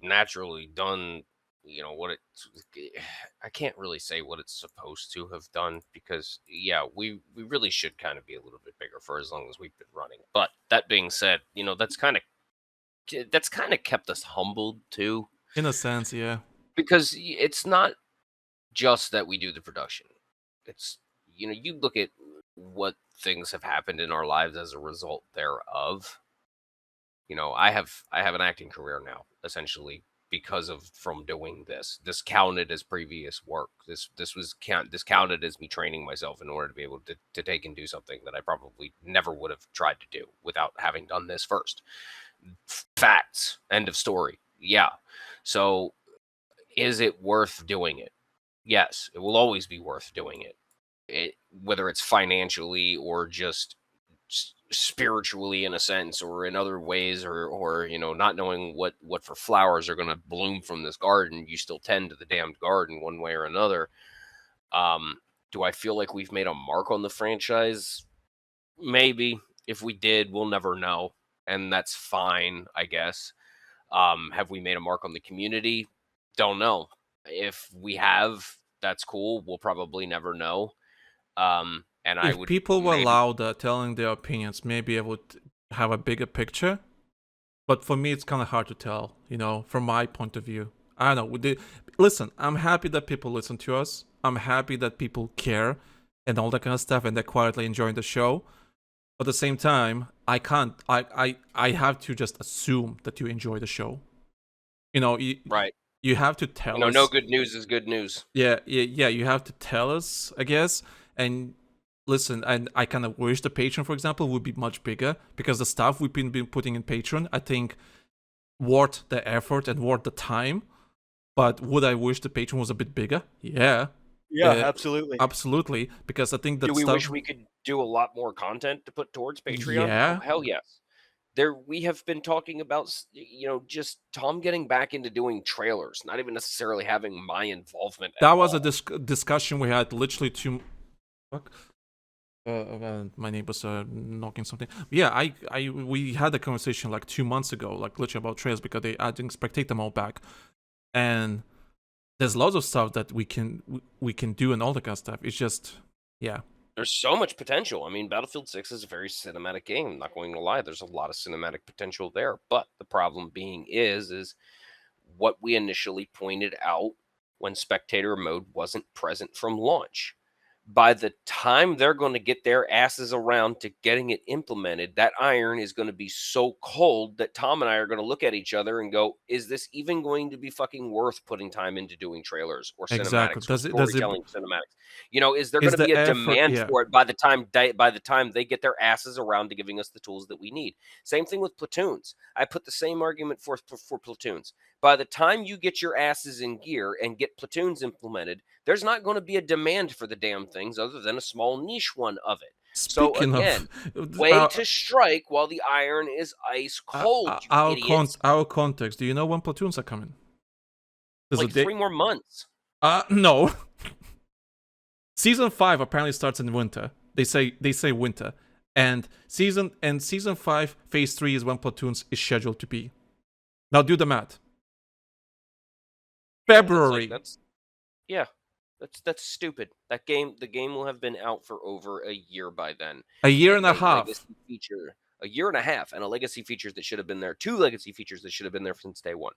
naturally done. You know what I can't really say what it's supposed to have done because yeah, we really should kind of be a little bit bigger for as long as we've been running. But that being said, you know, that's kind of kept us humbled too. In a sense, yeah. Because it's not just that we do the production. It's, you know, you look at what things have happened in our lives as a result thereof. You know, I have an acting career now, essentially, because of from doing this. This counted as previous work. This counted as me training myself in order to be able to take and do something that I probably never would have tried to do without having done this first. Facts. End of story. Yeah. So is it worth doing it? Yes, it will always be worth doing it. Whether it's financially or just spiritually in a sense or in other ways or you know, not knowing what for flowers are going to bloom from this garden, you still tend to the damned garden one way or another. Do I feel like we've made a mark on the franchise? Maybe. If we did, we'll never know. And that's fine, I guess. Have we made a mark on the community? Don't know. If we have, that's cool. We'll probably never know. And I If would people were maybe louder telling their opinions, maybe I would have a bigger picture. But for me, it's kind of hard to tell, from my point of view. I don't know. Listen, I'm happy that people listen to us. I'm happy that people care and all that kind of stuff, and they're quietly enjoying the show. But at the same time, I can't. I have to just assume that you enjoy the show. right. You have to tell us. No good news is good news. Yeah. You have to tell us, I guess. And listen, and I kind of wish the Patreon, for example, would be much bigger, because the stuff we've been putting in Patreon, I think, worth the effort and worth the time. But would I wish the Patreon was a bit bigger? Yeah. Yeah, absolutely. Absolutely, because I think that Do we stuff... wish we could do a lot more content to put towards Patreon? Yeah. Oh, hell yes. We have been talking about, just Tom getting back into doing trailers, not even necessarily having my involvement. That was a discussion we had literally Fuck. My neighbors are knocking something. Yeah, we had a conversation like 2 months ago, like literally about trailers, because I didn't expect them all back, and there's lots of stuff that we can do and all that kind of stuff. It's just, yeah. There's so much potential. I mean, Battlefield 6 is a very cinematic game. I'm not going to lie. There's a lot of cinematic potential there. But the problem being is what we initially pointed out when spectator mode wasn't present from launch. By the time they're going to get their asses around to getting it implemented, that iron is going to be so cold that Tom and I are going to look at each other and go, is this even going to be fucking worth putting time into doing trailers or cinematics, Exactly. or storytelling cinematics? Is there going to be a demand for it by the time they get their asses around to giving us the tools that we need? Same thing with platoons. I put the same argument for platoons. By the time you get your asses in gear and get platoons implemented, there's not going to be a demand for the damn things other than a small niche one of it. Speaking so again, of, way to strike while the iron is ice cold, you idiots. Our context. Do you know when platoons are coming? Like 3 more months. No. Season 5 apparently starts in winter. They say winter, and season 5 phase 3 is when platoons is scheduled to be. Now do the math. February. That's stupid. The game will have been out for over a year by then. A year and a half. A year and a half, and a legacy features that should have been there. 2 legacy features that should have been there since day one.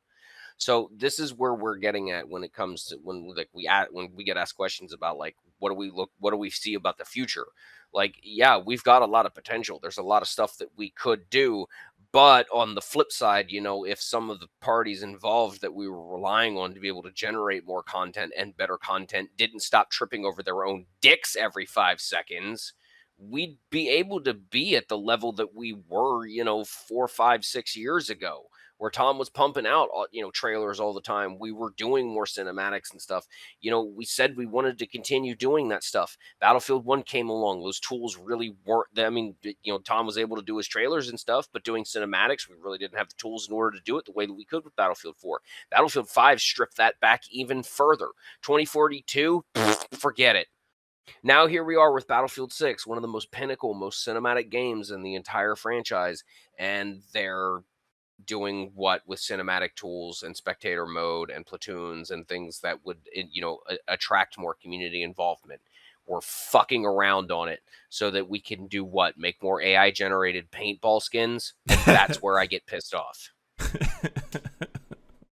So this is where we're getting at when it comes to when we get asked questions about like what do we see about the future? Like, yeah, we've got a lot of potential. There's a lot of stuff that we could do. But on the flip side, if some of the parties involved that we were relying on to be able to generate more content and better content didn't stop tripping over their own dicks every 5 seconds, we'd be able to be at the level that we were, 4, 5, 6 years ago, where Tom was pumping out, trailers all the time. We were doing more cinematics and stuff. We said we wanted to continue doing that stuff. Battlefield 1 came along. Those tools really weren't, Tom was able to do his trailers and stuff, but doing cinematics, we really didn't have the tools in order to do it the way that we could with Battlefield 4. Battlefield 5 stripped that back even further. 2042, forget it. Now here we are with Battlefield 6, one of the most pinnacle, most cinematic games in the entire franchise, and they're doing what with cinematic tools and spectator mode and platoons and things that would, attract more community involvement. We're fucking around on it so that we can do what? Make more AI generated paintball skins? And that's where I get pissed off.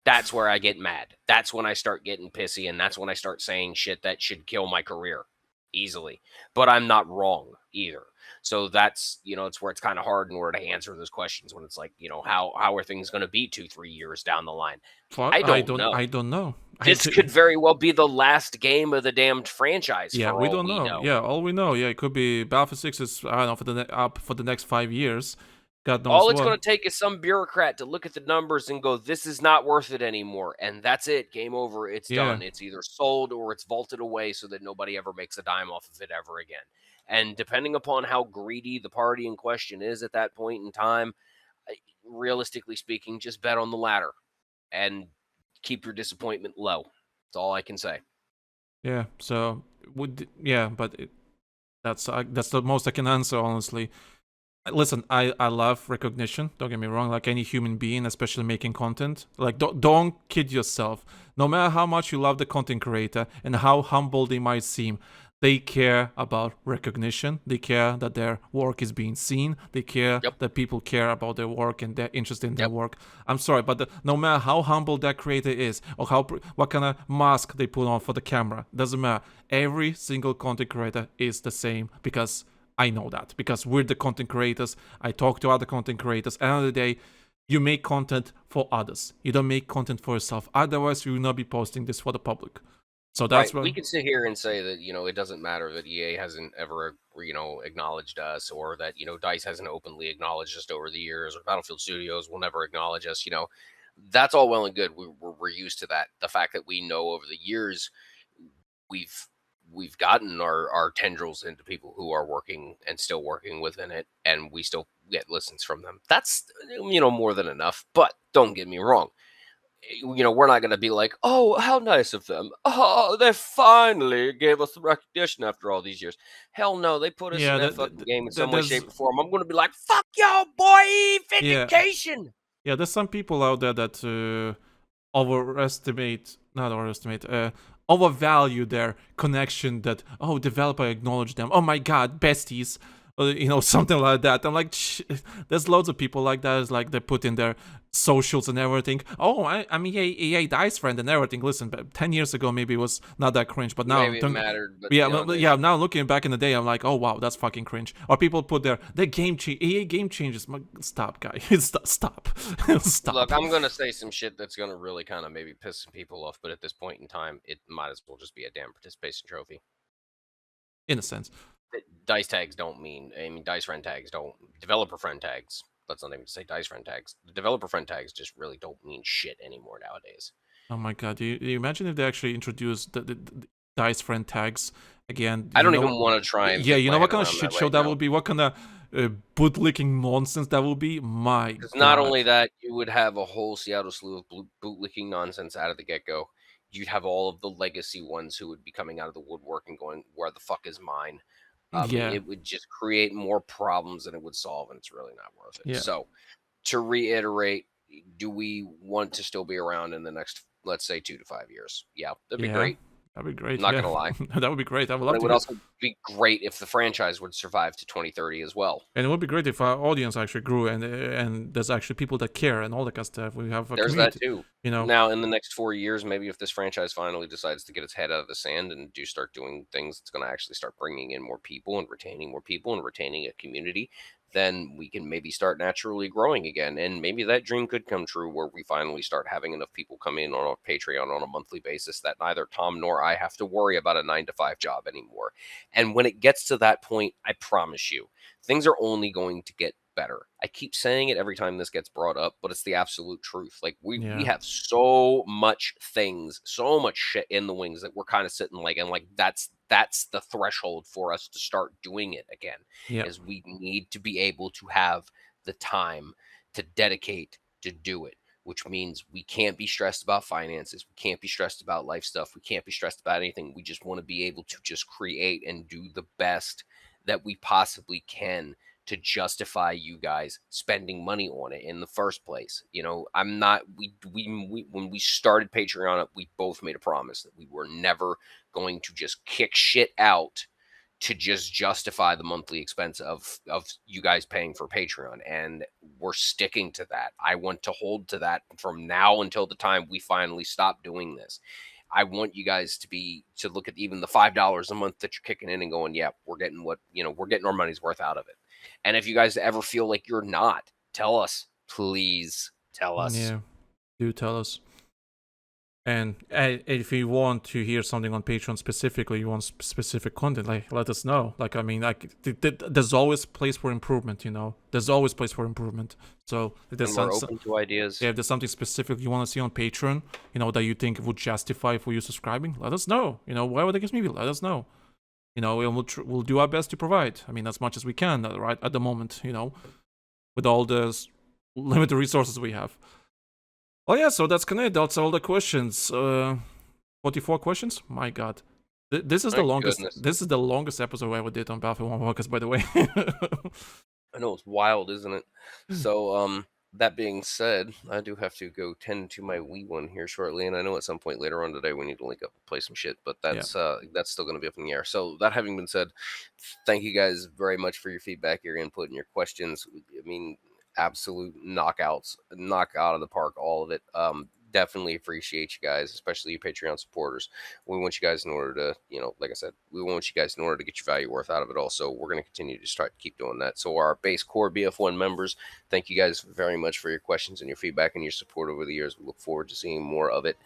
That's where I get mad. That's when I start getting pissy, and that's when I start saying shit that should kill my career easily. But I'm not wrong either. So that's, it's where it's kind of hard in order to answer those questions when it's like, how are things going to be 2-3 years down the line? I don't know. This could very well be the last game of the damned franchise. Yeah, we don't know. Yeah, all we know. Yeah, it could be Battlefield 6 is, I don't know, for the next 5 years. God knows all it's going to take is some bureaucrat to look at the numbers and go, this is not worth it anymore. And that's it. Game over. It's done. It's either sold or it's vaulted away so that nobody ever makes a dime off of it ever again. And depending upon how greedy the party in question is at that point in time, realistically speaking, just bet on the latter and keep your disappointment low. That's all I can say. Yeah. So that's the most I can answer, honestly. listen, I love recognition. Don't get me wrong. Like any human being, especially making content. Like don't kid yourself. No matter how much you love the content creator and how humble they might seem, they care about recognition. They care that their work is being seen. They care that people care about their work and they're interested in their work. I'm sorry, but no matter how humble that creator is or what kind of mask they put on for the camera, doesn't matter. Every single content creator is the same because I know that. Because we're the content creators. I talk to other content creators. At the end of the day, you make content for others. You don't make content for yourself. Otherwise, you will not be posting this for the public. So that's right. We can sit here and say that, it doesn't matter that EA hasn't ever, acknowledged us, or that, DICE hasn't openly acknowledged us over the years, or Battlefield Studios will never acknowledge us. That's all well and good. We're used to that. The fact that we know over the years we've gotten our tendrils into people who are working and still working within it, and we still get listens from them. That's, more than enough. But don't get me wrong. We're not going to be like, oh, how nice of them. Oh, they finally gave us the recognition after all these years. Hell no, they put us in that fucking game in some way, shape, or form. I'm going to be like, fuck yo, boy, vindication. Yeah, there's some people out there that overvalue their connection that, oh, developer acknowledged them. Oh my God, besties. Something like that. I'm like, there's loads of people like that. It's like they put in their socials and everything. Oh, I'm EA DICE friend and everything. Listen, 10 years ago maybe it was not that cringe, but now maybe it mattered. But now looking back in the day, I'm like, oh wow, that's fucking cringe. Or people put their EA game changes. Stop, guy. Stop. Stop. Look, I'm gonna say some shit that's gonna really kind of maybe piss some people off, but at this point in time, it might as well just be a damn participation trophy. In a sense. DICE tags don't mean, DICE friend tags don't, developer friend tags, let's not even say DICE friend tags. The developer friend tags just really don't mean shit anymore nowadays. Oh my God, do you imagine if they actually introduced the DICE friend tags again? I don't even want to try and... Yeah, you know what kind of shit show that would be? What kind of bootlicking nonsense that would be? My God. Because not only that, you would have a whole Seattle slew of bootlicking nonsense out of the get-go. You'd have all of the legacy ones who would be coming out of the woodwork and going, where the fuck is mine? It would just create more problems than it would solve, and it's really not worth it. So, to reiterate, do we want to still be around in the next, let's say, 2 to 5 years? Yeah, that'd be great. That'd be great. I'm not gonna lie. That would be great. I would love to. It would also be great if the franchise would survive to 2030 as well. And it would be great if our audience actually grew and there's actually people that care and all that kind of stuff. We have a There's community, that too. Now in the next 4 years, maybe if this franchise finally decides to get its head out of the sand and start doing things, it's going to actually start bringing in more people and retaining a community. Then we can maybe start naturally growing again. And maybe that dream could come true where we finally start having enough people come in on our Patreon on a monthly basis that neither Tom nor I have to worry about a 9-to-5 job anymore. And when it gets to that point, I promise you, things are only going to get better. I keep saying it every time this gets brought up, but it's the absolute truth. Like we have so much shit in the wings that we're kind of sitting like, and like that's the threshold for us to start doing it again. Is we need to be able to have the time to dedicate to do it, which means we can't be stressed about finances. We can't be stressed about life stuff. We can't be stressed about anything. We just want to be able to just create and do the best that we possibly can to justify you guys spending money on it in the first place. I'm not, when we started Patreon up, we both made a promise that we were never going to just kick shit out to just justify the monthly expense of you guys paying for Patreon. And we're sticking to that. I want to hold to that from now until the time we finally stop doing this. I want you guys to look at even the $5 a month that you're kicking in and going, yeah, we're getting we're getting our money's worth out of it. And if you guys ever feel like you're not, tell us. Please tell us. Yeah, do tell us. And if you want to hear something on Patreon specifically, you want specific content, like let us know. There's always place for improvement, There's always place for improvement. So if there's we're open to ideas. Yeah, if there's something specific you want to see on Patreon, that you think would justify for you subscribing, let us know. Whatever the case may be, let us know. We'll do our best to provide. As much as we can, right at the moment, with all the limited resources we have. Oh yeah, so that's kind of it. That's all the questions. 44 questions. My God, this is the longest. Goodness. This is the longest episode I ever did on Battlefield 1 podcast, by the way. I know it's wild, isn't it? So, that being said, I do have to go tend to my wee one here shortly, and I know at some point later on today we need to link up and play some shit, but Yeah. that's still going to be up in the air. So that having been said, thank you guys very much for your feedback, your input, and your questions. I mean, absolute knockouts, knock out of the park, all of it. Definitely appreciate you guys, especially you Patreon supporters. We want you guys in order to, like I said, we want you guys in order to get your value worth out of it all. So we're going to continue to just try to keep doing that. So our base core BF1 members, thank you guys very much for your questions and your feedback and your support over the years. We look forward to seeing more of it.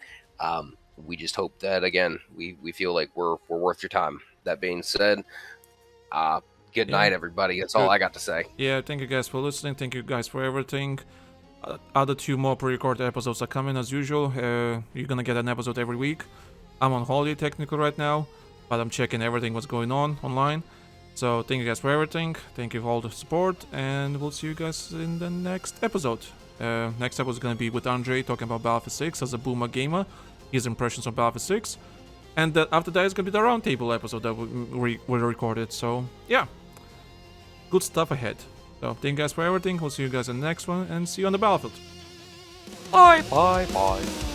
We just hope that, again, we feel like we're worth your time. That being said, good night, everybody. That's all I got to say. Yeah, thank you guys for listening. Thank you guys for everything. Other 2 more pre-recorded episodes are coming as usual. You're gonna get an episode every week. I'm on holiday technically right now, but I'm checking everything what's going on online. So thank you guys for everything. Thank you for all the support, and we'll see you guys in the next episode. Next episode is gonna be with Andre talking about Battlefield 6 as a boomer gamer, his impressions of Battlefield 6, and after that is gonna be the roundtable episode that we recorded. So yeah, good stuff ahead. So thank you guys for everything. We'll see you guys in the next one, and see you on the battlefield. Bye! Bye.